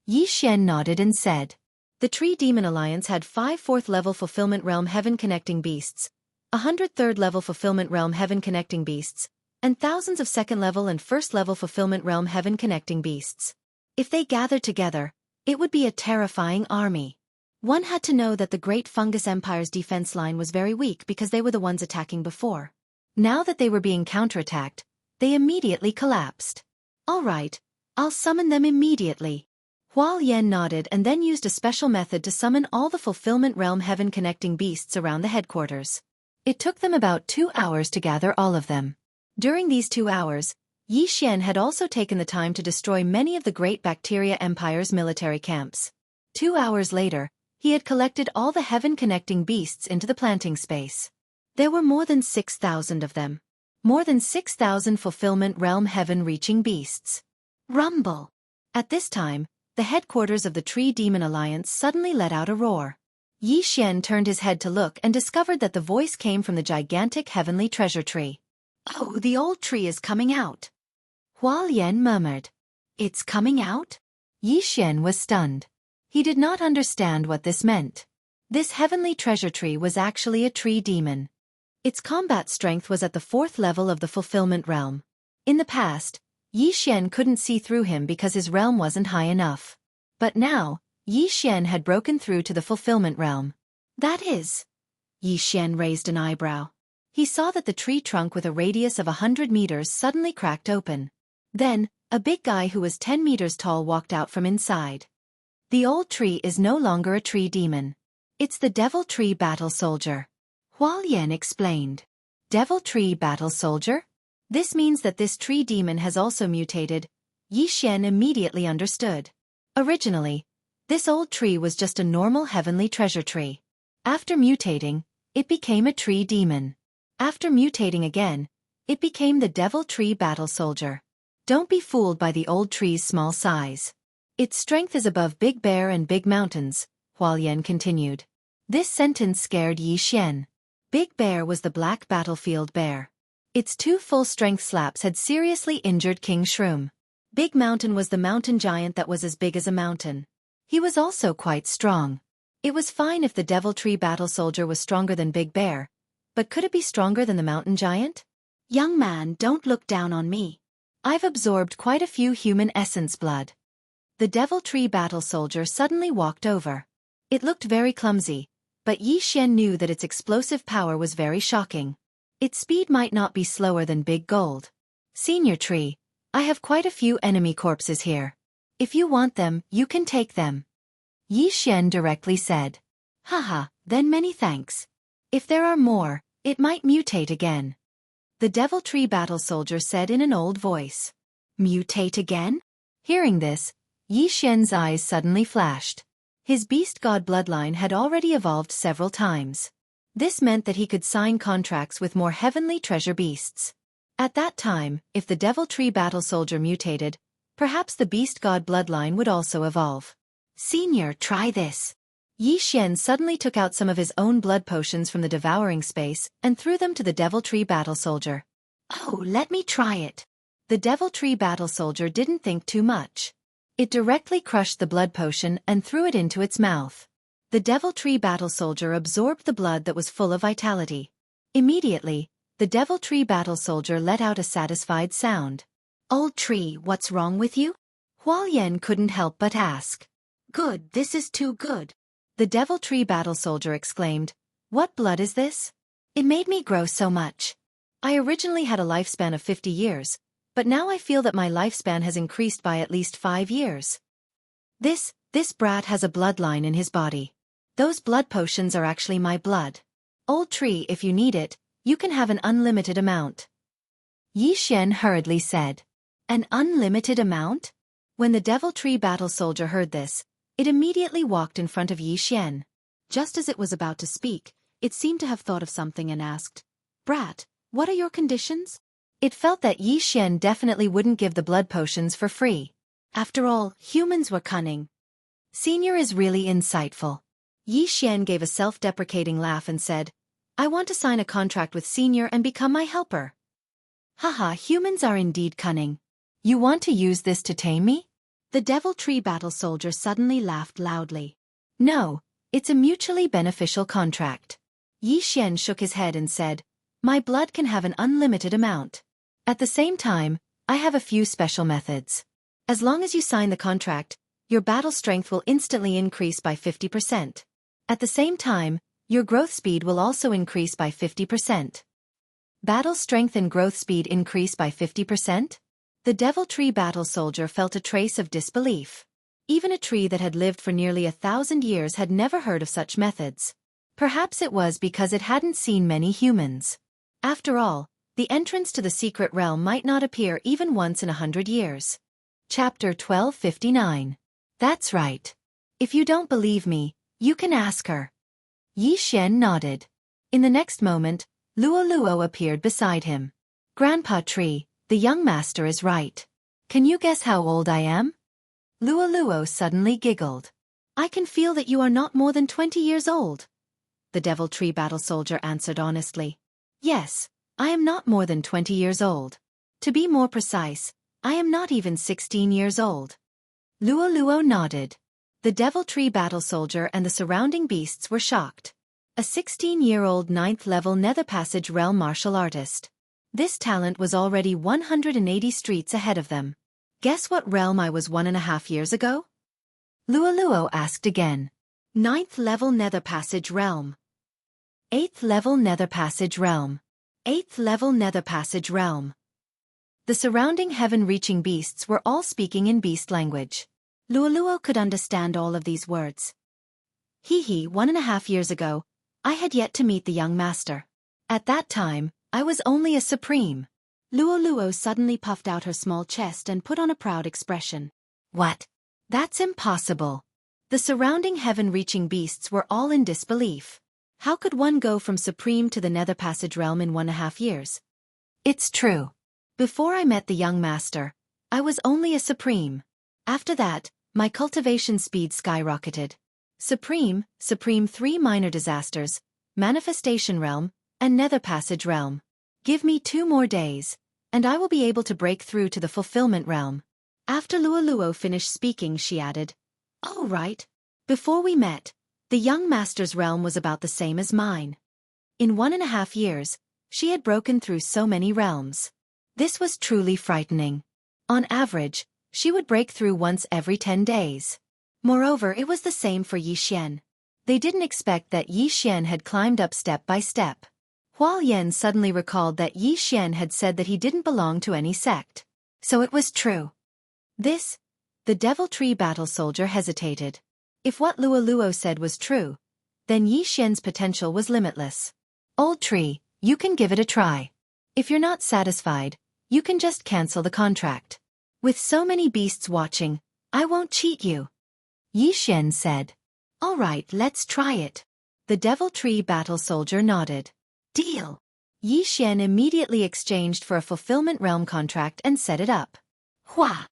A: Yixian nodded and said, the Tree Demon Alliance had 5 4th-level Fulfillment Realm Heaven-connecting beasts, 103rd level Fulfillment Realm Heaven-connecting beasts, and thousands of 2nd-level and 1st-level Fulfillment Realm Heaven-connecting beasts. If they gathered together, it would be a terrifying army. One had to know that the Great Fungus Empire's defense line was very weak because they were the ones attacking before. Now that they were being counterattacked, they immediately collapsed. All right, I'll summon them immediately. Hualien nodded and then used a special method to summon all the Fulfillment Realm Heaven-connecting beasts around the headquarters. It took them about 2 hours to gather all of them. During these 2 hours, Yixian had also taken the time to destroy many of the Great Bacteria Empire's military camps. 2 hours later, he had collected all the heaven-connecting beasts into the planting space. There were more than 6,000 of them. More than 6,000 Fulfillment Realm Heaven-reaching beasts. Rumble! At this time, the headquarters of the Tree Demon Alliance suddenly let out a roar. Yixian turned his head to look and discovered that the voice came from the gigantic heavenly treasure tree. Oh, the old tree is coming out. Hualien murmured. It's coming out? Yixian was stunned. He did not understand what this meant. This heavenly treasure tree was actually a tree demon. Its combat strength was at the 4th level of the Fulfillment Realm. In the past, Yixian couldn't see through him because his realm wasn't high enough. But now, Yixian had broken through to the Fulfillment Realm. That is... Yixian raised an eyebrow. He saw that the tree trunk with a radius of 100 meters suddenly cracked open. Then, a big guy who was 10 meters tall walked out from inside. The old tree is no longer a tree demon. It's the Devil Tree Battle Soldier. Hualien explained. Devil Tree Battle Soldier? This means that this tree demon has also mutated. Yixian immediately understood. Originally, this old tree was just a normal heavenly treasure tree. After mutating, it became a tree demon. After mutating again, it became the Devil Tree Battle Soldier. Don't be fooled by the old tree's small size. Its strength is above Big Bear and Big Mountains, Hualien continued. This sentence scared Yixian. Big Bear was the black battlefield bear. Its 2 full-strength slaps had seriously injured King Shroom. Big Mountain was the mountain giant that was as big as a mountain. He was also quite strong. It was fine if the Devil Tree Battle Soldier was stronger than Big Bear, but could it be stronger than the mountain giant? Young man, don't look down on me. I've absorbed quite a few human essence blood. The Devil Tree Battle Soldier suddenly walked over. It looked very clumsy, but Yixian knew that its explosive power was very shocking. Its speed might not be slower than Big Gold. Senior Tree, I have quite a few enemy corpses here. If you want them, you can take them. Yixian directly said. Haha, then many thanks. If there are more, it might mutate again. The Devil Tree Battle Soldier said in an old voice. Mutate again? Hearing this, Yixian's eyes suddenly flashed. His beast god bloodline had already evolved several times. This meant that he could sign contracts with more heavenly treasure beasts. At that time, if the Devil Tree Battle Soldier mutated, perhaps the beast god bloodline would also evolve. Senior, try this. Yixian suddenly took out some of his own blood potions from the devouring space and threw them to the Devil Tree Battle Soldier. Oh, let me try it. The Devil Tree Battle Soldier didn't think too much. It directly crushed the blood potion and threw it into its mouth. The Devil Tree Battle Soldier absorbed the blood that was full of vitality. Immediately, the Devil Tree Battle Soldier let out a satisfied sound. "Old tree, what's wrong with you?" Hualien couldn't help but ask. "Good, this is too good," the Devil Tree Battle Soldier exclaimed. "What blood is this? It made me grow so much. I originally had a lifespan of 50 years, but now I feel that my lifespan has increased by at least 5 years. This brat has a bloodline in his body. Those blood potions are actually my blood. Old tree, if you need it, you can have an unlimited amount." Yi Xian hurriedly said. "An unlimited amount?" When the Devil Tree Battle Soldier heard this, it immediately walked in front of Yi Xian. Just as it was about to speak, it seemed to have thought of something and asked, "Brat, what are your conditions?" It felt that Yi Xian definitely wouldn't give the blood potions for free. After all, humans were cunning. Senior is really insightful. Yi Xian gave a self-deprecating laugh and said, "I want to sign a contract with Senior and become my helper." "Haha, humans are indeed cunning. You want to use this to tame me?" The Devil Tree Battle Soldier suddenly laughed loudly. "No, it's a mutually beneficial contract." Yi Xian shook his head and said, "My blood can have an unlimited amount. At the same time, I have a few special methods. As long as you sign the contract, your battle strength will instantly increase by 50%. At the same time, your growth speed will also increase by 50%. Battle strength and growth speed increase by 50%? The Devil Tree Battle Soldier felt a trace of disbelief. Even a tree that had lived for nearly 1,000 years had never heard of such methods. Perhaps it was because it hadn't seen many humans. After all, the entrance to the secret realm might not appear even once in 100 years. Chapter 1259. That's right. If you don't believe me, you can ask her. Yi Xian nodded. In the next moment, Luo appeared beside him. "Grandpa Tree, the young master is right. Can you guess how old I am?" Luo suddenly giggled. "I can feel that you are not more than 20 years old." The Devil Tree Battle Soldier answered honestly. "Yes, I am not more than 20 years old. To be more precise, I am not even 16 years old." Luo nodded. The Devil Tree Battle Soldier and the surrounding beasts were shocked. A 16-year-old 9th-level Nether Passage realm martial artist. This talent was already 180 streets ahead of them. "Guess what realm I was 1.5 years ago?" Luo asked again. 9th-level Nether Passage realm. 8th-level Nether Passage realm. 8th-level Nether Passage realm. The surrounding heaven-reaching beasts were all speaking in beast language. Luo could understand all of these words. 1.5 years ago, I had yet to meet the young master. At that time, I was only a supreme." Luo suddenly puffed out her small chest and put on a proud expression. "What? That's impossible." The surrounding heaven-reaching beasts were all in disbelief. How could one go from supreme to the Nether Passage realm in 1.5 years? "It's true. Before I met the young master, I was only a supreme. After that, my cultivation speed skyrocketed. Supreme 3 minor disasters, Manifestation Realm, and Nether Passage Realm. Give me 2 more days, and I will be able to break through to the Fulfillment Realm." After Luo finished speaking, she added, "Oh right. Before we met, the young master's realm was about the same as mine. In 1.5 years, she had broken through so many realms. This was truly frightening. On average, she would break through once every 10 days. Moreover, it was the same for Yi Xian. They didn't expect that Yi Xian had climbed up step by step. Hualien suddenly recalled that Yi Xian had said that he didn't belong to any sect. So it was true. The Devil Tree Battle Soldier hesitated. If what Luo said was true, then Yi Xian's potential was limitless. "Old tree, you can give it a try. If you're not satisfied, you can just cancel the contract. With so many beasts watching, I won't cheat you," Yi Xian said. "All right, let's try it." The Devil Tree Battle Soldier nodded. "Deal." Yi Xian immediately exchanged for a Fulfillment Realm contract and set it up. Hua!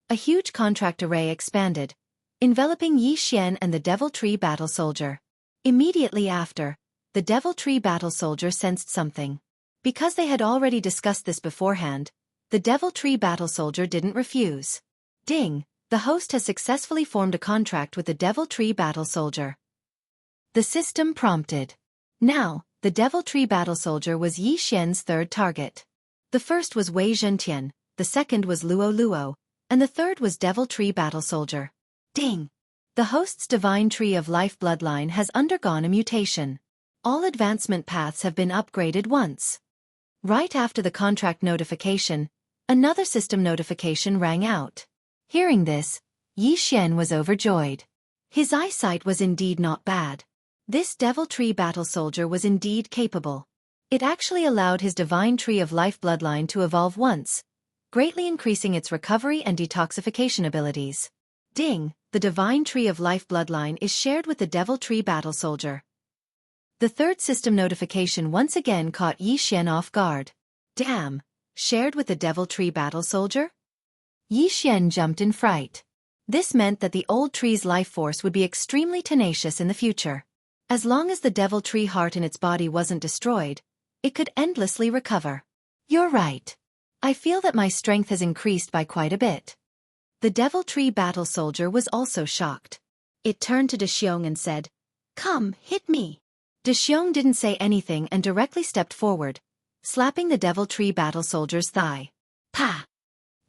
A: A huge contract array expanded, enveloping Yi Xian and the Devil Tree Battle Soldier. Immediately after, the Devil Tree Battle Soldier sensed something. Because they had already discussed this beforehand, the Devil Tree Battle Soldier didn't refuse. Ding! The host has successfully formed a contract with the Devil Tree Battle Soldier. The system prompted. Now, the Devil Tree Battle Soldier was Yi Xian's third target. The first was Wei Zhentian, the second was Luo Luo, and the third was Devil Tree Battle Soldier. Ding! The host's Divine Tree of Life bloodline has undergone a mutation. All advancement paths have been upgraded once. Right after the contract notification, another system notification rang out. Hearing this, Yi Xian was overjoyed. His eyesight was indeed not bad. This Devil Tree Battle Soldier was indeed capable. It actually allowed his Divine Tree of Life bloodline to evolve once, greatly increasing its recovery and detoxification abilities. Ding! The Divine Tree of Life bloodline is shared with the Devil Tree Battle Soldier. The third system notification once again caught Yi Xian off guard. Damn! Shared with the Devil Tree Battle Soldier? Yi Xian jumped in fright. This meant that the old tree's life force would be extremely tenacious in the future. As long as the Devil Tree heart in its body wasn't destroyed, it could endlessly recover. You're right. I feel that my strength has increased by quite a bit. The Devil Tree Battle Soldier was also shocked. It turned to De Xiong and said, "Come, hit me." De Xiong didn't say anything and directly stepped forward, slapping the Devil Tree Battle Soldier's thigh. Pa!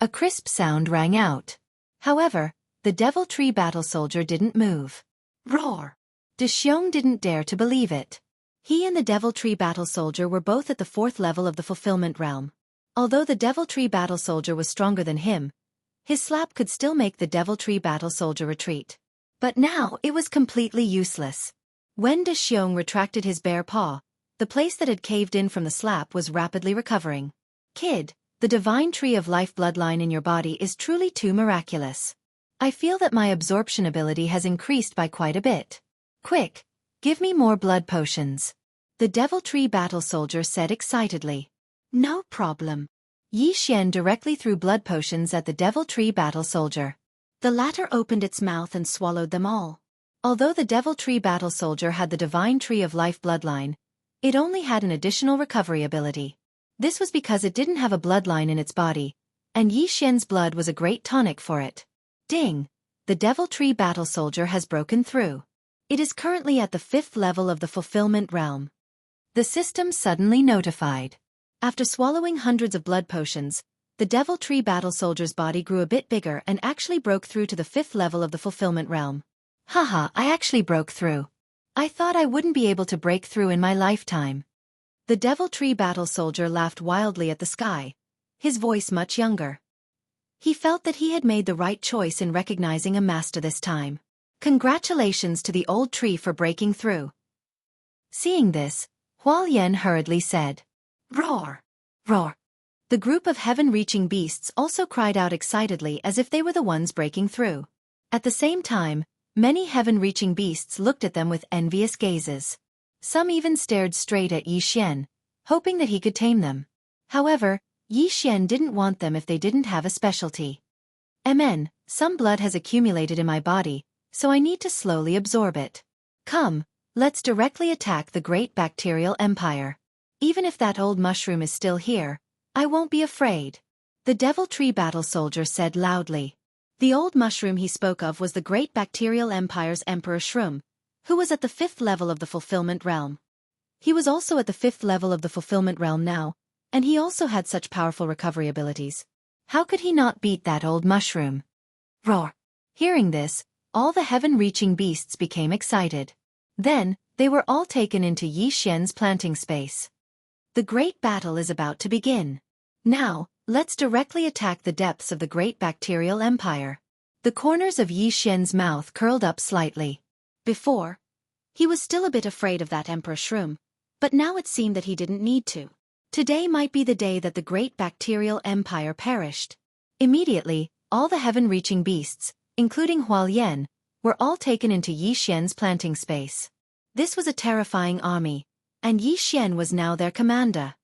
A: A crisp sound rang out. However, the Devil Tree Battle Soldier didn't move. Roar! De Xiong didn't dare to believe it. He and the Devil Tree Battle Soldier were both at the 4th level of the Fulfillment Realm. Although the Devil Tree Battle Soldier was stronger than him, his slap could still make the Devil Tree Battle Soldier retreat. But now it was completely useless. When De Xiong retracted his bare paw, the place that had caved in from the slap was rapidly recovering. Kid, the Divine Tree of Life bloodline in your body is truly too miraculous. I feel that my absorption ability has increased by quite a bit. Quick, give me more blood potions. The Devil Tree Battle Soldier said excitedly. No problem. Yi Xian directly threw blood potions at the Devil Tree Battle Soldier. The latter opened its mouth and swallowed them all. Although the Devil Tree Battle Soldier had the Divine Tree of Life bloodline, it only had an additional recovery ability. This was because it didn't have a bloodline in its body, and Yi Xian's blood was a great tonic for it. Ding! The Devil Tree Battle Soldier has broken through. It is currently at the 5th level of the Fulfillment Realm. The system suddenly notified. After swallowing hundreds of blood potions, the Devil Tree Battle Soldier's body grew a bit bigger and actually broke through to the 5th level of the Fulfillment Realm. Haha, I actually broke through. I thought I wouldn't be able to break through in my lifetime. The Devil Tree Battle Soldier laughed wildly at the sky, his voice much younger. He felt that he had made the right choice in recognizing a master this time. Congratulations to the old tree for breaking through. Seeing this, Hualien hurriedly said, "Roar! Roar!" The group of heaven-reaching beasts also cried out excitedly as if they were the ones breaking through. At the same time, many heaven-reaching beasts looked at them with envious gazes. Some even stared straight at Yi Xian, hoping that he could tame them. However, Yi Xian didn't want them if they didn't have a specialty. "MN, some blood has accumulated in my body, so I need to slowly absorb it. Come, let's directly attack the Great Bacterial Empire. Even if that old mushroom is still here, I won't be afraid," the Devil Tree Battle Soldier said loudly. The old mushroom he spoke of was the Great Bacterial Empire's Emperor Shroom, who was at the 5th level of the Fulfillment Realm. He was also at the 5th level of the Fulfillment Realm now, and he also had such powerful recovery abilities. How could he not beat that old mushroom? Roar! Hearing this, all the heaven-reaching beasts became excited. Then, they were all taken into Yi Xian's planting space. The great battle is about to begin. Now, let's directly attack the depths of the Great Bacterial Empire. The corners of Yi Xian's mouth curled up slightly. Before, he was still a bit afraid of that Emperor Shroom, but now it seemed that he didn't need to. Today might be the day that the Great Bacterial Empire perished. Immediately, all the heaven-reaching beasts, including Hualien, were all taken into Yi Xian's planting space. This was a terrifying army, and Yi Xian was now their commander.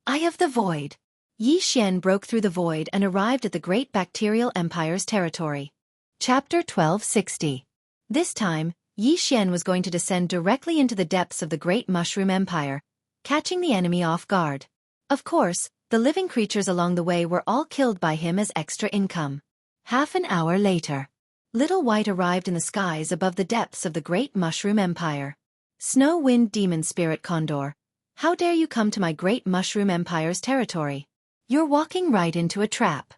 A: Eye of the Void. Yi Xian broke through the void and arrived at the Great Bacterial Empire's territory. Chapter 1260. This time, Yi Xian was going to descend directly into the depths of the Great Mushroom Empire, catching the enemy off guard. Of course, the living creatures along the way were all killed by him as extra income. Half an hour later. Little White arrived in the skies above the depths of the great Mushroom Empire. Snow Wind Demon Spirit Condor, how dare you come to my great Mushroom Empire's territory? You're walking right into a trap.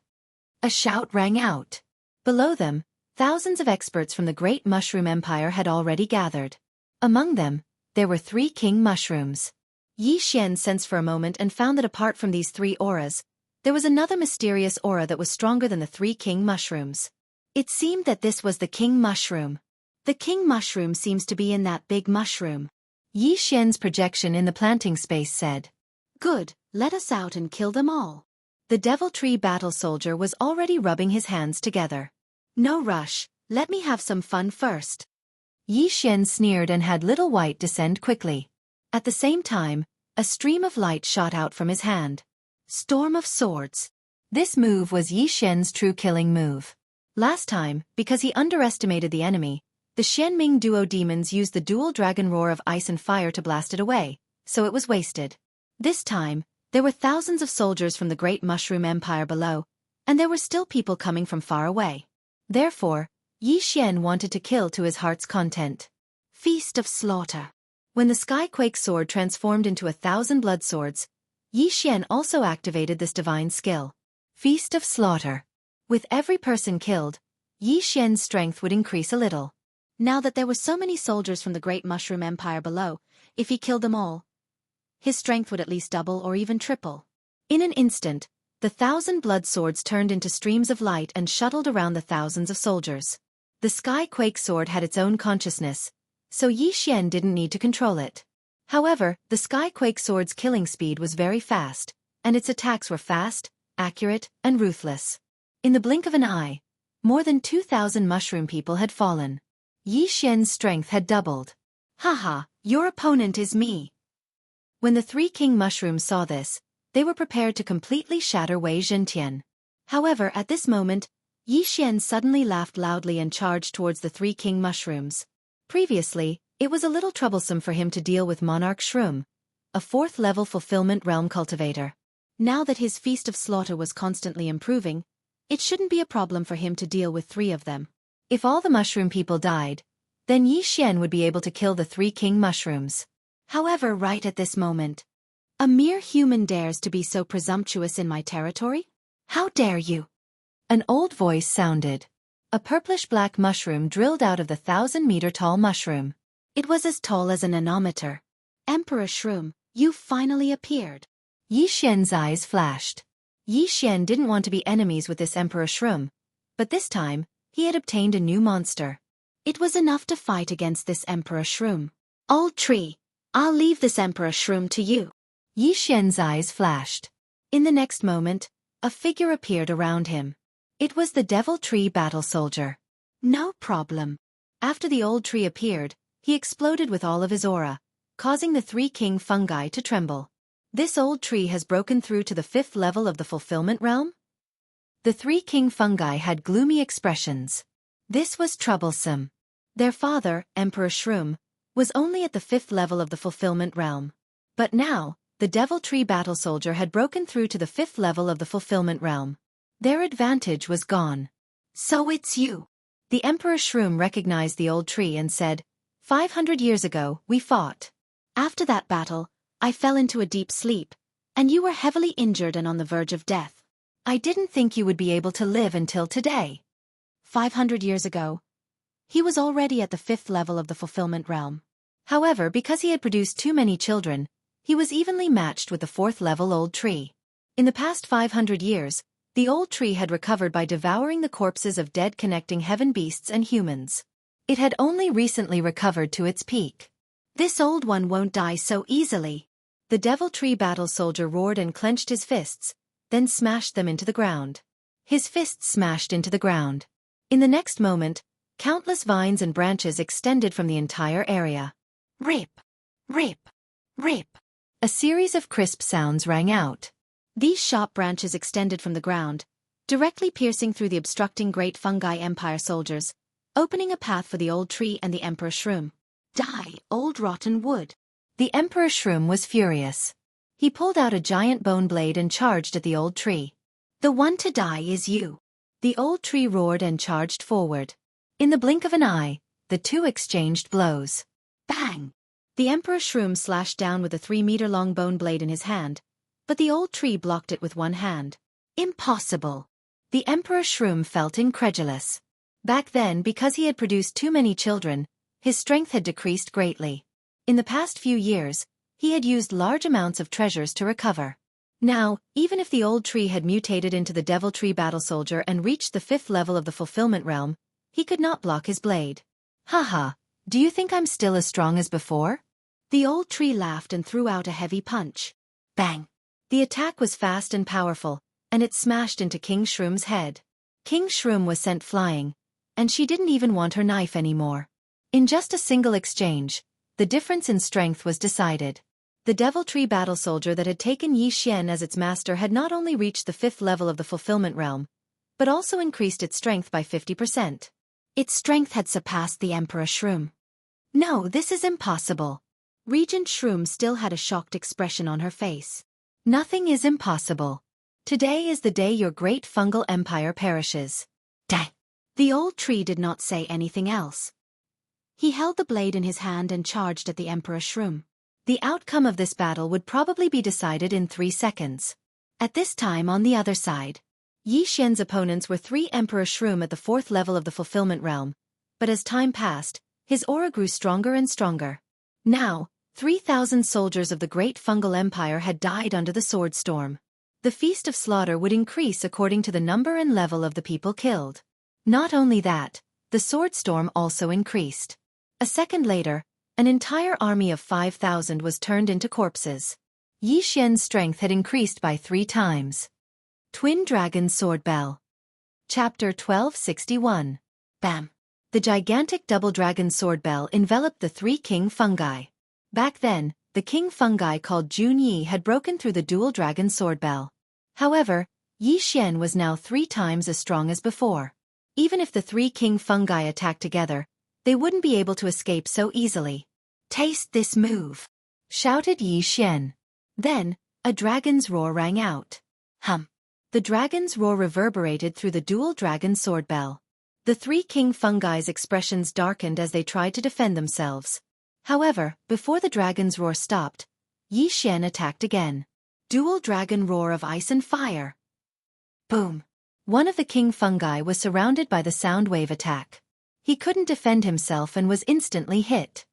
A: A shout rang out. Below them, thousands of experts from the great Mushroom Empire had already gathered. Among them, there were 3 king mushrooms. Yi Xian sensed for a moment and found that apart from these 3 auras, there was another mysterious aura that was stronger than the 3 king mushrooms. It seemed that this was the king mushroom. The king mushroom seems to be in that big mushroom. Yi Xian's projection in the planting space said. Good, let us out and kill them all. The Devil Tree Battle Soldier was already rubbing his hands together. No rush, let me have some fun first. Yi Xian sneered and had Little White descend quickly. At the same time, a stream of light shot out from his hand. Storm of Swords. This move was Yi Xian's true killing move. Last time, because he underestimated the enemy, the Xianming duo demons used the dual dragon roar of ice and fire to blast it away, so it was wasted. This time, there were thousands of soldiers from the great Mushroom Empire below, and there were still people coming from far away. Therefore, Yi Xian wanted to kill to his heart's content. Feast of Slaughter. When the Skyquake sword transformed into 1,000 blood swords, Yi Xian also activated this divine skill. Feast of Slaughter. With every person killed, Yi Xian's strength would increase a little. Now that there were so many soldiers from the great Mushroom Empire below, if he killed them all, his strength would at least double or even triple. In an instant, the 1,000 blood swords turned into streams of light and shuttled around the thousands of soldiers. The Skyquake sword had its own consciousness, so Yi Xian didn't need to control it. However, the Skyquake sword's killing speed was very fast, and its attacks were fast, accurate, and ruthless. In the blink of an eye, more than 2,000 mushroom people had fallen. Yi Xian's strength had doubled. Haha, your opponent is me. When the 3 king mushrooms saw this, they were prepared to completely shatter Wei Zhentian. However, at this moment, Yi Xian suddenly laughed loudly and charged towards the 3 king mushrooms. Previously, it was a little troublesome for him to deal with Monarch Shroom, a 4th-level fulfillment realm cultivator. Now that his Feast of Slaughter was constantly improving, it shouldn't be a problem for him to deal with 3 of them. If all the mushroom people died, then Yi Xian would be able to kill the 3 king mushrooms. However, right at this moment, a mere human dares to be so presumptuous in my territory? How dare you? An old voice sounded. A purplish-black mushroom drilled out of the 1,000-meter-tall mushroom. It was as tall as an anemometer. Emperor Shroom, you finally appeared. Yi Xian's eyes flashed. Yi Xian didn't want to be enemies with this Emperor Shroom, but this time, he had obtained a new monster. It was enough to fight against this Emperor Shroom. Old tree, I'll leave this Emperor Shroom to you. Yi Xian's eyes flashed. In the next moment, a figure appeared around him. It was the Devil Tree Battle Soldier. No problem. After the old tree appeared, he exploded with all of his aura, causing the 3 king fungi to tremble. This old tree has broken through to the 5th level of the fulfillment realm? The 3 king fungi had gloomy expressions. This was troublesome. Their father, Emperor Shroom, was only at the 5th level of the fulfillment realm. But now, the Devil Tree Battle Soldier had broken through to the 5th level of the fulfillment realm. Their advantage was gone. So it's you. The Emperor Shroom recognized the old tree and said, 500 years ago, we fought. After that battle, I fell into a deep sleep, and you were heavily injured and on the verge of death. I didn't think you would be able to live until today. 500 years ago, he was already at the 5th level of the fulfillment realm. However, because he had produced too many children, he was evenly matched with the 4th level old tree. In the past 500 years, the old tree had recovered by devouring the corpses of dead connecting heaven beasts and humans. It had only recently recovered to its peak. This old one won't die so easily. The Devil Tree Battle Soldier roared and clenched his fists, then smashed them into the ground. His fists smashed into the ground. In the next moment, countless vines and branches extended from the entire area. Rip! Rip! Rip! A series of crisp sounds rang out. These sharp branches extended from the ground, directly piercing through the obstructing great fungi empire soldiers, opening a path for the old tree and the Emperor Shroom. Die, old rotten wood! The Emperor Shroom was furious. He pulled out a giant bone blade and charged at the old tree. The one to die is you. The old tree roared and charged forward. In the blink of an eye, the two exchanged blows. Bang! The Emperor Shroom slashed down with a 3-meter-long bone blade in his hand, but the old tree blocked it with one hand. Impossible! The Emperor Shroom felt incredulous. Back then, because he had produced too many children, his strength had decreased greatly. In the past few years, he had used large amounts of treasures to recover. Now, even if the old tree had mutated into the Devil Tree Battle Soldier and reached the 5th level of the Fulfillment Realm, he could not block his blade. Haha, do you think I'm still as strong as before? The old tree laughed and threw out a heavy punch. Bang! The attack was fast and powerful, and it smashed into King Shroom's head. King Shroom was sent flying, and she didn't even want her knife anymore. In just a single exchange, the difference in strength was decided. The Devil Tree Battle Soldier that had taken Yi Xian as its master had not only reached the 5th level of the Fulfillment Realm, but also increased its strength by 50%. Its strength had surpassed the Emperor Shroom. No, this is impossible. Regent Shroom still had a shocked expression on her face. Nothing is impossible. Today is the day your great fungal empire perishes. Dang! The old tree did not say anything else. He held the blade in his hand and charged at the Emperor Shroom. The outcome of this battle would probably be decided in 3 seconds. At this time on the other side, Yi Xian's opponents were 3 Emperor Shroom at the 4th level of the Fulfillment Realm, but as time passed, his aura grew stronger and stronger. Now, 3,000 soldiers of the Great Fungal Empire had died under the sword storm. The feast of slaughter would increase according to the number and level of the people killed. Not only that, the sword storm also increased. A second later, an entire army of 5,000 was turned into corpses. Yi Xian's strength had increased by 3 times. Twin Dragon Sword Bell. Chapter 1261. Bam! The gigantic double dragon sword bell enveloped the 3 king fungi. Back then, the king fungi called Junyi had broken through the dual dragon sword bell. However, Yi Xian was now 3 times as strong as before. Even if the 3 king fungi attacked together, they wouldn't be able to escape so easily. Taste this move! Shouted Yi Xian. Then, a dragon's roar rang out. Hum! The dragon's roar reverberated through the dual dragon sword bell. The 3 king fungi's expressions darkened as they tried to defend themselves. However, before the dragon's roar stopped, Yi Xian attacked again. Dual dragon roar of ice and fire. Boom! One of the king fungi was surrounded by the sound wave attack. He couldn't defend himself and was instantly hit.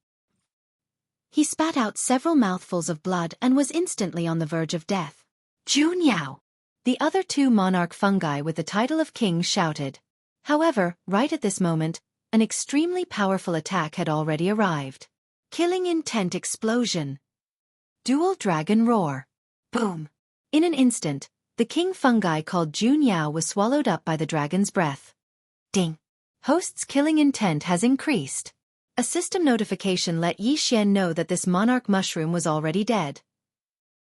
A: He spat out several mouthfuls of blood and was instantly on the verge of death. Junyao! The other 2 monarch fungi with the title of king shouted. However, right at this moment, an extremely powerful attack had already arrived. Killing intent explosion. Dual dragon roar. Boom! In an instant, the king fungi called Junyao was swallowed up by the dragon's breath. Ding! Host's killing intent has increased. A system notification let Yi Xian know that this monarch mushroom was already dead.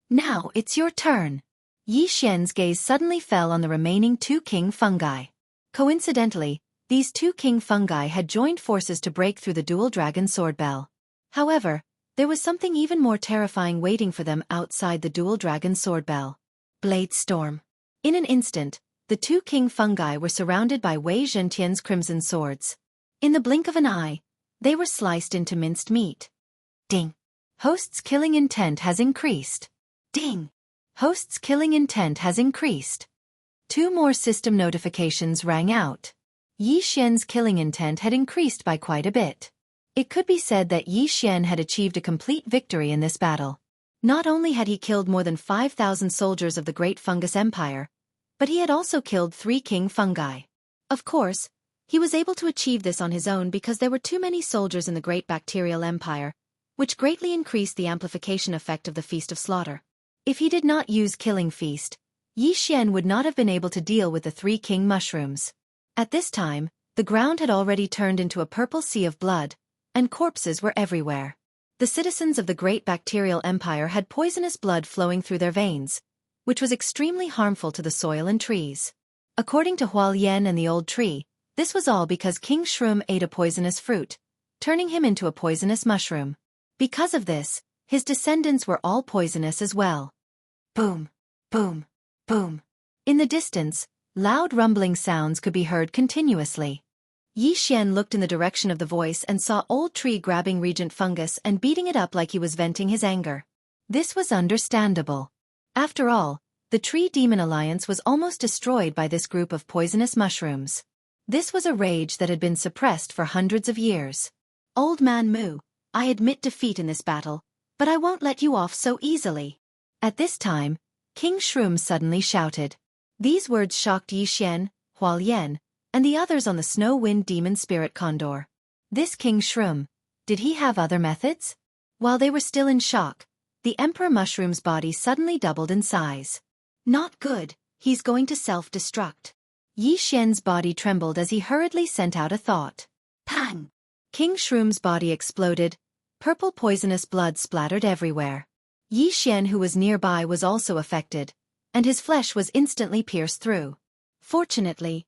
A: Now it's your turn. Yi Xian's gaze suddenly fell on the remaining 2 king fungi. Coincidentally, these 2 king fungi had joined forces to break through the dual dragon sword bell. However, there was something even more terrifying waiting for them outside the dual dragon sword bell. Blade storm. In an instant, the 2 king fungi were surrounded by Wei Zhentian's crimson swords. In the blink of an eye, they were sliced into minced meat. Ding! Host's killing intent has increased. Ding! Host's killing intent has increased. 2 more system notifications rang out. Yi Xian's killing intent had increased by quite a bit. It could be said that Yi Xian had achieved a complete victory in this battle. Not only had he killed more than 5,000 soldiers of the Great Fungus Empire, but he had also killed 3 king fungi. Of course, he was able to achieve this on his own because there were too many soldiers in the Great Bacterial Empire, which greatly increased the amplification effect of the Feast of Slaughter. If he did not use Killing Feast, Yi Xian would not have been able to deal with the 3 king mushrooms. At this time, the ground had already turned into a purple sea of blood, and corpses were everywhere. The citizens of the Great Bacterial Empire had poisonous blood flowing through their veins, which was extremely harmful to the soil and trees. According to Hualien and the old tree, this was all because King Shroom ate a poisonous fruit, turning him into a poisonous mushroom. Because of this, his descendants were all poisonous as well. Boom! Boom! Boom! In the distance, Loud rumbling sounds could be heard continuously. Yi Xian looked in the direction of the voice and saw Old Tree grabbing Regent Fungus and beating it up like he was venting his anger. This was understandable. After all, the Tree Demon Alliance was almost destroyed by this group of poisonous mushrooms. This was a rage that had been suppressed for hundreds of years. Old Man Mu, I admit defeat in this battle, but I won't let you off so easily. At this time, King Shroom suddenly shouted. These words shocked Yi Xian, Hual Yan, and the others on the Snow Wind Demon Spirit Condor. This King Shroom, did he have other methods? While they were still in shock, the Emperor Mushroom's body suddenly doubled in size. Not good, he's going to self-destruct. Yi Xian's body trembled as he hurriedly sent out a thought. Pang! King Shroom's body exploded. Purple poisonous blood splattered everywhere. Yi Xian, who was nearby, was also affected, and his flesh was instantly pierced through. Fortunately,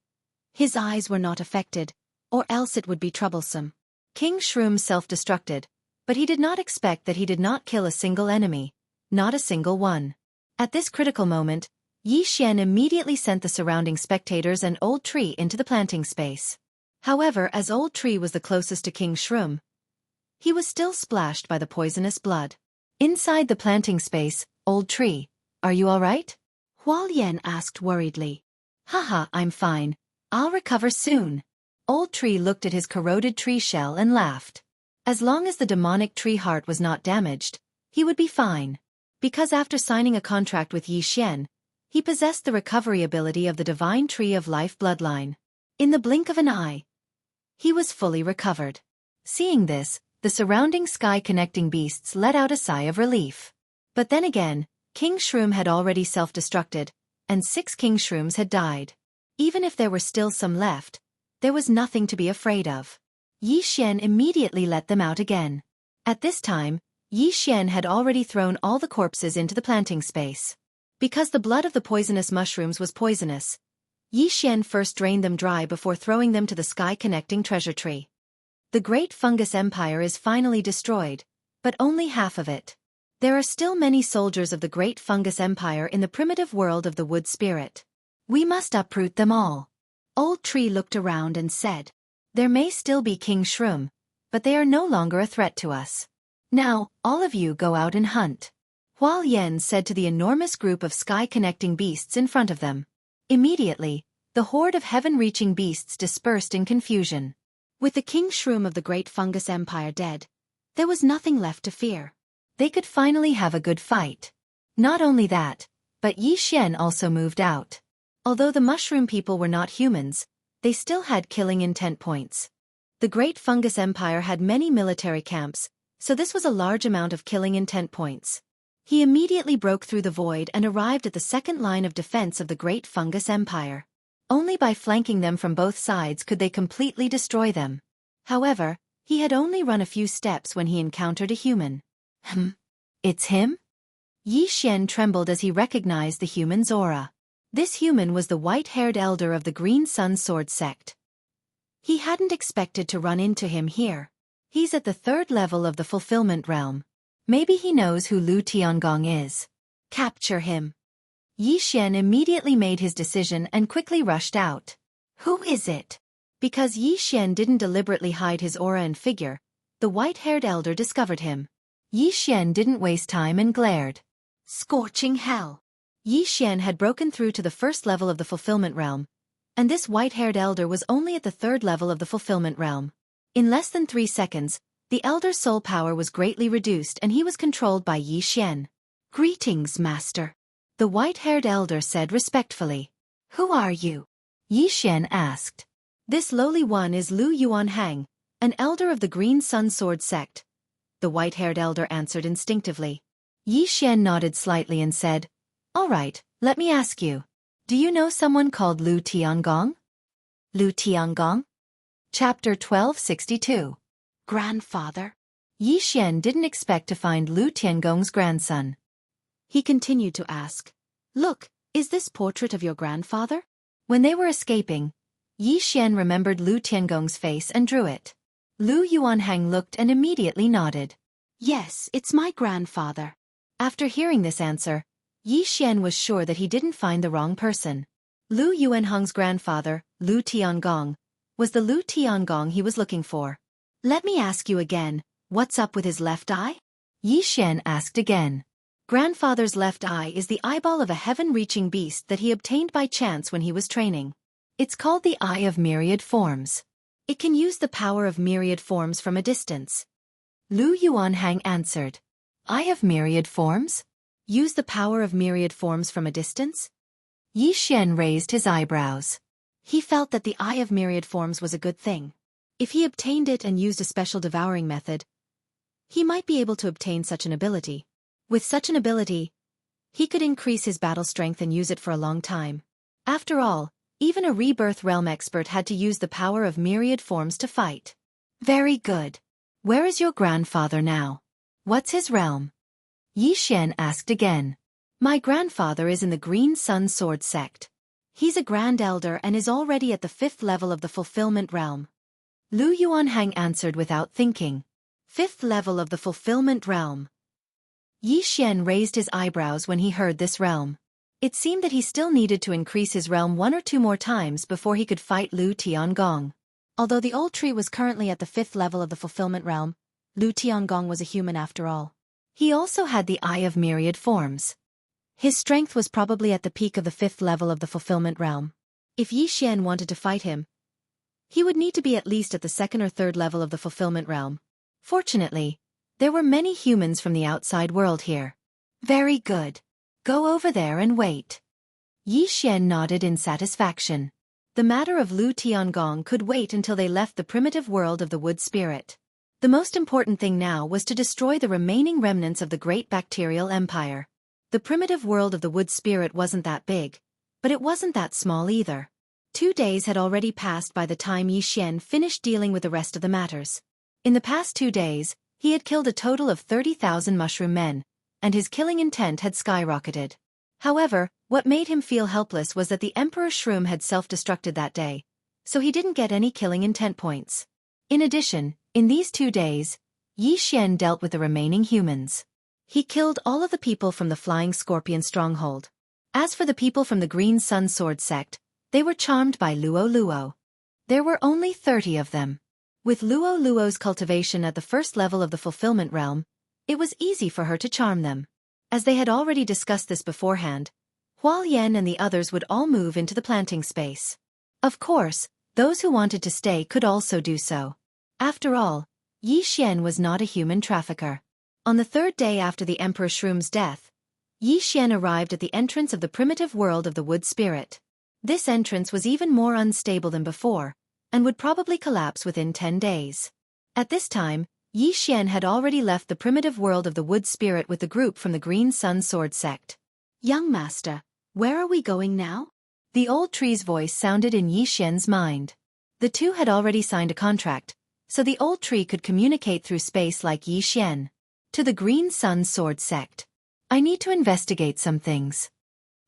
A: his eyes were not affected, or else it would be troublesome. King Shroom self-destructed, but he did not expect that he did not kill a single enemy, not a single one. At this critical moment, Yi Xian immediately sent the surrounding spectators and Old Tree into the planting space. However, as Old Tree was the closest to King Shroom, he was still splashed by the poisonous blood. Inside the planting space, Old Tree, are you all right? Hual Yan asked worriedly. Haha, I'm fine. I'll recover soon. Old Tree looked at his corroded tree shell and laughed. As long as the demonic tree heart was not damaged, he would be fine. Because after signing a contract with Yi Xian, he possessed the recovery ability of the Divine Tree of Life bloodline. In the blink of an eye, he was fully recovered. Seeing this, the surrounding sky-connecting beasts let out a sigh of relief. But then again, King Shroom had already self-destructed, and 6 King Shrooms had died. Even if there were still some left, there was nothing to be afraid of. Yi Xian immediately let them out again. At this time, Yi Xian had already thrown all the corpses into the planting space. Because the blood of the poisonous mushrooms was poisonous, Yi Xian first drained them dry before throwing them to the sky-connecting treasure tree. The Great Fungus Empire is finally destroyed, but only half of it. There are still many soldiers of the Great Fungus Empire in the primitive world of the Wood Spirit. We must uproot them all. Old Tree looked around and said, there may still be King Shroom, but they are no longer a threat to us. Now, all of you go out and hunt. Hual Yan said to the enormous group of sky-connecting beasts in front of them. Immediately, the horde of heaven-reaching beasts dispersed in confusion. With the King Shroom of the Great Fungus Empire dead, there was nothing left to fear. They could finally have a good fight. Not only that, but Yi Xian also moved out. Although the mushroom people were not humans, they still had killing intent points. The Great Fungus Empire had many military camps, so this was a large amount of killing intent points. He immediately broke through the void and arrived at the second line of defense of the Great Fungus Empire. Only by flanking them from both sides could they completely destroy them. However, he had only run a few steps when he encountered a human. It's him? Yi Xian trembled as he recognized the human's aura. This human was the white-haired elder of the Green Sun Sword sect. He hadn't expected to run into him here. He's at the 3rd level of the Fulfillment Realm. Maybe he knows who Lu Tiangong is. Capture him. Yi Xian immediately made his decision and quickly rushed out. Who is it? Because Yi Xian didn't deliberately hide his aura and figure, the white-haired elder discovered him. Yi Xian didn't waste time and glared. Scorching hell! Yi Xian had broken through to the 1st level of the Fulfillment Realm, and this white-haired elder was only at the 3rd level of the Fulfillment Realm. In less than 3 seconds, the elder's soul power was greatly reduced and he was controlled by Yi Xian. Greetings, Master. The white-haired elder said respectfully. Who are you? Yi Xian asked. This lowly one is Lu Yuanhang, an elder of the Green Sun Sword sect. The white-haired elder answered instinctively. Yi Xian nodded slightly and said, all right, let me ask you. Do you know someone called Lu Tiangong? Lu Tiangong? Chapter 1262. Grandfather? Yi Xian didn't expect to find Lu Tiangong's grandson. He continued to ask, look, is this portrait of your grandfather? When they were escaping, Yi Xian remembered Lu Tiangong's face and drew it. Lu Yuanhang looked and immediately nodded. Yes, it's my grandfather. After hearing this answer, Yi Xian was sure that he didn't find the wrong person. Lu Yuanheng's grandfather, Lu Tiangong, was the Lu Tiangong he was looking for. Let me ask you again, what's up with his left eye? Yi Xian asked again. Grandfather's left eye is the eyeball of a heaven-reaching beast that he obtained by chance when he was training. It's called the Eye of Myriad Forms. It can use the power of myriad forms from a distance. Lu Yuanheng answered. Eye of Myriad Forms? Use the power of myriad forms from a distance? Yi Xian raised his eyebrows. He felt that the Eye of Myriad Forms was a good thing. If he obtained it and used a special devouring method, he might be able to obtain such an ability. With such an ability, he could increase his battle strength and use it for a long time. After all, even a rebirth realm expert had to use the power of myriad forms to fight. Very good. Where is your grandfather now? What's his realm? Yi Xian asked again. My grandfather is in the Green Sun Sword sect. He's a Grand Elder and is already at the 5th level of the Fulfillment Realm. Lu Yuanheng answered without thinking. 5th level of the Fulfillment Realm. Yi Xian raised his eyebrows when he heard this realm. It seemed that he still needed to increase his realm 1 or 2 more times before he could fight Lu Tiangong. Although the old tree was currently at the 5th level of the Fulfillment Realm, Lu Tiangong was a human after all. He also had the Eye of Myriad Forms. His strength was probably at the peak of the 5th level of the Fulfillment Realm. If Yi Xian wanted to fight him, he would need to be at least at the 2nd or 3rd level of the Fulfillment Realm. Fortunately, there were many humans from the outside world here. Very good. Go over there and wait. Yi Xian nodded in satisfaction. The matter of Lu Tiangong could wait until they left the primitive world of the wood spirit. The most important thing now was to destroy the remaining remnants of the great bacterial empire. The primitive world of the wood spirit wasn't that big, but it wasn't that small either. 2 days had already passed by the time Yi Xian finished dealing with the rest of the matters. In the past 2 days, he had killed a total of 30,000 mushroom men, and his killing intent had skyrocketed. However, what made him feel helpless was that the Emperor Shroom had self-destructed that day, so he didn't get any killing intent points. In addition, in these 2 days, Yi Xian dealt with the remaining humans. He killed all of the people from the Flying Scorpion stronghold. As for the people from the Green Sun Sword sect, they were charmed by Luo Luo. There were only 30 of them. With Luo Luo's cultivation at the 1st level of the Fulfillment Realm, it was easy for her to charm them. As they had already discussed this beforehand, Hualien and the others would all move into the planting space. Of course, those who wanted to stay could also do so. After all, Yi Xian was not a human trafficker. On the 3rd day after the Emperor Shroom's death, Yi Xian arrived at the entrance of the primitive world of the wood spirit. This entrance was even more unstable than before, and would probably collapse within 10 days. At this time, Yi Xian had already left the primitive world of the wood spirit with the group from the Green Sun Sword sect. Young master, where are we going now? The old tree's voice sounded in Yi Xian's mind. The two had already signed a contract, so the old tree could communicate through space like Yi Xian. To the Green Sun Sword sect. I need to investigate some things.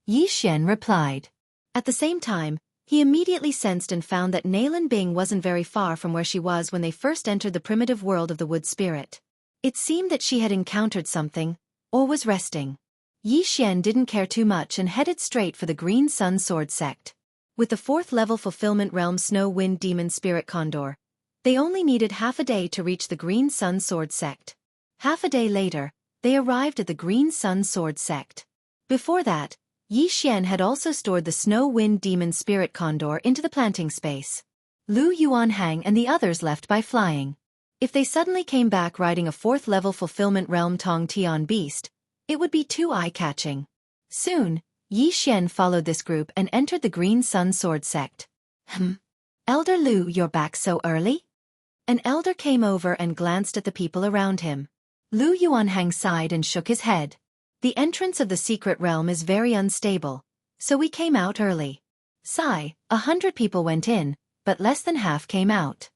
A: Yi Xian replied. At the same time, he immediately sensed and found that Nalan Bing wasn't very far from where she was when they first entered the primitive world of the wood spirit. It seemed that she had encountered something, or was resting. Yi Xian didn't care too much and headed straight for the Green Sun Sword sect. With the 4th level Fulfillment Realm Snow Wind Demon Spirit Condor, they only needed half a day to reach the Green Sun Sword sect. Half a day later, they arrived at the Green Sun Sword sect. Before that, Yi Xian had also stored the Snow Wind Demon Spirit Condor into the planting space. Lu Yuanheng and the others left by flying. If they suddenly came back riding a 4th level Fulfillment Realm Tong Tian beast, it would be too eye-catching. Soon, Yi Xian followed this group and entered the Green Sun Sword sect. Elder Lu, you're back so early? An elder came over and glanced at the people around him. Lu Yuanheng sighed and shook his head. The entrance of the secret realm is very unstable, so we came out early. Sigh, 100 people went in, but less than half came out.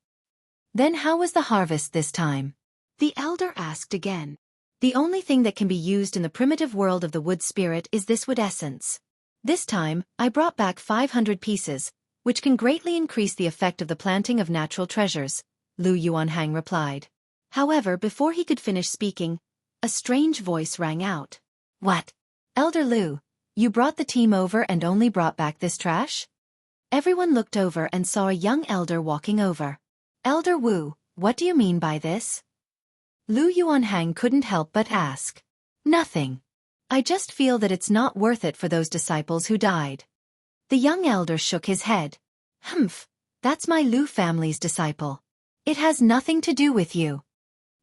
A: Then how was the harvest this time? The elder asked again. The only thing that can be used in the primitive world of the wood spirit is this wood essence. This time, I brought back 500 pieces, which can greatly increase the effect of the planting of natural treasures, Lu Yuanheng replied. However, before he could finish speaking, a strange voice rang out. What? Elder Lu, You brought the team over and only brought back this trash? Everyone looked over and saw a young elder walking over. Elder Wu, what do you mean by this? Lu Yuanhang couldn't help but ask. Nothing. I just feel that it's not worth it for those disciples who died. The young elder shook his head. Humph, that's my Lu family's disciple. It has nothing to do with you.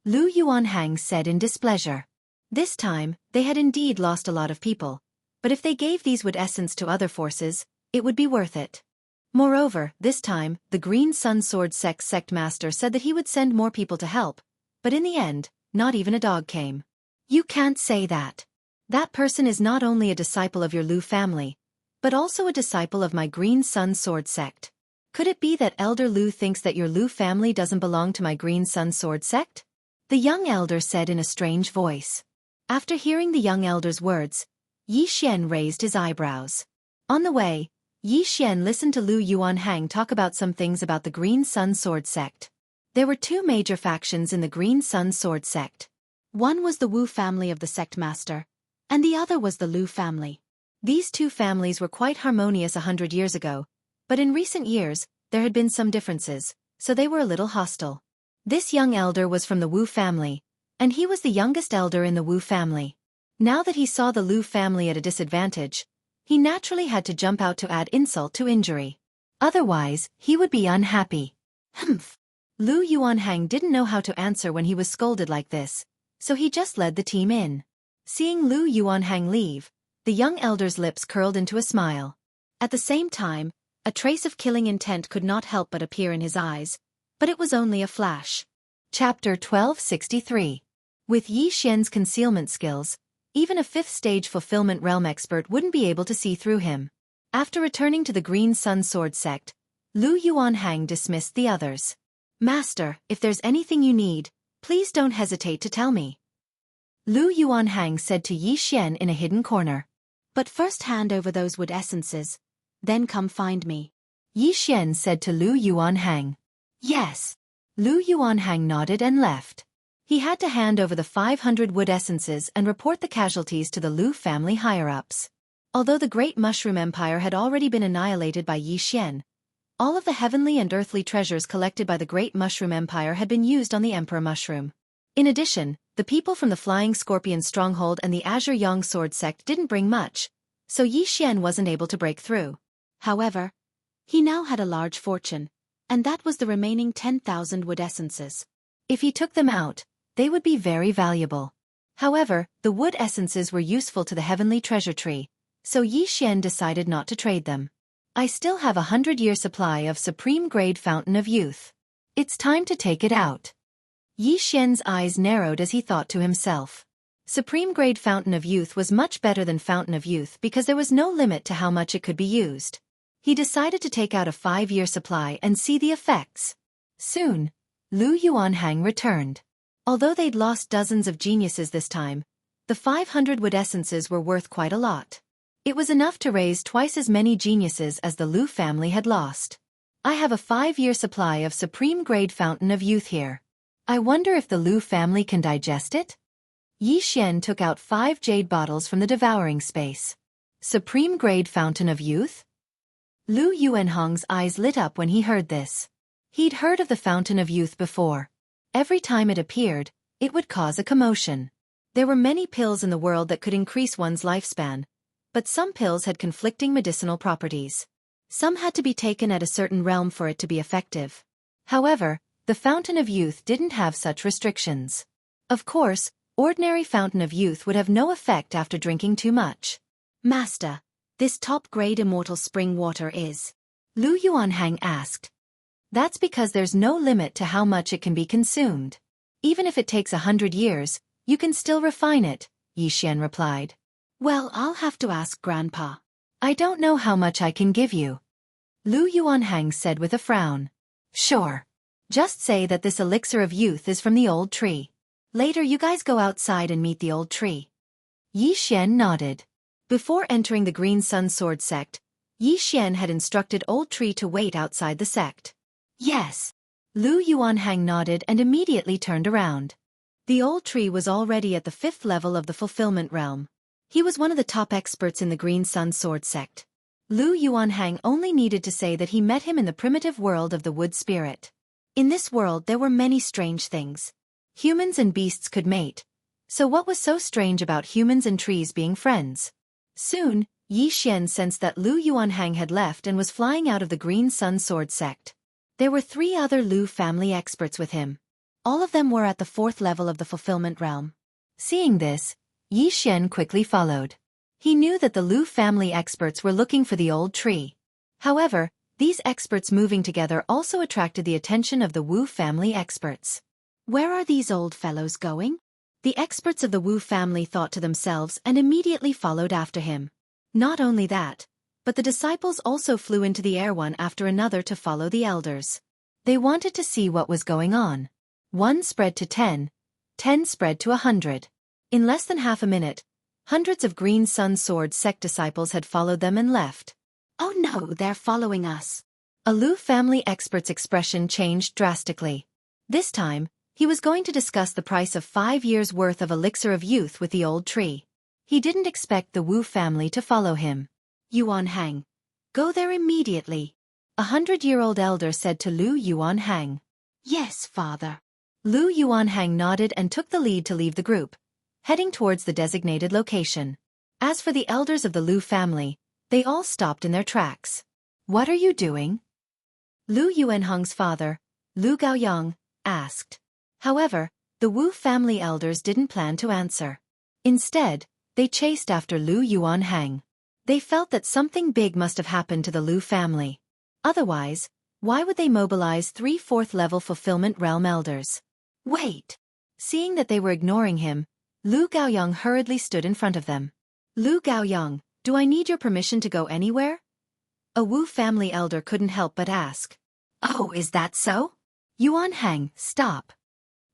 A: Lu Yuanhang said in displeasure. This time, they had indeed lost a lot of people, but if they gave these wood essence to other forces, it would be worth it. Moreover, this time, the Green Sun Sword sect master said that he would send more people to help, but in the end, not even a dog came. You can't say that. That person is not only a disciple of your Lu family, but also a disciple of my Green Sun Sword sect. Could it be that Elder Lu thinks that your Lu family doesn't belong to my Green Sun Sword sect? The young elder said in a strange voice. After hearing the young elder's words, Yi Xian raised his eyebrows. On the way, Yi Xian listened to Lu Yuanhang talk about some things about the Green Sun Sword sect. There were two major factions in the Green Sun Sword sect. One was the Wu family of the sect master, and the other was the Lu family. These two families were quite harmonious 100 years ago, but in recent years, there had been some differences, so they were a little hostile. This young elder was from the Wu family, and he was the youngest elder in the Wu family. Now that he saw the Lu family at a disadvantage, he naturally had to jump out to add insult to injury. Otherwise, he would be unhappy. Humph. Lu Yuanhang didn't know how to answer when he was scolded like this, so he just led the team in. Seeing Lu Yuanhang leave, the young elder's lips curled into a smile. At the same time, a trace of killing intent could not help but appear in his eyes, but it was only a flash. Chapter 1263. With Yi Xian's concealment skills, even a 5th-stage fulfillment realm expert wouldn't be able to see through him. After returning to the Green Sun Sword sect, Lu Yuanhang dismissed the others. Master, if there's anything you need, please don't hesitate to tell me. Lu Yuanhang said to Yi Xian in a hidden corner. But first hand over those wood essences, then come find me. Yi Xian said to Lu Yuanhang. Yes. Lu Yuanhang nodded and left. He had to hand over the 500 wood essences and report the casualties to the Lu family higher-ups. Although the Great Mushroom Empire had already been annihilated by Yi Xian, all of the heavenly and earthly treasures collected by the Great Mushroom Empire had been used on the Emperor Mushroom. In addition, the people from the Flying Scorpion Stronghold and the Azure Yang Sword sect didn't bring much, so Yi Xian wasn't able to break through. However, he now had a large fortune, and that was the remaining 10,000 wood essences. If he took them out, they would be very valuable. However, the wood essences were useful to the heavenly treasure tree, so Yi Xian decided not to trade them. I still have a 100-year supply of supreme-grade Fountain of Youth. It's time to take it out. Yi Xian's eyes narrowed as he thought to himself. Supreme-grade Fountain of Youth was much better than Fountain of Youth because there was no limit to how much it could be used. He decided to take out a 5-year supply and see the effects. Soon, Lu Yuanhang returned. Although they'd lost dozens of geniuses this time, the 500 wood essences were worth quite a lot. It was enough to raise twice as many geniuses as the Lu family had lost. I have a 5-year supply of supreme-grade Fountain of Youth here. I wonder if the Lu family can digest it? Yi Xian took out 5 jade bottles from the devouring space. Supreme-grade Fountain of Youth? Lu Yuanhang's eyes lit up when he heard this. He'd heard of the Fountain of Youth before. Every time it appeared, it would cause a commotion. There were many pills in the world that could increase one's lifespan, but some pills had conflicting medicinal properties. Some had to be taken at a certain realm for it to be effective. However, the Fountain of Youth didn't have such restrictions. Of course, ordinary Fountain of Youth would have no effect after drinking too much. Master, this top-grade immortal spring water is? Lu Yuanhang asked. That's because there's no limit to how much it can be consumed. Even if it takes 100 years, you can still refine it, Yi Xian replied. Well, I'll have to ask Grandpa. I don't know how much I can give you. Lu Yuanhang said with a frown. Sure. Just say that this elixir of youth is from the old tree. Later you guys go outside and meet the old tree. Yi Xian nodded. Before entering the Green Sun Sword sect, Yi Xian had instructed Old Tree to wait outside the sect. Yes. Lu Yuanhang nodded and immediately turned around. The Old Tree was already at the 5th level of the fulfillment realm. He was one of the top experts in the Green Sun Sword sect. Lu Yuanhang only needed to say that he met him in the primitive world of the wood spirit. In this world there were many strange things. Humans and beasts could mate. So what was so strange about humans and trees being friends? Soon, Yi Xian sensed that Lu Yuanhang had left and was flying out of the Green Sun Sword sect. There were 3 other Lu family experts with him. All of them were at the 4th level of the fulfillment realm. Seeing this, Yi Xian quickly followed. He knew that the Lu family experts were looking for the old tree. However, these experts moving together also attracted the attention of the Wu family experts. Where are these old fellows going? The experts of the Wu family thought to themselves and immediately followed after him. Not only that, but the disciples also flew into the air one after another to follow the elders. They wanted to see what was going on. 1 spread to 10, 10 spread to 100. In less than half a minute, hundreds of Green Sun Sword sect disciples had followed them and left. Oh no, they're following us. A Lu family expert's expression changed drastically. This time, he was going to discuss the price of 5 years' worth of elixir of youth with the old tree. He didn't expect the Wu family to follow him. Yuanhang, go there immediately. A 100-year-old elder said to Lu Yuanhang. Yes, father. Lu Yuanhang nodded and took the lead to leave the group, heading towards the designated location. As for the elders of the Lu family, they all stopped in their tracks. What are you doing? Lu Yuanhang's father, Lu Gaoyang, asked. However, the Wu family elders didn't plan to answer. Instead, they chased after Lu Yuanhang. They felt that something big must have happened to the Lu family. Otherwise, why would they mobilize 3 4th-level fulfillment realm elders? Wait! Seeing that they were ignoring him, Lu Gaoyang hurriedly stood in front of them. Lu Gaoyang, do I need your permission to go anywhere? A Wu family elder couldn't help but ask. Oh, is that so? Yuanhang, stop.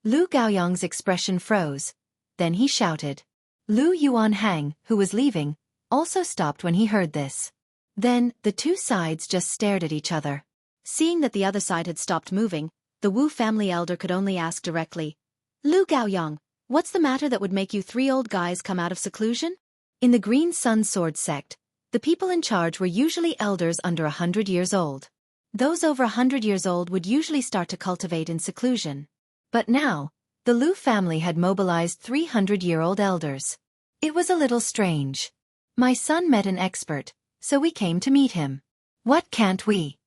A: Lu Gaoyang's expression froze. Then he shouted. Lu Yuanhang, who was leaving, also stopped when he heard this. Then, the 2 sides just stared at each other. Seeing that the other side had stopped moving, the Wu family elder could only ask directly, Lu Gaoyang, what's the matter that would make you 3 old guys come out of seclusion? In the Green Sun Sword sect, the people in charge were usually elders under 100 years old. Those over 100 years old would usually start to cultivate in seclusion. But now, the Lu family had mobilized 300-year-old elders. It was a little strange. My son met an expert, so we came to meet him. What can't we?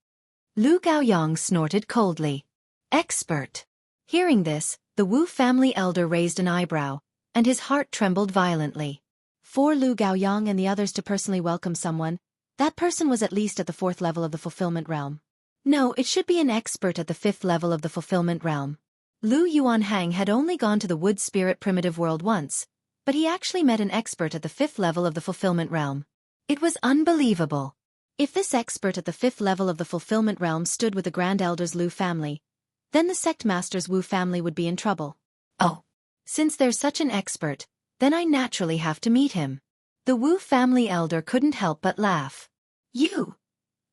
A: Lu Gaoyang snorted coldly. Expert. Hearing this, the Wu family elder raised an eyebrow, and his heart trembled violently. For Lu Gaoyang and the others to personally welcome someone, that person was at least at the 4th level of the fulfillment realm. No, it should be an expert at the 5th level of the fulfillment realm. Lu Yuanhang had only gone to the wood spirit primitive world once, but he actually met an expert at the 5th level of the fulfillment realm. It was unbelievable. If this expert at the 5th level of the fulfillment realm stood with the Grand Elders Lu family, then the sect master's Wu family would be in trouble. Oh, since there's such an expert, then I naturally have to meet him. The Wu family elder couldn't help but laugh. You!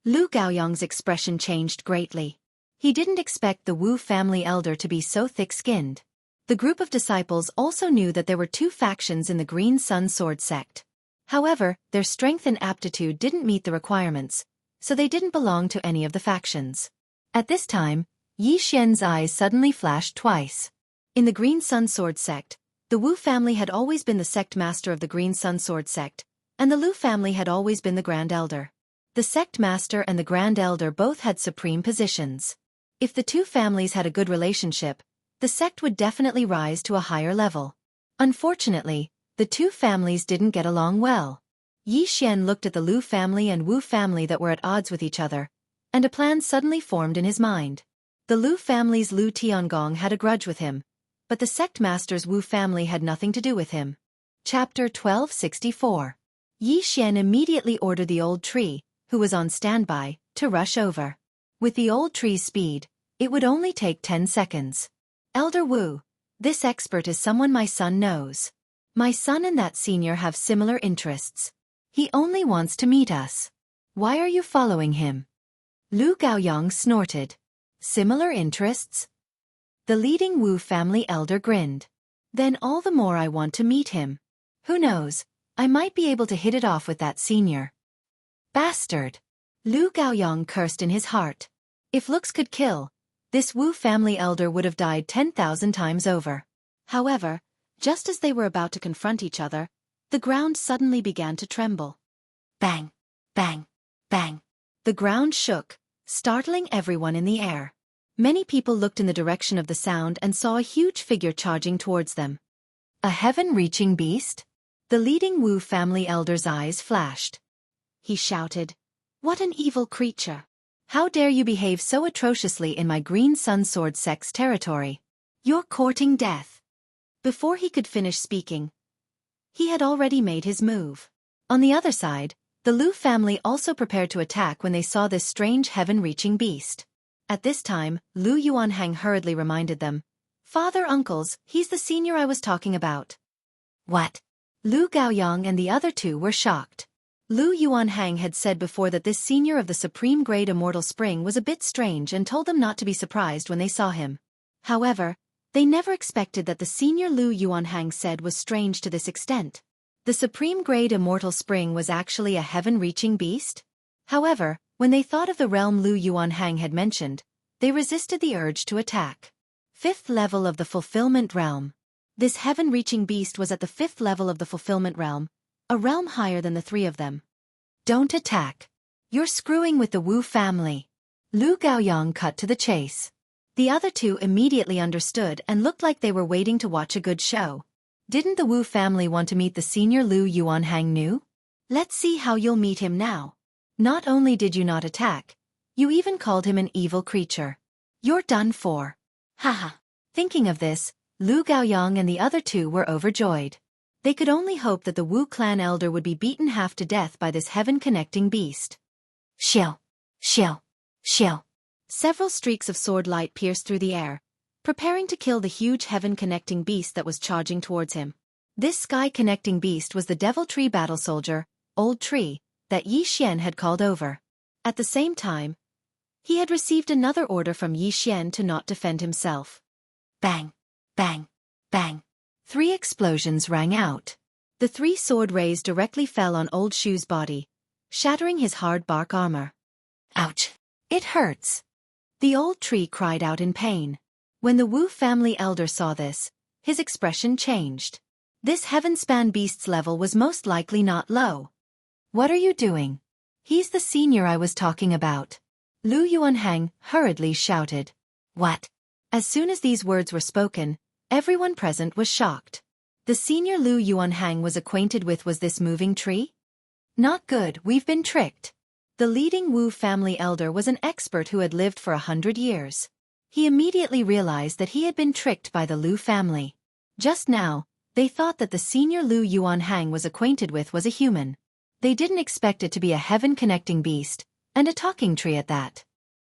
A: Lu Gaoyang's expression changed greatly. He didn't expect the Wu family elder to be so thick-skinned. The group of disciples also knew that there were 2 factions in the Green Sun Sword sect. However, their strength and aptitude didn't meet the requirements, so they didn't belong to any of the factions. At this time, Yi Xian's eyes suddenly flashed twice. In the Green Sun Sword sect, the Wu family had always been the sect master of the Green Sun Sword sect, and the Lu family had always been the Grand Elder. The sect master and the Grand Elder both had supreme positions. If the 2 families had a good relationship, the sect would definitely rise to a higher level. Unfortunately, the 2 families didn't get along well. Yi Xian looked at the Lu family and Wu family that were at odds with each other, and a plan suddenly formed in his mind. The Lu family's Lu Tiangong had a grudge with him, but the sect master's Wu family had nothing to do with him. Chapter 1264. Yi Xian immediately ordered the old tree, who was on standby, to rush over. With the old tree's speed, it would only take 10 seconds. Elder Wu, this expert is someone my son knows. My son and that senior have similar interests. He only wants to meet us. Why are you following him? Lu Gaoyang snorted. Similar interests? The leading Wu family elder grinned. Then all the more I want to meet him. Who knows, I might be able to hit it off with that senior bastard. Lu Gaoyong cursed in his heart. If looks could kill, this Wu family elder would have died 10,000 times over. However, just as they were about to confront each other, the ground suddenly began to tremble. Bang! Bang! Bang! The ground shook, startling everyone in the air. Many people looked in the direction of the sound and saw a huge figure charging towards them. A heaven-reaching beast? The leading Wu family elder's eyes flashed. He shouted, "What an evil creature! How dare you behave so atrociously in my Green Sun Sword sect's territory? You're courting death." Before he could finish speaking, he had already made his move. On the other side, the Lu family also prepared to attack when they saw this strange heaven-reaching beast. At this time, Lu Yuanhang hurriedly reminded them, "Father, uncles, he's the senior I was talking about." What? Lu Gaoyong and the other two were shocked. Lu Yuanhang had said before that this senior of the Supreme Grade Immortal Spring was a bit strange and told them not to be surprised when they saw him. However, they never expected that the senior Lu Yuanhang said was strange to this extent. The Supreme Grade Immortal Spring was actually a heaven-reaching beast? However, when they thought of the realm Lu Yuanhang had mentioned, they resisted the urge to attack. 5th level of the Fulfillment Realm. This heaven-reaching beast was at the 5th level of the Fulfillment Realm, a realm higher than the three of them. Don't attack. You're screwing with the Wu family. Lu Gaoyong cut to the chase. The other two immediately understood and looked like they were waiting to watch a good show. Didn't the Wu family want to meet the senior Lu Yuanhang new? Let's see how you'll meet him now. Not only did you not attack, you even called him an evil creature. You're done for. Haha. Thinking of this, Lu Gaoyong and the other two were overjoyed. They could only hope that the Wu clan elder would be beaten half to death by this heaven-connecting beast. Shill! Shill! Shill! Several streaks of sword light pierced through the air, preparing to kill the huge heaven-connecting beast that was charging towards him. This sky-connecting beast was the Devil Tree battle soldier, Old Tree, that Yi Xian had called over. At the same time, he had received another order from Yi Xian to not defend himself. Bang! Bang! Bang! 3 explosions rang out. The 3 sword rays directly fell on Old Shu's body, shattering his hard bark armor. Ouch! It hurts! The Old Tree cried out in pain. When the Wu family elder saw this, his expression changed. This heaven-span beast's level was most likely not low. What are you doing? He's the senior I was talking about. Lu Yuanhang hurriedly shouted. What? As soon as these words were spoken, everyone present was shocked. The senior Lu Yuanhang was acquainted with was this moving tree? Not good, we've been tricked. The leading Wu family elder was an expert who had lived for 100 years. He immediately realized that he had been tricked by the Lu family. Just now, they thought that the senior Lu Yuanhang was acquainted with was a human. They didn't expect it to be a heaven-connecting beast, and a talking tree at that.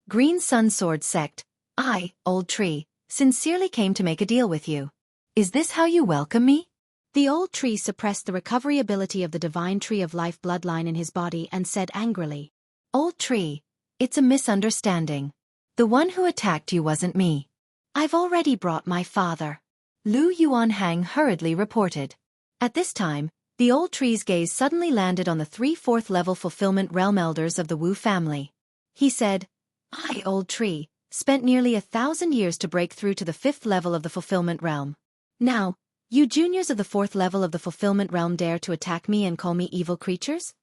A: Green Sun Sword Sect, I, Old Tree, sincerely came to make a deal with you. Is this how you welcome me? The Old Tree suppressed the recovery ability of the Divine Tree of Life bloodline in his body and said angrily, Old Tree, it's a misunderstanding. The one who attacked you wasn't me. I've already brought my father. Lu Yuanhang hurriedly reported. At this time, the Old Tree's gaze suddenly landed on the 3 4th level Fulfillment Realm elders of the Wu family. He said, I, Old Tree, spent nearly 1,000 years to break through to the 5th level of the Fulfillment Realm. Now, you juniors of the 4th level of the Fulfillment Realm dare to attack me and call me evil creatures?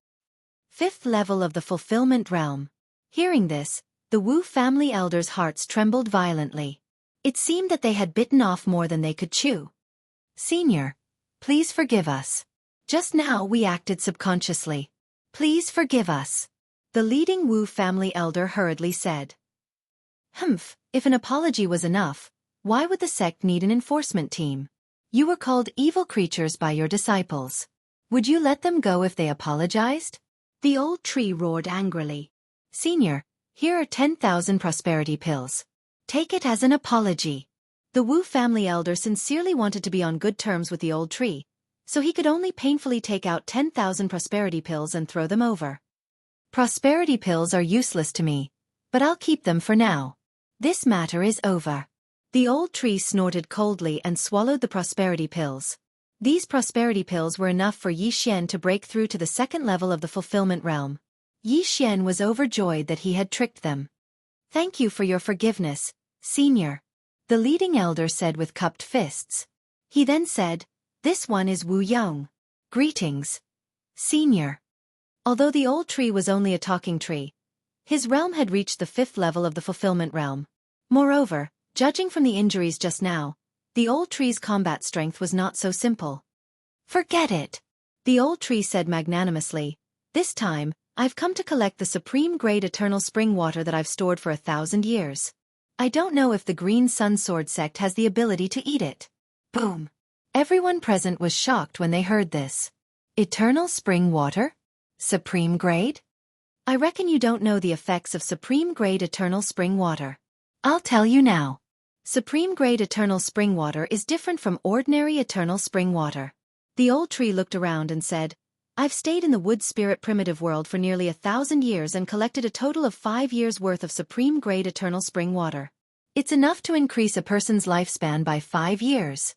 A: 5th level of the Fulfillment Realm. Hearing this, the Wu family elders' hearts trembled violently. It seemed that they had bitten off more than they could chew. Senior, please forgive us. Just now we acted subconsciously. Please forgive us. The leading Wu family elder hurriedly said. Humph, if an apology was enough, why would the sect need an enforcement team? You were called evil creatures by your disciples. Would you let them go if they apologized? The Old Tree roared angrily. Senior, here are 10,000 prosperity pills. Take it as an apology. The Wu family elder sincerely wanted to be on good terms with the Old Tree, so he could only painfully take out 10,000 prosperity pills and throw them over. Prosperity pills are useless to me, but I'll keep them for now. This matter is over. The Old Tree snorted coldly and swallowed the prosperity pills. These prosperity pills were enough for Yi Xian to break through to the second level of the fulfillment realm. Yi Xian was overjoyed that he had tricked them. "Thank you for your forgiveness, senior," the leading elder said with cupped fists. He then said, "This one is Wu Yong. Greetings, senior." Although the old tree was only a talking tree, his realm had reached the fifth level of the fulfillment realm. Moreover, judging from the injuries just now, the old tree's combat strength was not so simple. "Forget it," the old tree said magnanimously. "This time, I've come to collect the supreme-grade eternal spring water that I've stored for 1,000 years. I don't know if the Green Sun Sword sect has the ability to eat it." Boom! Everyone present was shocked when they heard this. Eternal spring water? Supreme grade? I reckon you don't know the effects of supreme-grade eternal spring water. I'll tell you now. Supreme-grade eternal spring water is different from ordinary eternal spring water. The old tree looked around and said, "I've stayed in the wood spirit primitive world for nearly 1,000 years and collected a total of 5 years' worth of supreme-grade eternal spring water. It's enough to increase a person's lifespan by 5 years."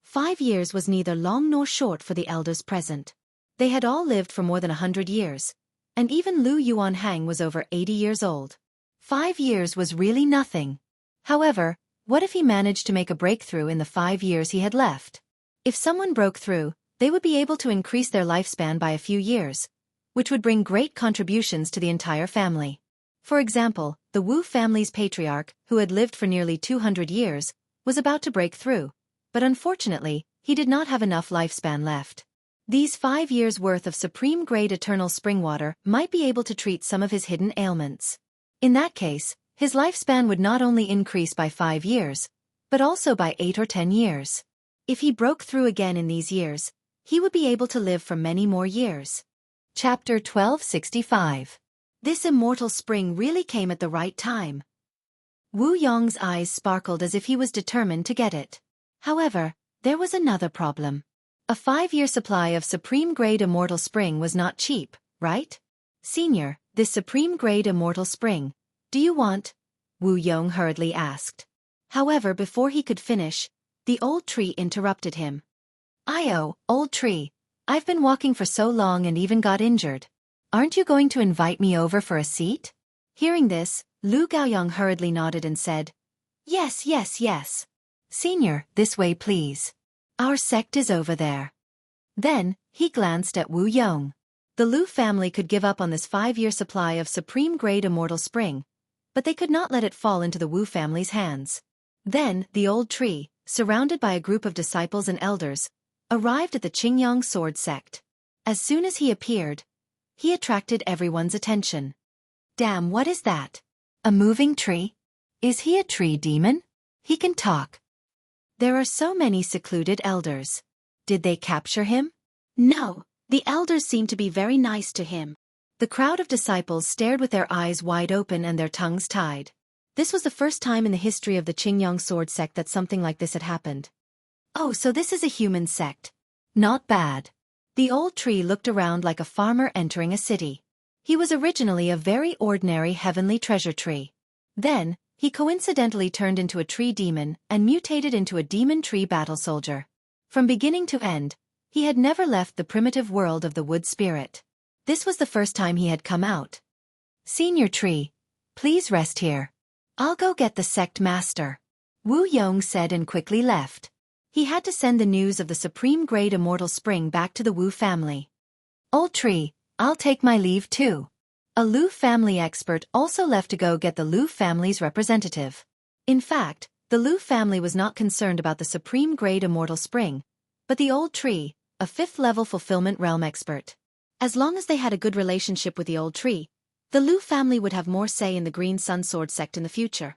A: 5 years was neither long nor short for the elders present. They had all lived for more than 100 years, and even Lu Yuanhang was over 80 years old. 5 years was really nothing. However, what if he managed to make a breakthrough in the 5 years he had left? If someone broke through, they would be able to increase their lifespan by a few years, which would bring great contributions to the entire family. For example, the Wu family's patriarch, who had lived for nearly 200 years, was about to break through, but unfortunately, he did not have enough lifespan left. These 5 years' worth of supreme-grade eternal spring water might be able to treat some of his hidden ailments. In that case, his lifespan would not only increase by 5 years, but also by 8 or 10 years. If he broke through again in these years, he would be able to live for many more years. Chapter 1265. This immortal spring really came at the right time. Wu Yong's eyes sparkled as if he was determined to get it. However, there was another problem. A 5-year supply of supreme-grade immortal spring was not cheap, right? "Senior, this supreme-grade immortal spring, do you want?" Wu Yong hurriedly asked. However, before he could finish, the old tree interrupted him. "Io, old tree, I've been walking for so long and even got injured. Aren't you going to invite me over for a seat?" Hearing this, Lu Gaoyang hurriedly nodded and said, "Yes, yes, yes. Senior, this way please. Our sect is over there." Then, he glanced at Wu Yong. The Lu family could give up on this 5-year supply of supreme-grade immortal spring, but they could not let it fall into the Wu family's hands. Then, the old tree, surrounded by a group of disciples and elders, arrived at the Qingyang sword sect. As soon as he appeared, he attracted everyone's attention. "Damn, what is that? A moving tree? Is he a tree demon? He can talk." There are so many secluded elders. Did they capture him? No, the elders seemed to be very nice to him. The crowd of disciples stared with their eyes wide open and their tongues tied. This was the first time in the history of the Qingyang sword sect that something like this had happened. "Oh, so this is a human sect. Not bad." The old tree looked around like a farmer entering a city. He was originally a very ordinary heavenly treasure tree. Then, he coincidentally turned into a tree demon and mutated into a demon tree battle soldier. From beginning to end, he had never left the primitive world of the wood spirit. This was the first time he had come out. "Senior tree, please rest here. I'll go get the sect master," Wu Yong said and quickly left. He had to send the news of the supreme-grade immortal spring back to the Wu family. "Old tree, I'll take my leave too." A Lu family expert also left to go get the Lu family's representative. In fact, the Lu family was not concerned about the supreme-grade immortal spring, but the old tree, a 5th-level fulfillment realm expert. As long as they had a good relationship with the old tree, the Lu family would have more say in the Green Sun Sword sect in the future.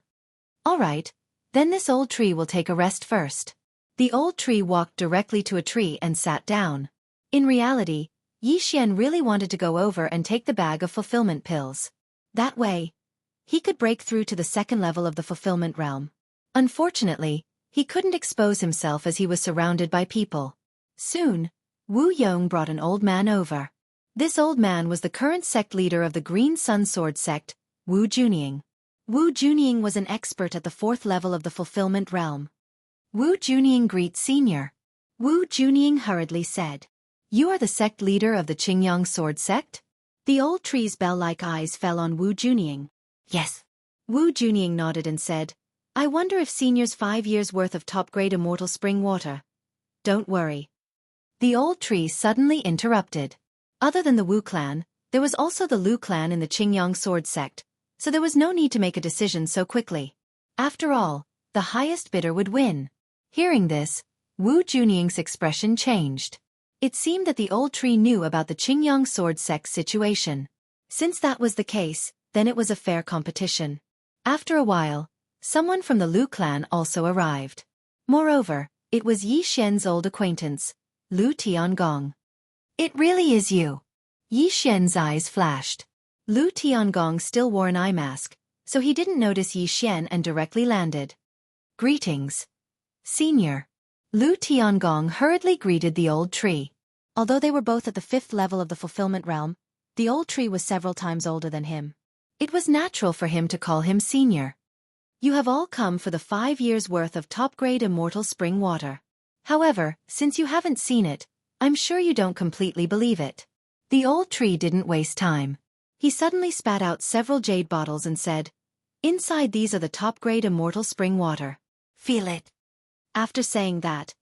A: "All right, then this old tree will take a rest first." The old tree walked directly to a tree and sat down. In reality, Yi Xian really wanted to go over and take the bag of fulfillment pills. That way, he could break through to the second level of the fulfillment realm. Unfortunately, he couldn't expose himself as he was surrounded by people. Soon, Wu Yong brought an old man over. This old man was the current sect leader of the Green Sun Sword sect, Wu Junying. Wu Junying was an expert at the 4th level of the fulfillment realm. Wu Junying greets Senior. Wu Junying hurriedly said. You are the sect leader of the Qingyang sword sect? The old tree's bell-like eyes fell on Wu Junying. Yes. Wu Junying nodded and said, I wonder if Senior's 5 years' worth of top-grade immortal spring water. Don't worry. The old tree suddenly interrupted. Other than the Wu clan, there was also the Lu clan in the Qingyang sword sect, so there was no need to make a decision so quickly. After all, the highest bidder would win. Hearing this, Wu Junying's expression changed. It seemed that the old tree knew about the Qingyang sword sect's situation. Since that was the case, then it was a fair competition. After a while, someone from the Lu clan also arrived. Moreover, it was Yi Xian's old acquaintance, Lu Tiangong. It really is you. Yi Xian's eyes flashed. Lu Tiangong still wore an eye mask, so he didn't notice Yi Xian and directly landed. Greetings. Senior. Lu Tiangong hurriedly greeted the old tree. Although they were both at the 5th level of the fulfillment realm, the old tree was several times older than him. It was natural for him to call him senior. You have all come for the 5 years' worth of top-grade immortal spring water. However, since you haven't seen it, I'm sure you don't completely believe it. The old tree didn't waste time. He suddenly spat out several jade bottles and said, Inside these are the top-grade immortal spring water. Feel it. After saying that,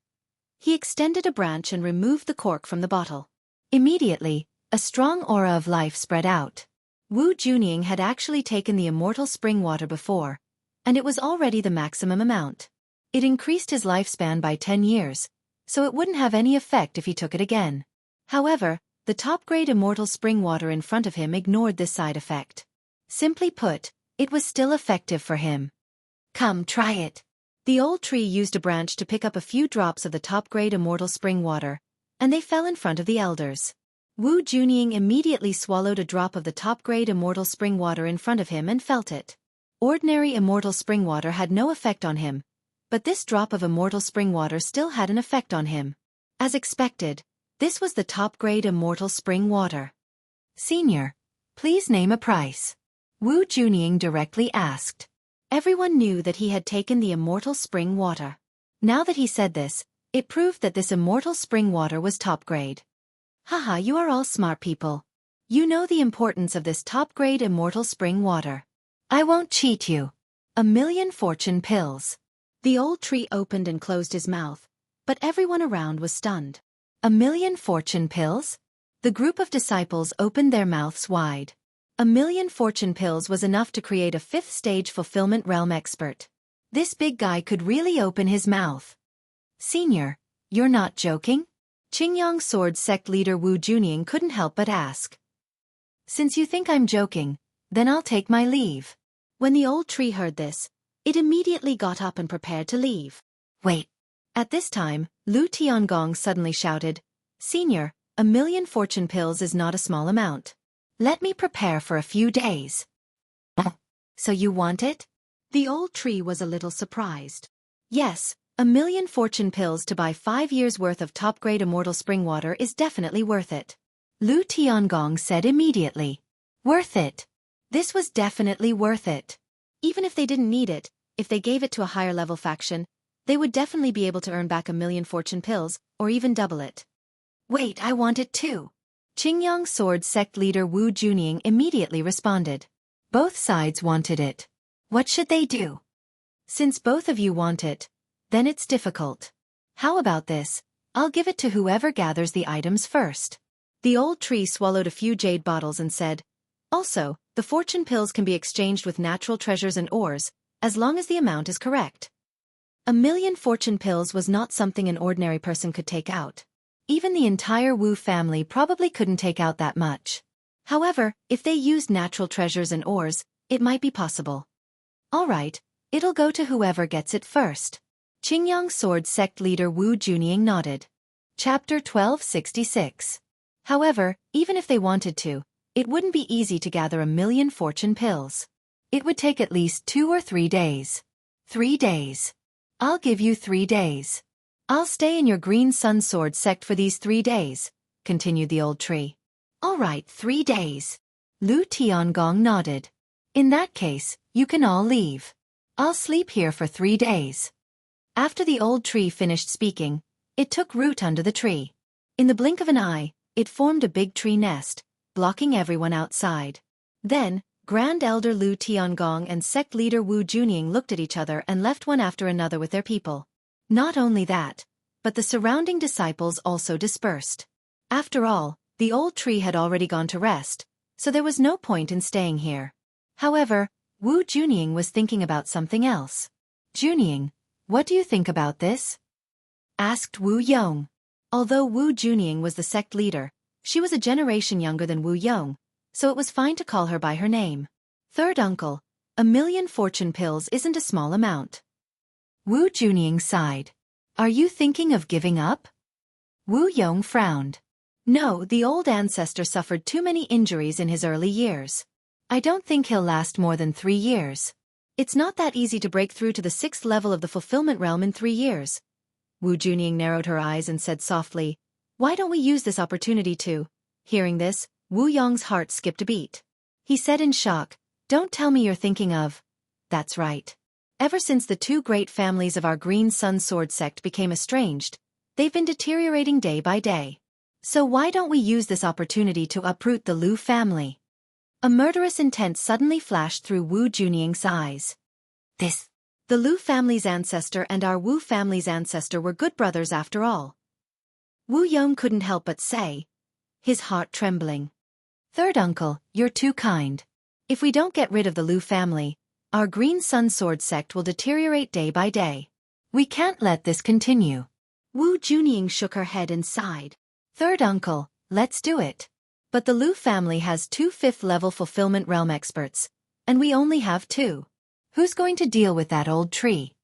A: he extended a branch and removed the cork from the bottle. Immediately, a strong aura of life spread out. Wu Junying had actually taken the immortal spring water before, and it was already the maximum amount. It increased his lifespan by 10 years, so it wouldn't have any effect if he took it again. However, the top-grade immortal spring water in front of him ignored this side effect. Simply put, it was still effective for him. Come, try it. The old tree used a branch to pick up a few drops of the top-grade immortal spring water, and they fell in front of the elders. Wu Junying immediately swallowed a drop of the top-grade immortal spring water in front of him and felt it. Ordinary immortal spring water had no effect on him, but this drop of immortal spring water still had an effect on him. As expected, this was the top-grade immortal spring water. Senior, please name a price. Wu Junying directly asked. Everyone knew that he had taken the immortal spring water. Now that he said this, it proved that this immortal spring water was top-grade. Haha, you are all smart people. You know the importance of this top-grade immortal spring water. I won't cheat you. 1,000,000 fortune pills. The old tree opened and closed his mouth, but everyone around was stunned. 1,000,000 fortune pills? The group of disciples opened their mouths wide. 1,000,000 fortune pills was enough to create a 5th-stage fulfillment realm expert. This big guy could really open his mouth. Senior, you're not joking? Qingyang sword sect leader Wu Junying couldn't help but ask. Since you think I'm joking, then I'll take my leave. When the old tree heard this, it immediately got up and prepared to leave. Wait. At this time, Lu Tiangong suddenly shouted, Senior, 1,000,000 fortune pills is not a small amount. Let me prepare for a few days. So you want it? The old tree was a little surprised. Yes, 1,000,000 fortune pills to buy 5 years' worth of top-grade immortal spring water is definitely worth it. Lu Tiangong said immediately. Worth it. This was definitely worth it. Even if they didn't need it, if they gave it to a higher-level faction, they would definitely be able to earn back 1,000,000 fortune pills, or even double it. Wait, I want it too. Qingyang sword sect leader Wu Junying immediately responded. Both sides wanted it. What should they do? Since both of you want it, then it's difficult. How about this? I'll give it to whoever gathers the items first. The old tree swallowed a few jade bottles and said, Also, the fortune pills can be exchanged with natural treasures and ores, as long as the amount is correct. 1,000,000 fortune pills was not something an ordinary person could take out. Even the entire Wu family probably couldn't take out that much. However, if they used natural treasures and ores, it might be possible. All right, it'll go to whoever gets it first. Qingyang sword sect leader Wu Junying nodded. Chapter 1266. However, even if they wanted to, it wouldn't be easy to gather 1,000,000 fortune pills. It would take at least 2 or 3 days. 3 days. I'll give you 3 days. I'll stay in your Green Sun Sword sect for these 3 days, continued the old tree. All right, 3 days. Lu Tiangong nodded. In that case, you can all leave. I'll sleep here for 3 days. After the old tree finished speaking, It took root under the tree. In the blink of an eye, it formed a big tree nest, blocking everyone outside. Then, Grand Elder Lu Tiangong and sect leader Wu Junying looked at each other and left one after another with their people. Not only that, but the surrounding disciples also dispersed. After all, the old tree had already gone to rest, so there was no point in staying here. However, Wu Junying was thinking about something else. Junying, what do you think about this? Asked Wu Yong. Although Wu Junying was the sect leader, she was a generation younger than Wu Yong, so it was fine to call her by her name. Third uncle, 1,000,000 fortune pills isn't a small amount. Wu Junying sighed. Are you thinking of giving up? Wu Yong frowned. No, the old ancestor suffered too many injuries in his early years. I don't think he'll last more than 3 years. It's not that easy to break through to the 6th level of the fulfillment realm in 3 years. Wu Junying narrowed her eyes and said softly, why don't we use this opportunity to? Hearing this, Wu Yong's heart skipped a beat. He said in shock, don't tell me you're thinking of. That's right. Ever since the 2 great families of our Green Sun Sword sect became estranged, they've been deteriorating day by day. So why don't we use this opportunity to uproot the Lu family? A murderous intent suddenly flashed through Wu Junying's eyes. The Lu family's ancestor and our Wu family's ancestor were good brothers after all. Wu Yong couldn't help but say, his heart trembling. Third uncle, you're too kind. If we don't get rid of the Lu family, our Green Sun Sword sect will deteriorate day by day. We can't let this continue. Wu Junying shook her head and sighed. Third uncle, let's do it. But the Lu family has 2 5th-level fulfillment realm experts, and we only have 2. Who's going to deal with that old tree?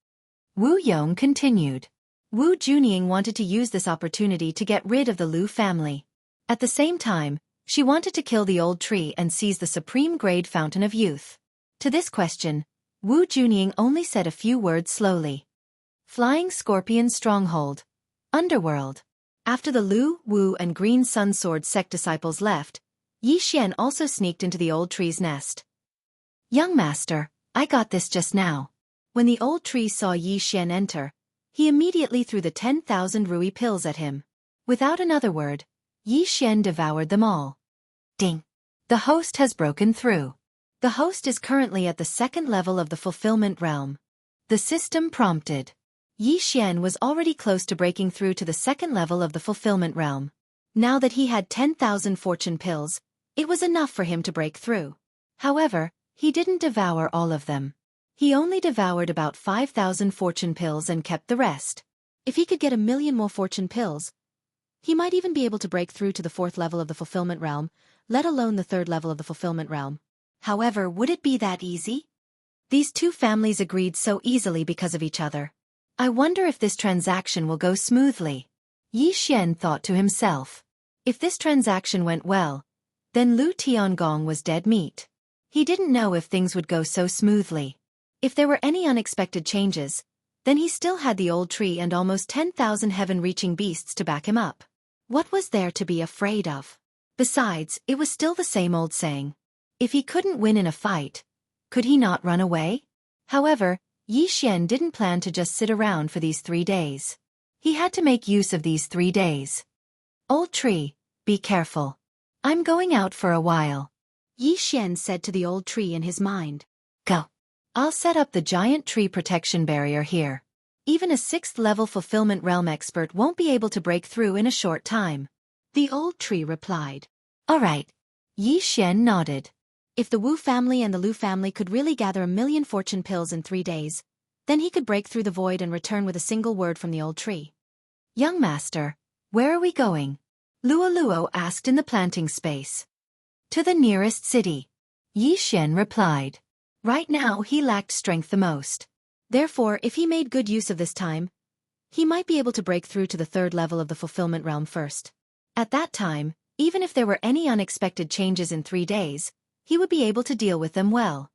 A: Wu Yong continued. Wu Junying wanted to use this opportunity to get rid of the Lu family. At the same time, she wanted to kill the old tree and seize the supreme grade fountain of youth. To this question, Wu Junying only said a few words slowly. Flying Scorpion Stronghold. Underworld. After the Lu, Wu and Green Sun Sword sect disciples left, Xianxia also sneaked into the old tree's nest. Young master, I got this just now. When the old tree saw Xianxia enter, he immediately threw the 10,000 Rui pills at him. Without another word, Xianxia devoured them all. Ding! The host has broken through. The host is currently at the 2nd level of the fulfillment realm. The system prompted. Xianxia was already close to breaking through to the 2nd level of the fulfillment realm. Now that he had 10,000 fortune pills, it was enough for him to break through. However, he didn't devour all of them. He only devoured about 5,000 fortune pills and kept the rest. If he could get 1,000,000 more fortune pills, he might even be able to break through to the 4th level of the fulfillment realm, let alone the 3rd level of the fulfillment realm. However, would it be that easy? These 2 families agreed so easily because of each other. I wonder if this transaction will go smoothly. Xianxia thought to himself. If this transaction went well, then Lu Tiangong was dead meat. He didn't know if things would go so smoothly. If there were any unexpected changes, then he still had the old tree and almost 10,000 heaven-reaching beasts to back him up. What was there to be afraid of? Besides, it was still the same old saying. If he couldn't win in a fight, could he not run away? However, Xianxia didn't plan to just sit around for these 3 days. He had to make use of these 3 days. Old tree, be careful. I'm going out for a while. Xianxia said to the old tree in his mind. Go. I'll set up the giant tree protection barrier here. Even a 6th-level fulfillment realm expert won't be able to break through in a short time. The old tree replied. All right. Xianxia nodded. If the Wu family and the Lu family could really gather 1,000,000 fortune pills in 3 days, then he could break through the void and return with a single word from the old tree. Young master, where are we going? Luo asked in the planting space. To the nearest city. Xianxia replied. Right now he lacked strength the most. Therefore, if he made good use of this time, he might be able to break through to the 3rd level of the fulfillment realm first. At that time, even if there were any unexpected changes in 3 days, he would be able to deal with them well.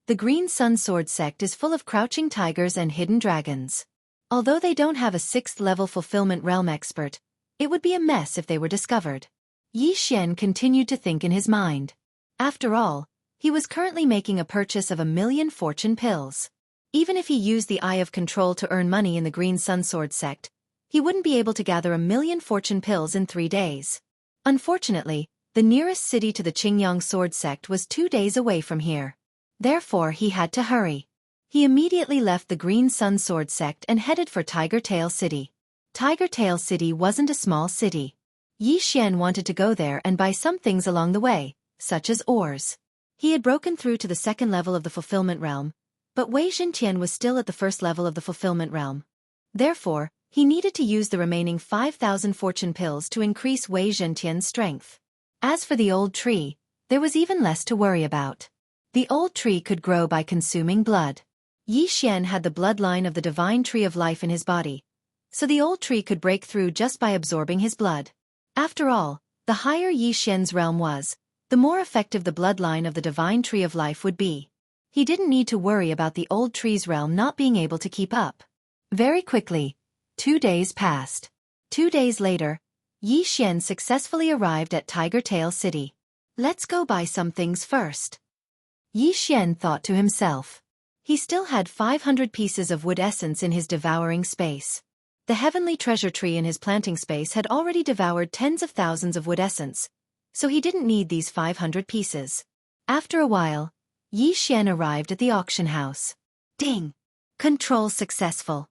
A: The Green Sun Sword sect is full of crouching tigers and hidden dragons. Although they don't have a 6th-level fulfillment realm expert, it would be a mess if they were discovered. Xianxia continued to think in his mind. After all, he was currently making a purchase of 1,000,000 fortune pills. Even if he used the Eye of Control to earn money in the Green Sun Sword sect, he wouldn't be able to gather 1,000,000 fortune pills in 3 days. Unfortunately, the nearest city to the Qingyang sword sect was 2 days away from here. Therefore he had to hurry. He immediately left the Green Sun sword sect and headed for Tiger Tail City. Tiger Tail City wasn't a small city. Yi Xian wanted to go there and buy some things along the way, such as ores. He had broken through to the second level of the fulfillment realm, but Wei Zhentian was still at the first level of the fulfillment realm. Therefore, he needed to use the remaining 5,000 fortune pills to increase Wei Zhentian's strength. As for the old tree, there was even less to worry about. The old tree could grow by consuming blood. Yi Xian had the bloodline of the divine tree of life in his body, so the old tree could break through just by absorbing his blood. After all, the higher Yi Xian's realm was, the more effective the bloodline of the divine tree of life would be. He didn't need to worry about the old tree's realm not being able to keep up. Very quickly, 2 days passed. 2 days later, Yi Xian successfully arrived at Tiger Tail City. Let's go buy some things first. Yi Xian thought to himself. He still had 500 pieces of wood essence in his devouring space. The heavenly treasure tree in his planting space had already devoured tens of thousands of wood essence, so he didn't need these 500 pieces. After a while, Yi Xian arrived at the auction house. Ding! Control successful.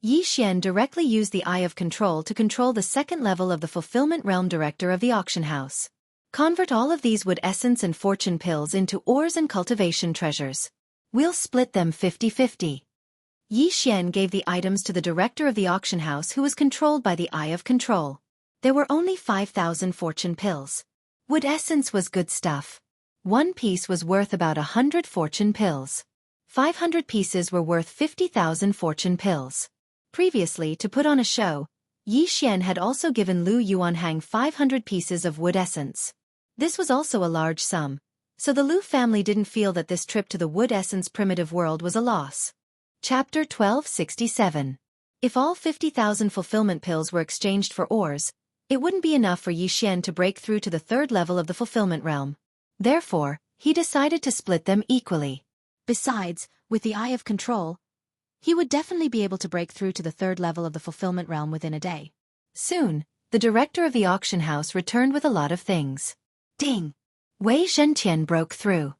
A: Yi Xian directly used the Eye of Control to control the second level of the Fulfillment Realm Director of the auction house. Convert all of these wood essence and fortune pills into ores and cultivation treasures. We'll split them 50-50. Yi Xian gave the items to the director of the auction house who was controlled by the Eye of Control. There were only 5,000 fortune pills. Wood essence was good stuff. One piece was worth about 100 fortune pills. 500 pieces were worth 50,000 fortune pills. Previously, to put on a show, Yi Xian had also given Lu Yuanhang 500 pieces of wood essence. This was also a large sum, so the Lu family didn't feel that this trip to the wood essence primitive world was a loss. Chapter 1267. If all 50,000 fulfillment pills were exchanged for ores, it wouldn't be enough for Yi Xian to break through to the third level of the fulfillment realm. Therefore, he decided to split them equally. Besides, with the Eye of Control, he would definitely be able to break through to the third level of the fulfillment realm within a day. Soon, the director of the auction house returned with a lot of things. Ding! Wei Zhentian broke through.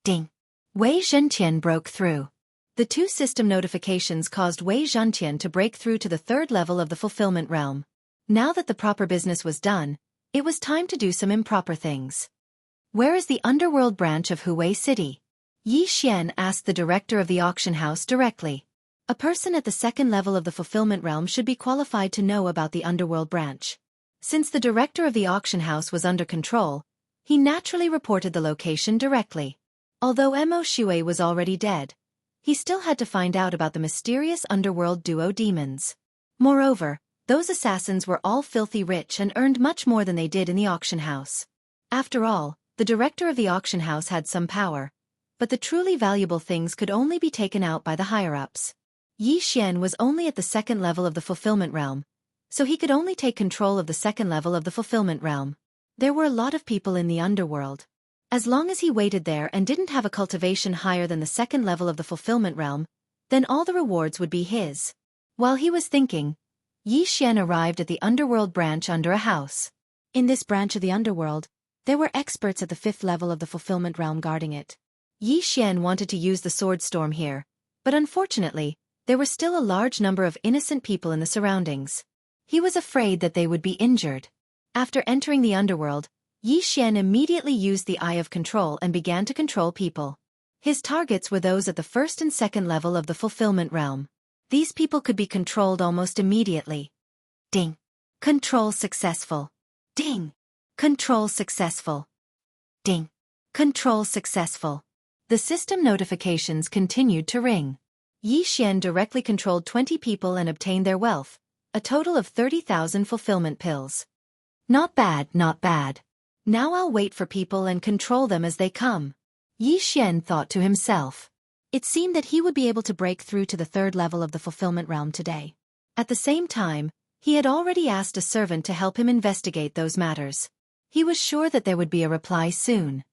A: Ding! Wei Zhentian broke through. The 2 system notifications caused Wei Zhentian to break through to the third level of the fulfillment realm. Now that the proper business was done, it was time to do some improper things. Where is the underworld branch of Huwei City? Yi Xian asked the director of the auction house directly. A person at the second level of the fulfillment realm should be qualified to know about the underworld branch. Since the director of the auction house was under control, he naturally reported the location directly. Although Mo Shui was already dead, he still had to find out about the mysterious underworld duo demons. Moreover, those assassins were all filthy rich and earned much more than they did in the auction house. After all, the director of the auction house had some power, but the truly valuable things could only be taken out by the higher-ups. Yi Xian was only at the second level of the fulfillment realm, so he could only take control of the second level of the fulfillment realm. There were a lot of people in the underworld. As long as he waited there and didn't have a cultivation higher than the second level of the fulfillment realm, then all the rewards would be his. While he was thinking, Yi Xian arrived at the underworld branch under a house. In this branch of the underworld, there were experts at the 5th level of the fulfillment realm guarding it. Yi Xian wanted to use the sword storm here, but unfortunately, there were still a large number of innocent people in the surroundings. He was afraid that they would be injured. After entering the underworld, Yi Xian immediately used the Eye of Control and began to control people. His targets were those at the first and second level of the fulfillment realm. These people could be controlled almost immediately. Ding! Control successful. Ding! Control successful. Ding! Control successful. The system notifications continued to ring. Yi Xian directly controlled 20 people and obtained their wealth, a total of 30,000 fulfillment pills. Not bad, not bad. Now I'll wait for people and control them as they come. Yi Xian thought to himself. It seemed that he would be able to break through to the third level of the fulfillment realm today. At the same time, he had already asked a servant to help him investigate those matters. He was sure that there would be a reply soon.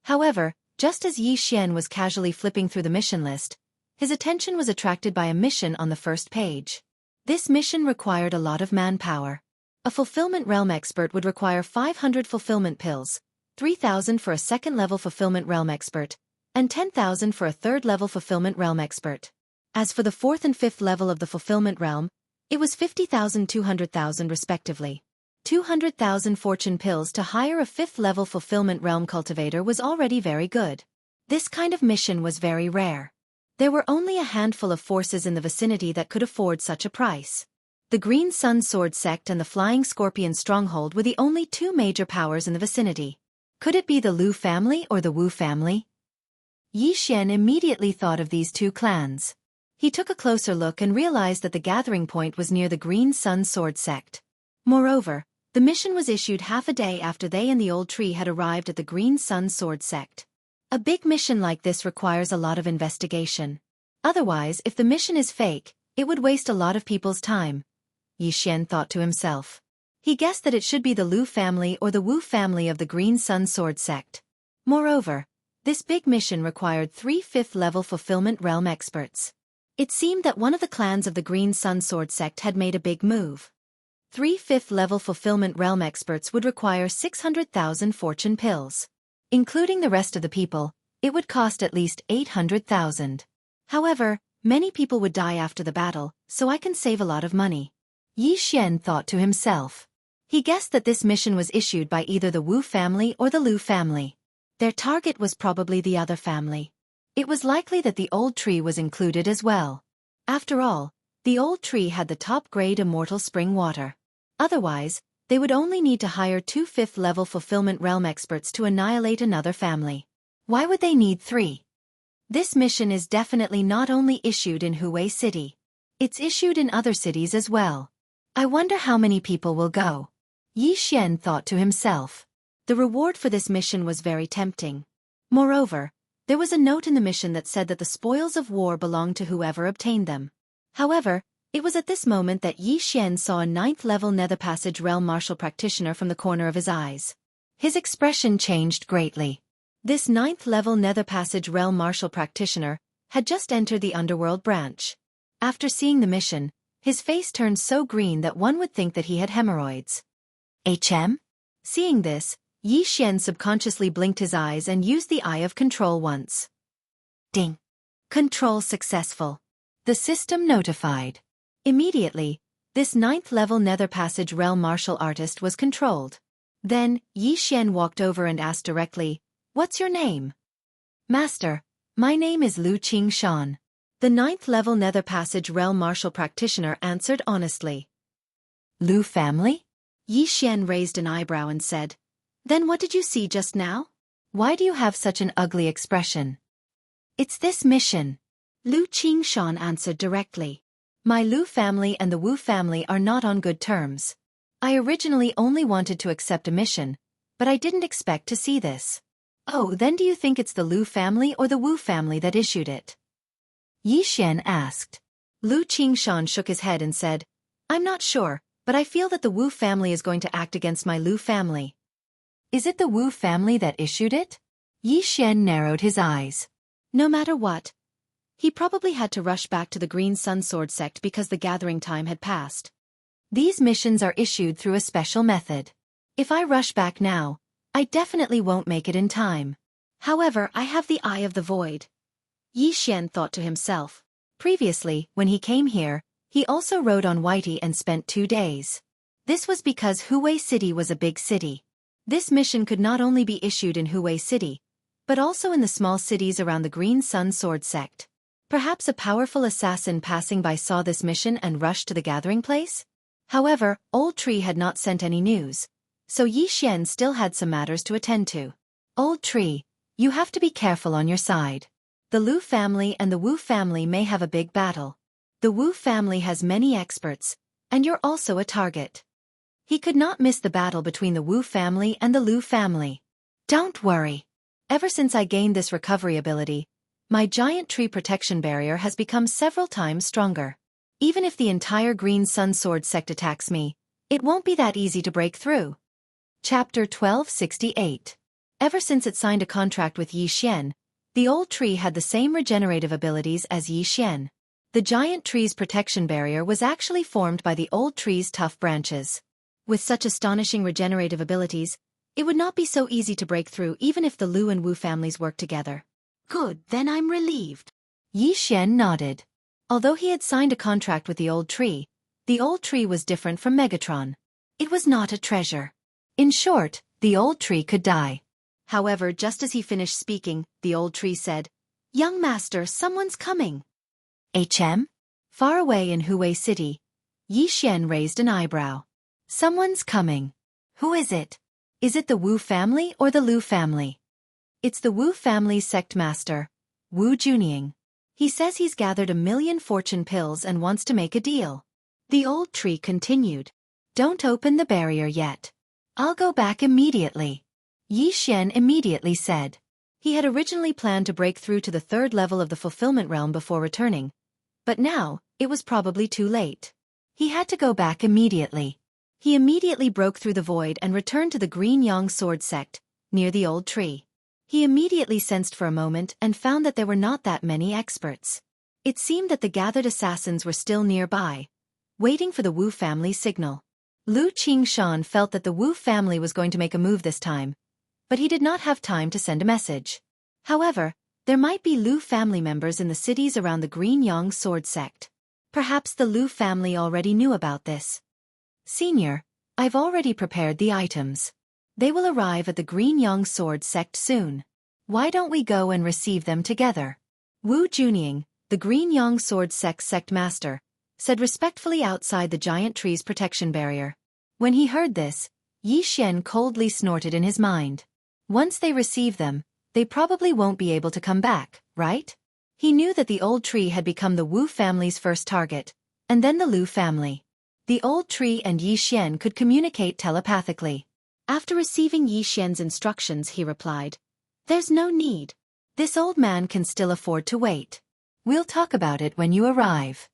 A: However, just as Yi Xian was casually flipping through the mission list, his attention was attracted by a mission on the first page. This mission required a lot of manpower. A fulfillment realm expert would require 500 fulfillment pills, 3,000 for a second-level fulfillment realm expert, and 10,000 for a third-level fulfillment realm expert. As for the fourth and fifth level of the fulfillment realm, it was 50,000 200,000 respectively. 200,000 fortune pills to hire a fifth-level fulfillment realm cultivator was already very good. This kind of mission was very rare. There were only a handful of forces in the vicinity that could afford such a price. The Green Sun Sword Sect and the Flying Scorpion Stronghold were the only two major powers in the vicinity. Could it be the Lu family or the Wu family? Yi Xian immediately thought of these two clans. He took a closer look and realized that the gathering point was near the Green Sun Sword Sect. Moreover, the mission was issued half a day after they and the old tree had arrived at the Green Sun Sword Sect. A big mission like this requires a lot of investigation. Otherwise, if the mission is fake, it would waste a lot of people's time, Yi Xian thought to himself. He guessed that it should be the Lu family or the Wu family of the Green Sun Sword Sect. Moreover, this big mission required 3 fifth-level fulfillment realm experts. It seemed that one of the clans of the Green Sun Sword Sect had made a big move. 3 fifth-level fulfillment realm experts would require 600,000 fortune pills. Including the rest of the people, it would cost at least 800,000. However, many people would die after the battle, so I can save a lot of money, Yi Xian thought to himself. He guessed that this mission was issued by either the Wu family or the Lu family. Their target was probably the other family. It was likely that the old tree was included as well. After all, the old tree had the top-grade immortal spring water. Otherwise, they would only need to hire 2 fifth-level fulfillment realm experts to annihilate another family. Why would they need 3? This mission is definitely not only issued in Huwei City. It's issued in other cities as well. I wonder how many people will go. Yi Xian thought to himself. The reward for this mission was very tempting. Moreover, there was a note in the mission that said that the spoils of war belonged to whoever obtained them. However, it was at this moment that Yi Xian saw a 9th-level Nether Passage Realm Martial Practitioner from the corner of his eyes. His expression changed greatly. This 9th-level Nether Passage Realm Martial Practitioner had just entered the Underworld branch. After seeing the mission, his face turned so green that one would think that he had hemorrhoids. HM? Seeing this, Yi Xian subconsciously blinked his eyes and used the Eye of Control once. Ding! Control successful. The system notified. Immediately, this 9th-level Nether Passage Realm Martial Artist was controlled. Then, Yi Xian walked over and asked directly, "What's your name?" "Master, my name is Lu Qingshan." The 9th-level Nether Passage Realm Martial Practitioner answered honestly. "Lu family?" Yi Xian raised an eyebrow and said, "Then what did you see just now? Why do you have such an ugly expression?" "It's this mission." Lu Qingshan answered directly. "My Lu family and the Wu family are not on good terms. I originally only wanted to accept a mission, but I didn't expect to see this." "Oh, then do you think it's the Lu family or the Wu family that issued it?" Yi Xian asked. Lu Qingshan shook his head and said, "I'm not sure, but I feel that the Wu family is going to act against my Lu family." "Is it the Wu family that issued it?" Yi Xian narrowed his eyes. No matter what, he probably had to rush back to the Green Sun Sword Sect because the gathering time had passed. These missions are issued through a special method. If I rush back now, I definitely won't make it in time. However, I have the Eye of the Void. Yi Xian thought to himself. Previously, when he came here, he also rode on Whitey and spent 2 days. This was because Huwei City was a big city. This mission could not only be issued in Huwei City, but also in the small cities around the Green Sun Sword Sect. Perhaps a powerful assassin passing by saw this mission and rushed to the gathering place? However, Old Tree had not sent any news, so Yi Xian still had some matters to attend to. "Old Tree, you have to be careful on your side. The Lu family and the Wu family may have a big battle. The Wu family has many experts, and you're also a target." He could not miss the battle between the Wu family and the Lu family. "Don't worry. Ever since I gained this recovery ability, my giant tree protection barrier has become several times stronger. Even if the entire Green Sun Sword Sect attacks me, it won't be that easy to break through." Chapter 1268. Ever since it signed a contract with Yi Xian, the old tree had the same regenerative abilities as Yi Xian. The giant tree's protection barrier was actually formed by the old tree's tough branches. With such astonishing regenerative abilities, it would not be so easy to break through even if the Lu and Wu families worked together. Good, then I'm relieved. Yi Xian nodded. Although he had signed a contract with the old tree was different from Megatron. It was not a treasure. In short, the old tree could die. However, just as he finished speaking, the old tree said, "Young master, someone's coming." HM? Far away in Huwei City, Yi Xian raised an eyebrow. Someone's coming. Who is it? Is it the Wu family or the Lu family? It's the Wu family's sect master, Wu Junying. He says he's gathered 1,000,000 fortune pills and wants to make a deal. The old tree continued. Don't open the barrier yet. I'll go back immediately. Yi Xian immediately said. He had originally planned to break through to the 3rd level of the fulfillment realm before returning, but now, it was probably too late. He had to go back immediately. He immediately broke through the void and returned to the Green Yang Sword sect, near the old tree. He immediately sensed for a moment and found that there were not that many experts. It seemed that the gathered assassins were still nearby, waiting for the Wu family's signal. Lu Qingshan felt that the Wu family was going to make a move this time, but he did not have time to send a message. However, there might be Lu family members in the cities around the Green Yang Sword sect. Perhaps the Lu family already knew about this. Senior, I've already prepared the items. They will arrive at the Green Yang Sword sect soon. Why don't we go and receive them together? Wu Junying, the Green Yang Sword sect master, said respectfully outside the giant tree's protection barrier. When he heard this, Yi Xian coldly snorted in his mind. Once they receive them, they probably won't be able to come back, right? He knew that the old tree had become the Wu family's first target, and then the Lu family. The old tree and Yi Xian could communicate telepathically. After receiving Yi Xian's instructions, he replied, "There's no need. This old man can still afford to wait. We'll talk about it when you arrive."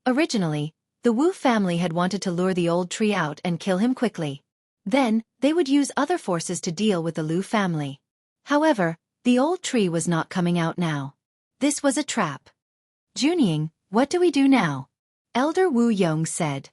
A: Originally, the Wu family had wanted to lure the old tree out and kill him quickly. Then, they would use other forces to deal with the Lu family. However, the old tree was not coming out now. This was a trap. Junying, what do we do now? Elder Wu Yong said.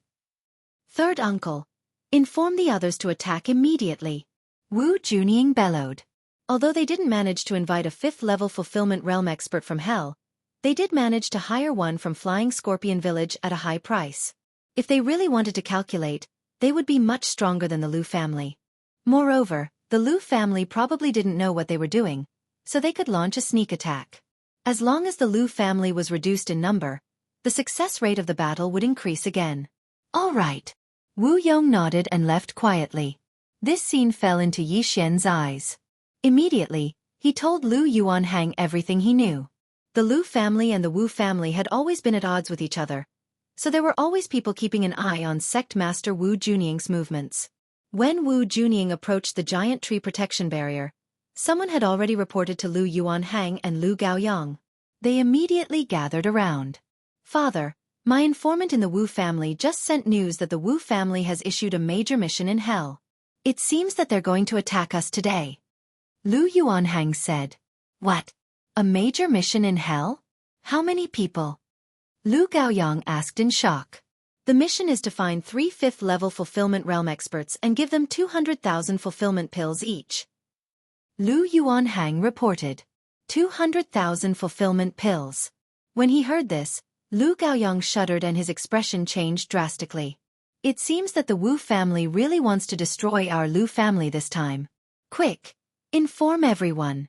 A: Third uncle. Inform the others to attack immediately. Wu Junying bellowed. Although they didn't manage to invite a 5th-level fulfillment realm expert from Hell, they did manage to hire one from Flying Scorpion Village at a high price. If they really wanted to calculate, they would be much stronger than the Lu family. Moreover, the Lu family probably didn't know what they were doing, so they could launch a sneak attack. As long as the Lu family was reduced in number, the success rate of the battle would increase again. All right. Wu Yong nodded and left quietly. This scene fell into Yi Xian's eyes. Immediately, he told Lu Yuanhang everything he knew. The Lu family and the Wu family had always been at odds with each other, so there were always people keeping an eye on sect master Wu Junying's movements. When Wu Junying approached the giant tree protection barrier, someone had already reported to Lu Yuanhang and Lu Gaoyang. They immediately gathered around. Father, my informant in the Wu family just sent news that the Wu family has issued a major mission in Hell. It seems that they're going to attack us today. Lu Yuanhang said. What? A major mission in Hell? How many people? Lu Gaoyang asked in shock. The mission is to find 3 5th-level fulfillment realm experts and give them 200,000 fulfillment pills each. Lu Yuanhang reported. 200,000 fulfillment pills. When he heard this, Lu Gaoyang shuddered and his expression changed drastically. It seems that the Wu family really wants to destroy our Lu family this time. Quick! Inform everyone.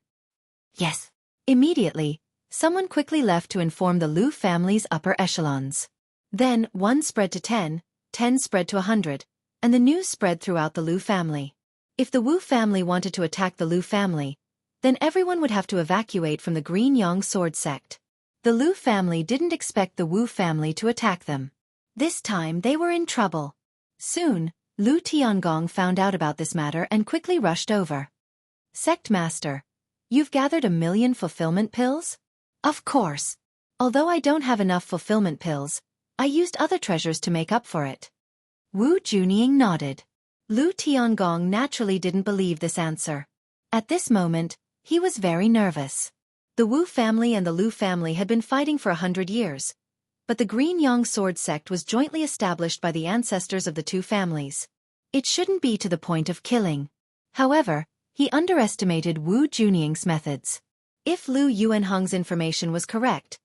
A: Yes. Immediately, someone quickly left to inform the Lu family's upper echelons. Then, 1 spread to 10, 10 spread to 100, and the news spread throughout the Lu family. If the Wu family wanted to attack the Lu family, then everyone would have to evacuate from the Green Yang Sword sect. The Lu family didn't expect the Wu family to attack them. This time they were in trouble. Soon, Lu Tiangong found out about this matter and quickly rushed over. Sect Master, you've gathered 1,000,000 fulfillment pills? Of course. Although I don't have enough fulfillment pills, I used other treasures to make up for it. Wu Junying nodded. Lu Tiangong naturally didn't believe this answer. At this moment, he was very nervous. The Wu family and the Lu family had been fighting for 100 years, but the Green Yang sword sect was jointly established by the ancestors of the two families. It shouldn't be to the point of killing. However, he underestimated Wu Junying's methods. If Lu Yuanheng's information was correct,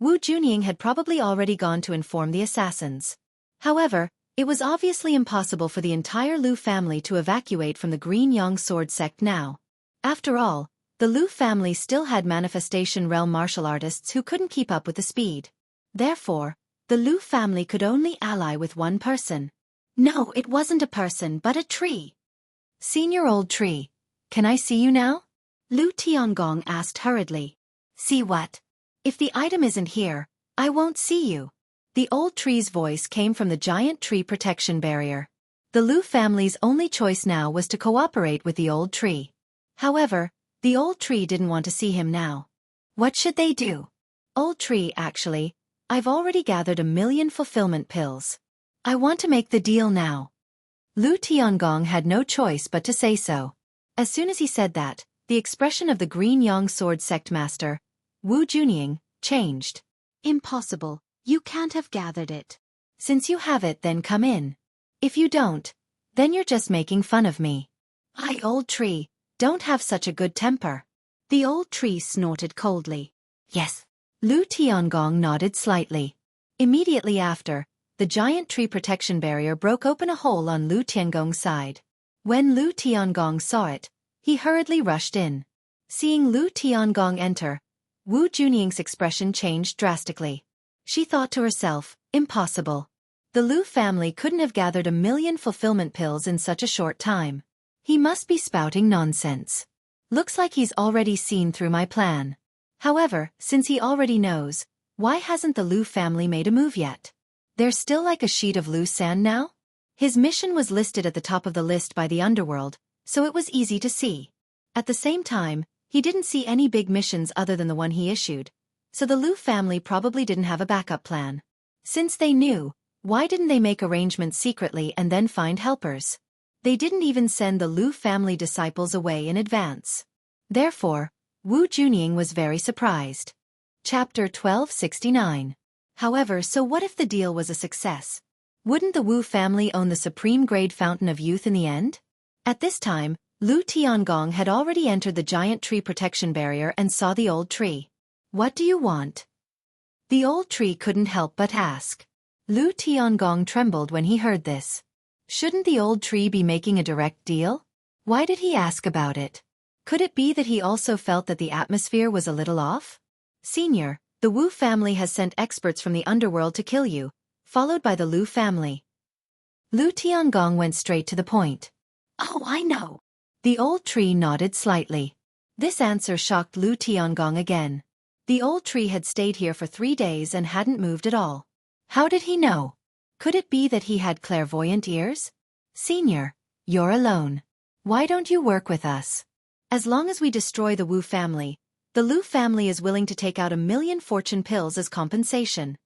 A: Wu Junying had probably already gone to inform the assassins. However, it was obviously impossible for the entire Lu family to evacuate from the Green Yang sword sect now. After all, the Lu family still had manifestation realm martial artists who couldn't keep up with the speed. Therefore, the Lu family could only ally with one person. No, it wasn't a person but a tree. Senior old tree, can I see you now? Lu Tiangong asked hurriedly. See what? If the item isn't here, I won't see you. The old tree's voice came from the giant tree protection barrier. The Lu family's only choice now was to cooperate with the old tree. However, the old tree didn't want to see him now. What should they do? Old tree, actually, I've already gathered 1,000,000 fulfillment pills. I want to make the deal now. Lu Tiangong had no choice but to say so. As soon as he said that, the expression of the Green Yang sword sect master, Wu Junying, changed. Impossible, you can't have gathered it. Since you have it, then come in. If you don't, then you're just making fun of me. I, old tree, don't have such a good temper. The old tree snorted coldly. Yes. Lu Tiangong nodded slightly. Immediately after, the giant tree protection barrier broke open a hole on Lu Tiangong's side. When Lu Tiangong saw it, he hurriedly rushed in. Seeing Lu Tiangong enter, Wu Junying's expression changed drastically. She thought to herself, impossible. The Lu family couldn't have gathered 1,000,000 fulfillment pills in such a short time. He must be spouting nonsense. Looks like he's already seen through my plan. However, since he already knows, why hasn't the Lu family made a move yet? They're still like a sheet of loose sand now? His mission was listed at the top of the list by the underworld, so it was easy to see. At the same time, he didn't see any big missions other than the one he issued, so the Lu family probably didn't have a backup plan. Since they knew, why didn't they make arrangements secretly and then find helpers? They didn't even send the Lu family disciples away in advance. Therefore, Wu Junying was very surprised. Chapter 1269. However, so what if the deal was a success? Wouldn't the Wu family own the supreme grade fountain of youth in the end? At this time, Lu Tiangong had already entered the giant tree protection barrier and saw the old tree. What do you want? The old tree couldn't help but ask. Lu Tiangong trembled when he heard this. Shouldn't the old tree be making a direct deal? Why did he ask about it? Could it be that he also felt that the atmosphere was a little off? Senior, the Wu family has sent experts from the underworld to kill you, followed by the Lu family. Lu Tiangong went straight to the point. Oh, I know. The old tree nodded slightly. This answer shocked Lu Tiangong again. The old tree had stayed here for 3 days and hadn't moved at all. How did he know? Could it be that he had clairvoyant ears? Senior, you're alone. Why don't you work with us? As long as we destroy the Wu family, the Lu family is willing to take out 1,000,000 fortune pills as compensation.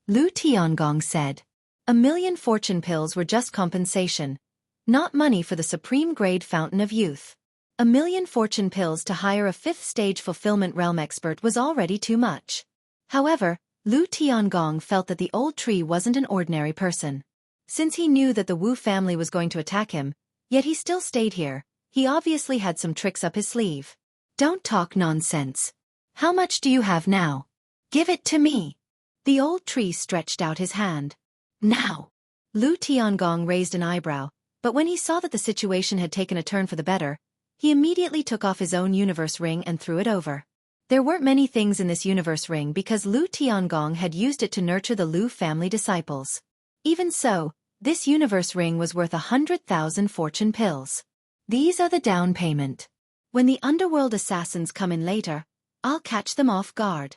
A: Lu Tiangong said. 1,000,000 fortune pills were just compensation, not money for the supreme grade fountain of youth. 1,000,000 fortune pills to hire a 5th stage fulfillment realm expert was already too much. However, Lu Tiangong felt that the old tree wasn't an ordinary person. Since he knew that the Wu family was going to attack him, yet he still stayed here, he obviously had some tricks up his sleeve. Don't talk nonsense. How much do you have now? Give it to me. The old tree stretched out his hand. Now. Lu Tiangong raised an eyebrow, but when he saw that the situation had taken a turn for the better, he immediately took off his own universe ring and threw it over. There weren't many things in this universe ring because Lu Tiangong had used it to nurture the Lu family disciples. Even so, this universe ring was worth 100,000 fortune pills. These are the down payment. When the underworld assassins come in later, I'll catch them off guard.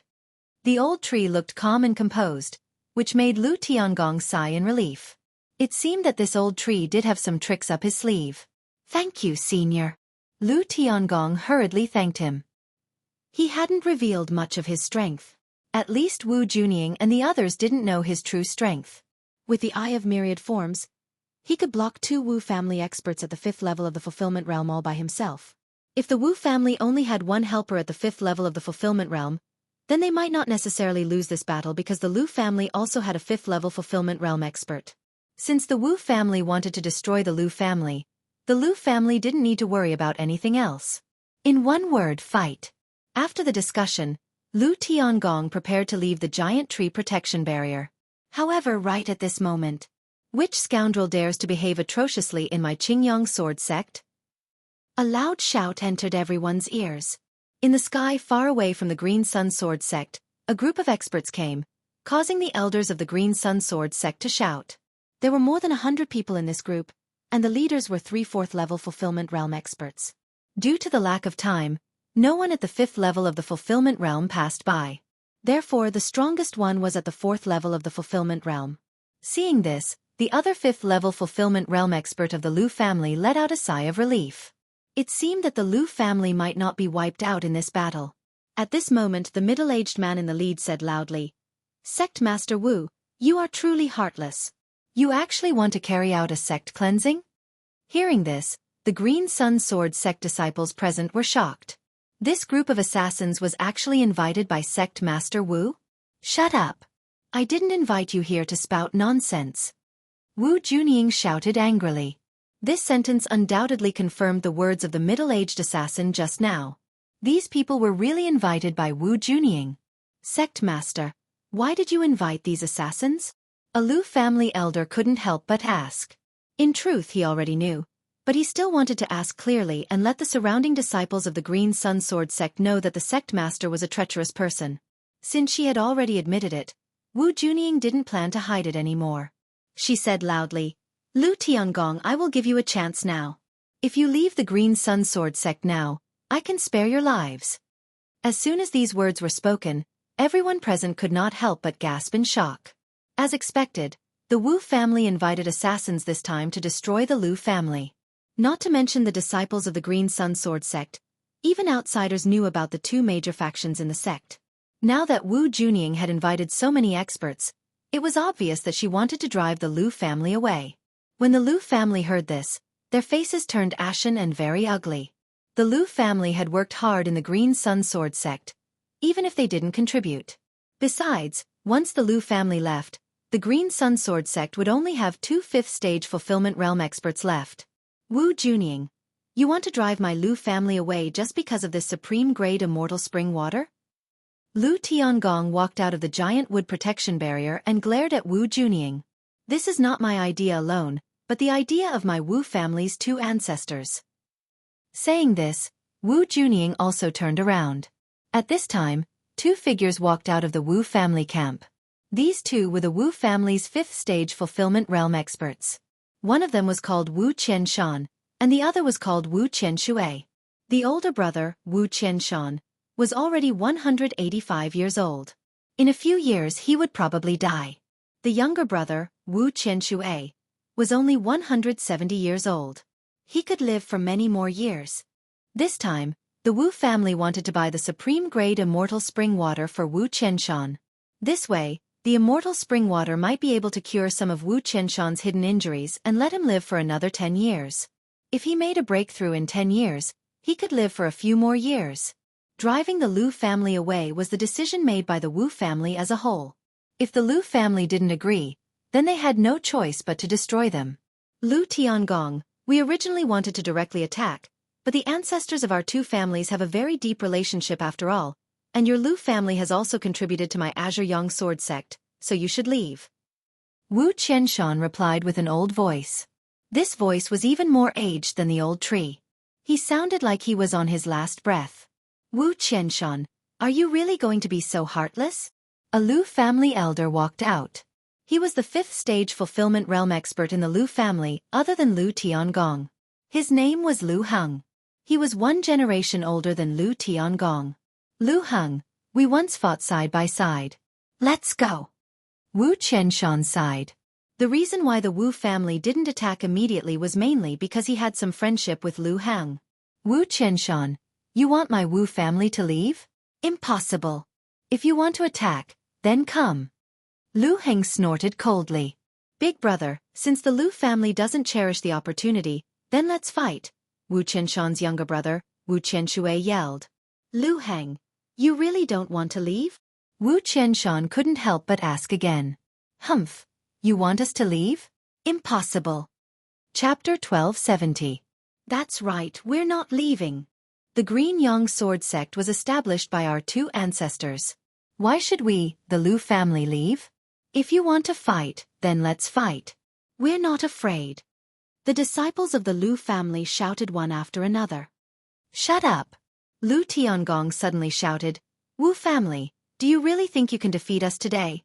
A: The old tree looked calm and composed, which made Lu Tiangong sigh in relief. It seemed that this old tree did have some tricks up his sleeve. Thank you, senior. Lu Tiangong hurriedly thanked him. He hadn't revealed much of his strength. At least Wu Junying and the others didn't know his true strength. With the Eye of Myriad Forms, he could block 2 Wu family experts at the 5th level of the fulfillment realm all by himself. If the Wu family only had 1 helper at the 5th level of the fulfillment realm, then they might not necessarily lose this battle because the Lu family also had a 5th-level fulfillment realm expert. Since the Wu family wanted to destroy the Lu family didn't need to worry about anything else. In one word, fight. After the discussion, Lu Tiangong prepared to leave the giant tree protection barrier. However, right at this moment, which scoundrel dares to behave atrociously in my Qingyang sword sect? A loud shout entered everyone's ears. In the sky far away from the Green Sun Sword sect, a group of experts came, causing the elders of the Green Sun Sword sect to shout. There were more than 100 people in this group, and the leaders were 3 4th-level fulfillment realm experts. Due to the lack of time, no one at the 5th level of the fulfillment realm passed by. Therefore, the strongest one was at the 4th level of the fulfillment realm. Seeing this, the other 5th-level fulfillment realm expert of the Lu family let out a sigh of relief. It seemed that the Lu family might not be wiped out in this battle. At this moment, the middle-aged man in the lead said loudly, "Sect Master Wu, you are truly heartless. You actually want to carry out a sect cleansing?" Hearing this, the Green Sun Sword sect disciples present were shocked. This group of assassins was actually invited by Sect Master Wu? Shut up. I didn't invite you here to spout nonsense. Wu Junying shouted angrily. This sentence undoubtedly confirmed the words of the middle-aged assassin just now. These people were really invited by Wu Junying. Sect Master, why did you invite these assassins? A Lu family elder couldn't help but ask. In truth, he already knew, but he still wanted to ask clearly and let the surrounding disciples of the Green Sun Sword sect know that the sect master was a treacherous person. Since she had already admitted it, Wu Junying didn't plan to hide it anymore. She said loudly, "Lu Tiangong, I will give you a chance now. If you leave the Green Sun Sword sect now, I can spare your lives." As soon as these words were spoken, everyone present could not help but gasp in shock. As expected, the Wu family invited assassins this time to destroy the Lu family. Not to mention the disciples of the Green Sun Sword sect, even outsiders knew about the 2 major factions in the sect. Now that Wu Junying had invited so many experts, it was obvious that she wanted to drive the Lu family away. When the Lu family heard this, their faces turned ashen and very ugly. The Lu family had worked hard in the Green Sun Sword sect, even if they didn't contribute. Besides, once the Lu family left, the Green Sun Sword sect would only have 2 5th-stage fulfillment realm experts left. Wu Junying, you want to drive my Lu family away just because of this supreme-grade immortal spring water? Lu Tiangong walked out of the giant wood protection barrier and glared at Wu Junying. This is not my idea alone, but the idea of my Wu family's 2 ancestors. Saying this, Wu Junying also turned around. At this time, 2 figures walked out of the Wu family camp. These 2 were the Wu family's 5th-stage fulfillment realm experts. One of them was called Wu Qianshan, and the other was called Wu Qianshui. The older brother, Wu Qianshan, was already 185 years old. In a few years he would probably die. The younger brother, Wu Qianshui, was only 170 years old. He could live for many more years. This time, the Wu family wanted to buy the supreme-grade immortal spring water for Wu Qianshan. This way, the immortal spring water might be able to cure some of Wu Qianshan's hidden injuries and let him live for another 10 years. If he made a breakthrough in 10 years, he could live for a few more years. Driving the Lu family away was the decision made by the Wu family as a whole. If the Lu family didn't agree, then they had no choice but to destroy them. Lu Tiangong, we originally wanted to directly attack, but the ancestors of our 2 families have a very deep relationship after all, and your Lu family has also contributed to my Azure Yang sword sect, so you should leave. Wu Qianshan replied with an old voice. This voice was even more aged than the old tree. He sounded like he was on his last breath. Wu Qianshan, are you really going to be so heartless? A Lu family elder walked out. He was the 5th-stage fulfillment realm expert in the Lu family other than Lu Tiangong. His name was Lu Heng. He was 1 generation older than Lu Tiangong. Lu Heng, we once fought side by side. Let's go. Wu Qianshan sighed. The reason why the Wu family didn't attack immediately was mainly because he had some friendship with Lu Heng. Wu Qianshan, you want my Wu family to leave? Impossible. If you want to attack, then come. Lu Heng snorted coldly. Big brother, since the Lu family doesn't cherish the opportunity, then let's fight, Wu Qianshan's younger brother, Wu Qianshui yelled. Lu Heng, You really don't want to leave? Wu Qianshan couldn't help but ask again. Humph, you want us to leave? Impossible. Chapter 1270. That's right, we're not leaving. The Green Yang sword sect was established by our two ancestors. Why should we, the Lu family, leave? If you want to fight, then let's fight. We're not afraid. The disciples of the Lu family shouted one after another. Shut up! Lu Tiangong suddenly shouted, Wu family, do you really think you can defeat us today?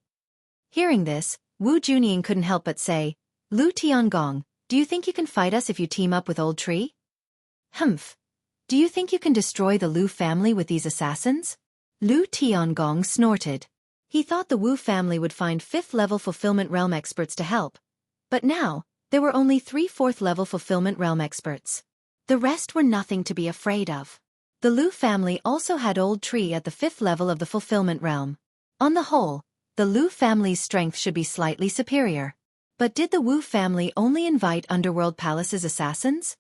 A: Hearing this, Wu Junying couldn't help but say, Lu Tiangong, do you think you can fight us if you team up with Old Tree? Humph. Do you think you can destroy the Lu family with these assassins? Lu Tiangong snorted. He thought the Wu family would find 5th level fulfillment realm experts to help. But now, there were only 3 4th level fulfillment realm experts. The rest were nothing to be afraid of. The Lu family also had Old Tree at the 5th level of the fulfillment realm. On the whole, the Lu family's strength should be slightly superior. But did the Wu family only invite Underworld Palace's assassins?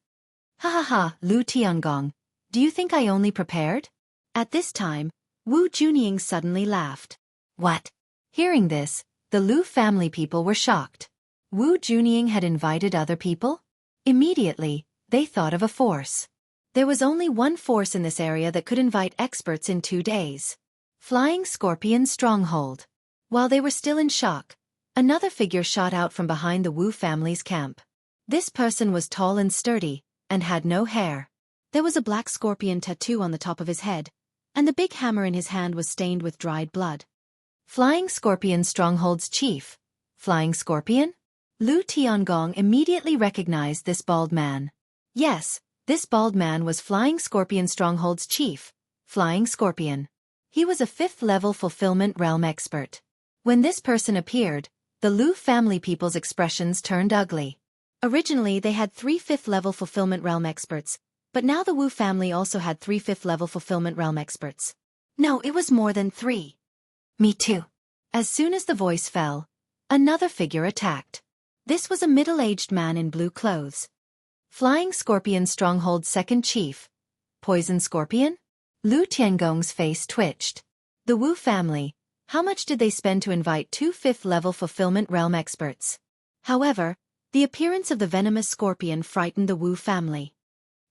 A: Ha ha ha, Lu Tiangong, do you think I only prepared? At this time, Wu Junying suddenly laughed. What? Hearing this, the Lu family people were shocked. Wu Junying had invited other people? Immediately, they thought of a force. There was only one force in this area that could invite experts in 2 days. Flying Scorpion Stronghold. While they were still in shock, another figure shot out from behind the Wu family's camp. This person was tall and sturdy, and had no hair. There was a black scorpion tattoo on the top of his head, and the big hammer in his hand was stained with dried blood. Flying Scorpion Stronghold's chief. Flying Scorpion? Lu Tiangong immediately recognized this bald man. Yes, this bald man was Flying Scorpion Stronghold's chief, Flying Scorpion. He was a 5th level fulfillment realm expert. When this person appeared, the Lu family people's expressions turned ugly. Originally they had 3 5th level fulfillment realm experts, but now the Wu family also had 3 5th level fulfillment realm experts. No, it was more than 3. Me too. As soon as the voice fell, another figure attacked. This was a middle-aged man in blue clothes. Flying Scorpion Stronghold's second chief. Poison Scorpion? Lu Tiangong's face twitched. The Wu family, how much did they spend to invite 2 5th level fulfillment realm experts? However, the appearance of the venomous scorpion frightened the Wu family.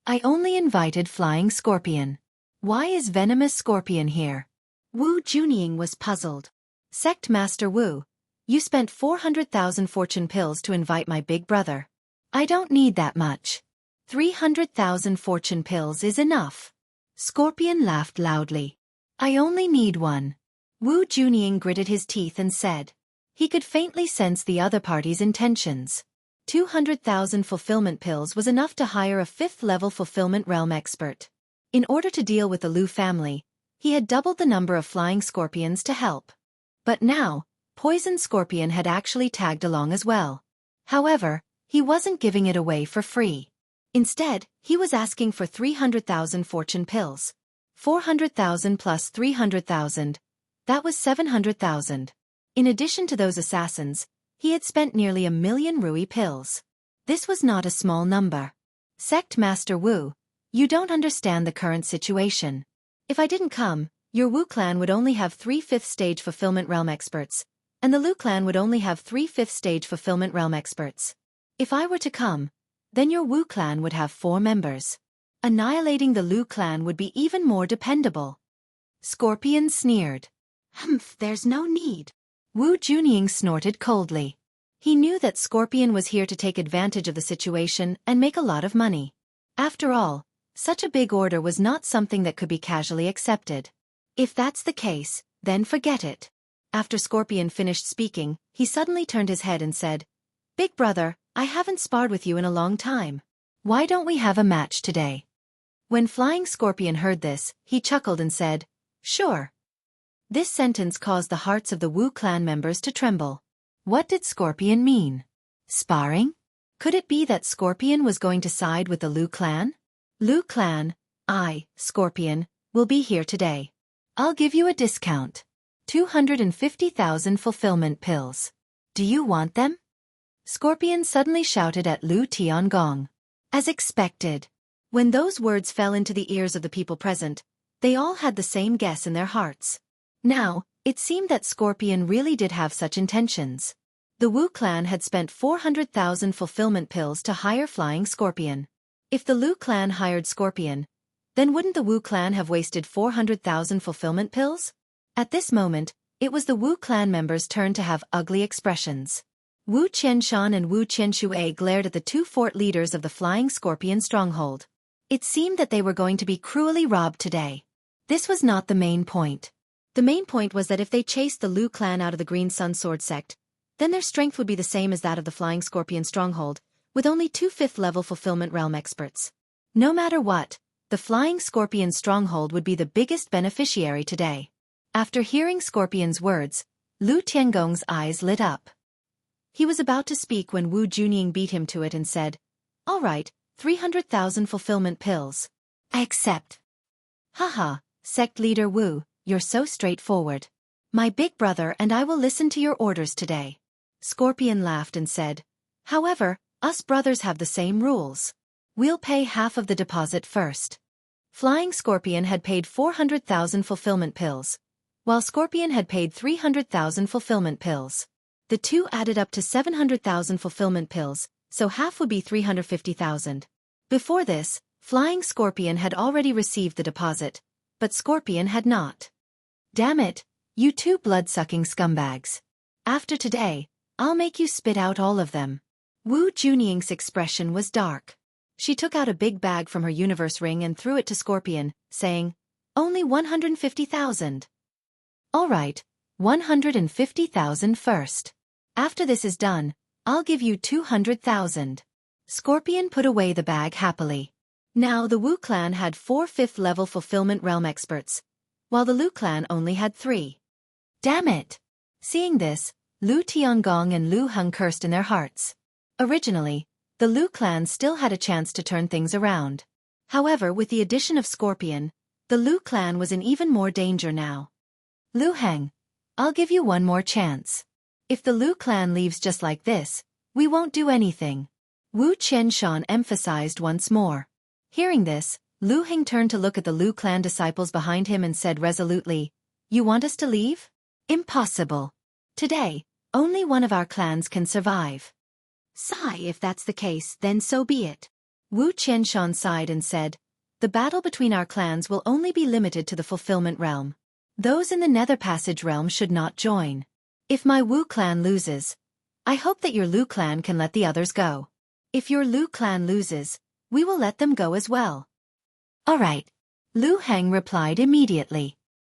A: I only invited Flying Scorpion. Why is venomous scorpion here? Wu Junying was puzzled. Sect Master Wu, you spent 400,000 fortune pills to invite my big brother. I don't need that much. 300,000 fortune pills is enough. Scorpion laughed loudly. I only need 1. Wu Junying gritted his teeth and said. He could faintly sense the other party's intentions. 200,000 fulfillment pills was enough to hire a 5th level fulfillment realm expert. In order to deal with the Lu family, he had doubled the number of flying scorpions to help. But now, Poison Scorpion had actually tagged along as well. However, he wasn't giving it away for free. Instead, he was asking for 300,000 fortune pills. 400,000 plus 300,000. That was 700,000. In addition to those assassins, he had spent nearly 1,000,000 Rui pills. This was not a small number. Sect Master Wu, you don't understand the current situation. If I didn't come, your Wu clan would only have 3 5th stage fulfillment realm experts, and the Lu clan would only have 3 5th stage fulfillment realm experts. If I were to come, then your Wu clan would have 4 members. Annihilating the Lu clan would be even more dependable. Scorpion sneered. Humph, there's no need. Wu Junying snorted coldly. He knew that Scorpion was here to take advantage of the situation and make a lot of money. After all, such a big order was not something that could be casually accepted. If that's the case, then forget it. After Scorpion finished speaking, he suddenly turned his head and said, Big brother, I haven't sparred with you in a long time. Why don't we have a match today? When Flying Scorpion heard this, he chuckled and said, Sure. This sentence caused the hearts of the Wu clan members to tremble. What did Scorpion mean? Sparring? Could it be that Scorpion was going to side with the Lu clan? Lu clan, I, Scorpion, will be here today. I'll give you a discount. 250,000 fulfillment pills. Do you want them? Scorpion suddenly shouted at Lu Tiangong. As expected. When those words fell into the ears of the people present, They all had the same guess in their hearts. Now, it seemed that Scorpion really did have such intentions. The Wu clan had spent 400,000 fulfillment pills to hire Flying Scorpion. If the Lu clan hired Scorpion, then wouldn't the Wu clan have wasted 400,000 fulfillment pills? At this moment, it was the Wu clan members' turn to have ugly expressions. Wu Qianshan and Wu Qianxue glared at the two fort leaders of the Flying Scorpion stronghold. It seemed that they were going to be cruelly robbed today. This was not the main point. The main point was that if they chased the Lu clan out of the Green Sun Sword sect, then their strength would be the same as that of the Flying Scorpion stronghold, with only 2 5th-level fulfillment realm experts. No matter what, the Flying Scorpion stronghold would be the biggest beneficiary today. After hearing Scorpion's words, Lu Tiangong's eyes lit up. He was about to speak when Wu Junying beat him to it and said, "All right, 300,000 fulfillment pills. I accept." Haha, sect leader Wu, you're so straightforward. My big brother and I will listen to your orders today. Scorpion laughed and said, "However, us brothers have the same rules. We'll pay half of the deposit first." Flying Scorpion had paid 400,000 fulfillment pills, while Scorpion had paid 300,000 fulfillment pills. The two added up to 700,000 fulfillment pills, so half would be 350,000. Before this, Flying Scorpion had already received the deposit, but Scorpion had not. Damn it, you two blood-sucking scumbags. After today, I'll make you spit out all of them. Wu Junying's expression was dark. She took out a big bag from her universe ring and threw it to Scorpion, saying, "Only 150,000. All right, 150,000 first. After this is done, I'll give you 200,000. Scorpion put away the bag happily. Now the Wu clan had 4 5th-level fulfillment realm experts, while the Lu clan only had 3. Damn it! Seeing this, Lu Tiangong and Lu Heng cursed in their hearts. Originally, the Lu clan still had a chance to turn things around. However, with the addition of Scorpion, the Lu clan was in even more danger now. Lu Heng, I'll give you one more chance. If the Lu clan leaves just like this, we won't do anything. Wu Qianshan emphasized once more. Hearing this, Lu Heng turned to look at the Lu clan disciples behind him and said resolutely, "You want us to leave? Impossible. Today, only one of our clans can survive." "Sigh, if that's the case, then so be it." Wu Qianshan sighed and said, "The battle between our clans will only be limited to the fulfillment realm. Those in the Nether Passage realm should not join. If my Wu clan loses, I hope that your Lu clan can let the others go. If your Lu clan loses, we will let them go as well." "All right," Lu Heng replied immediately.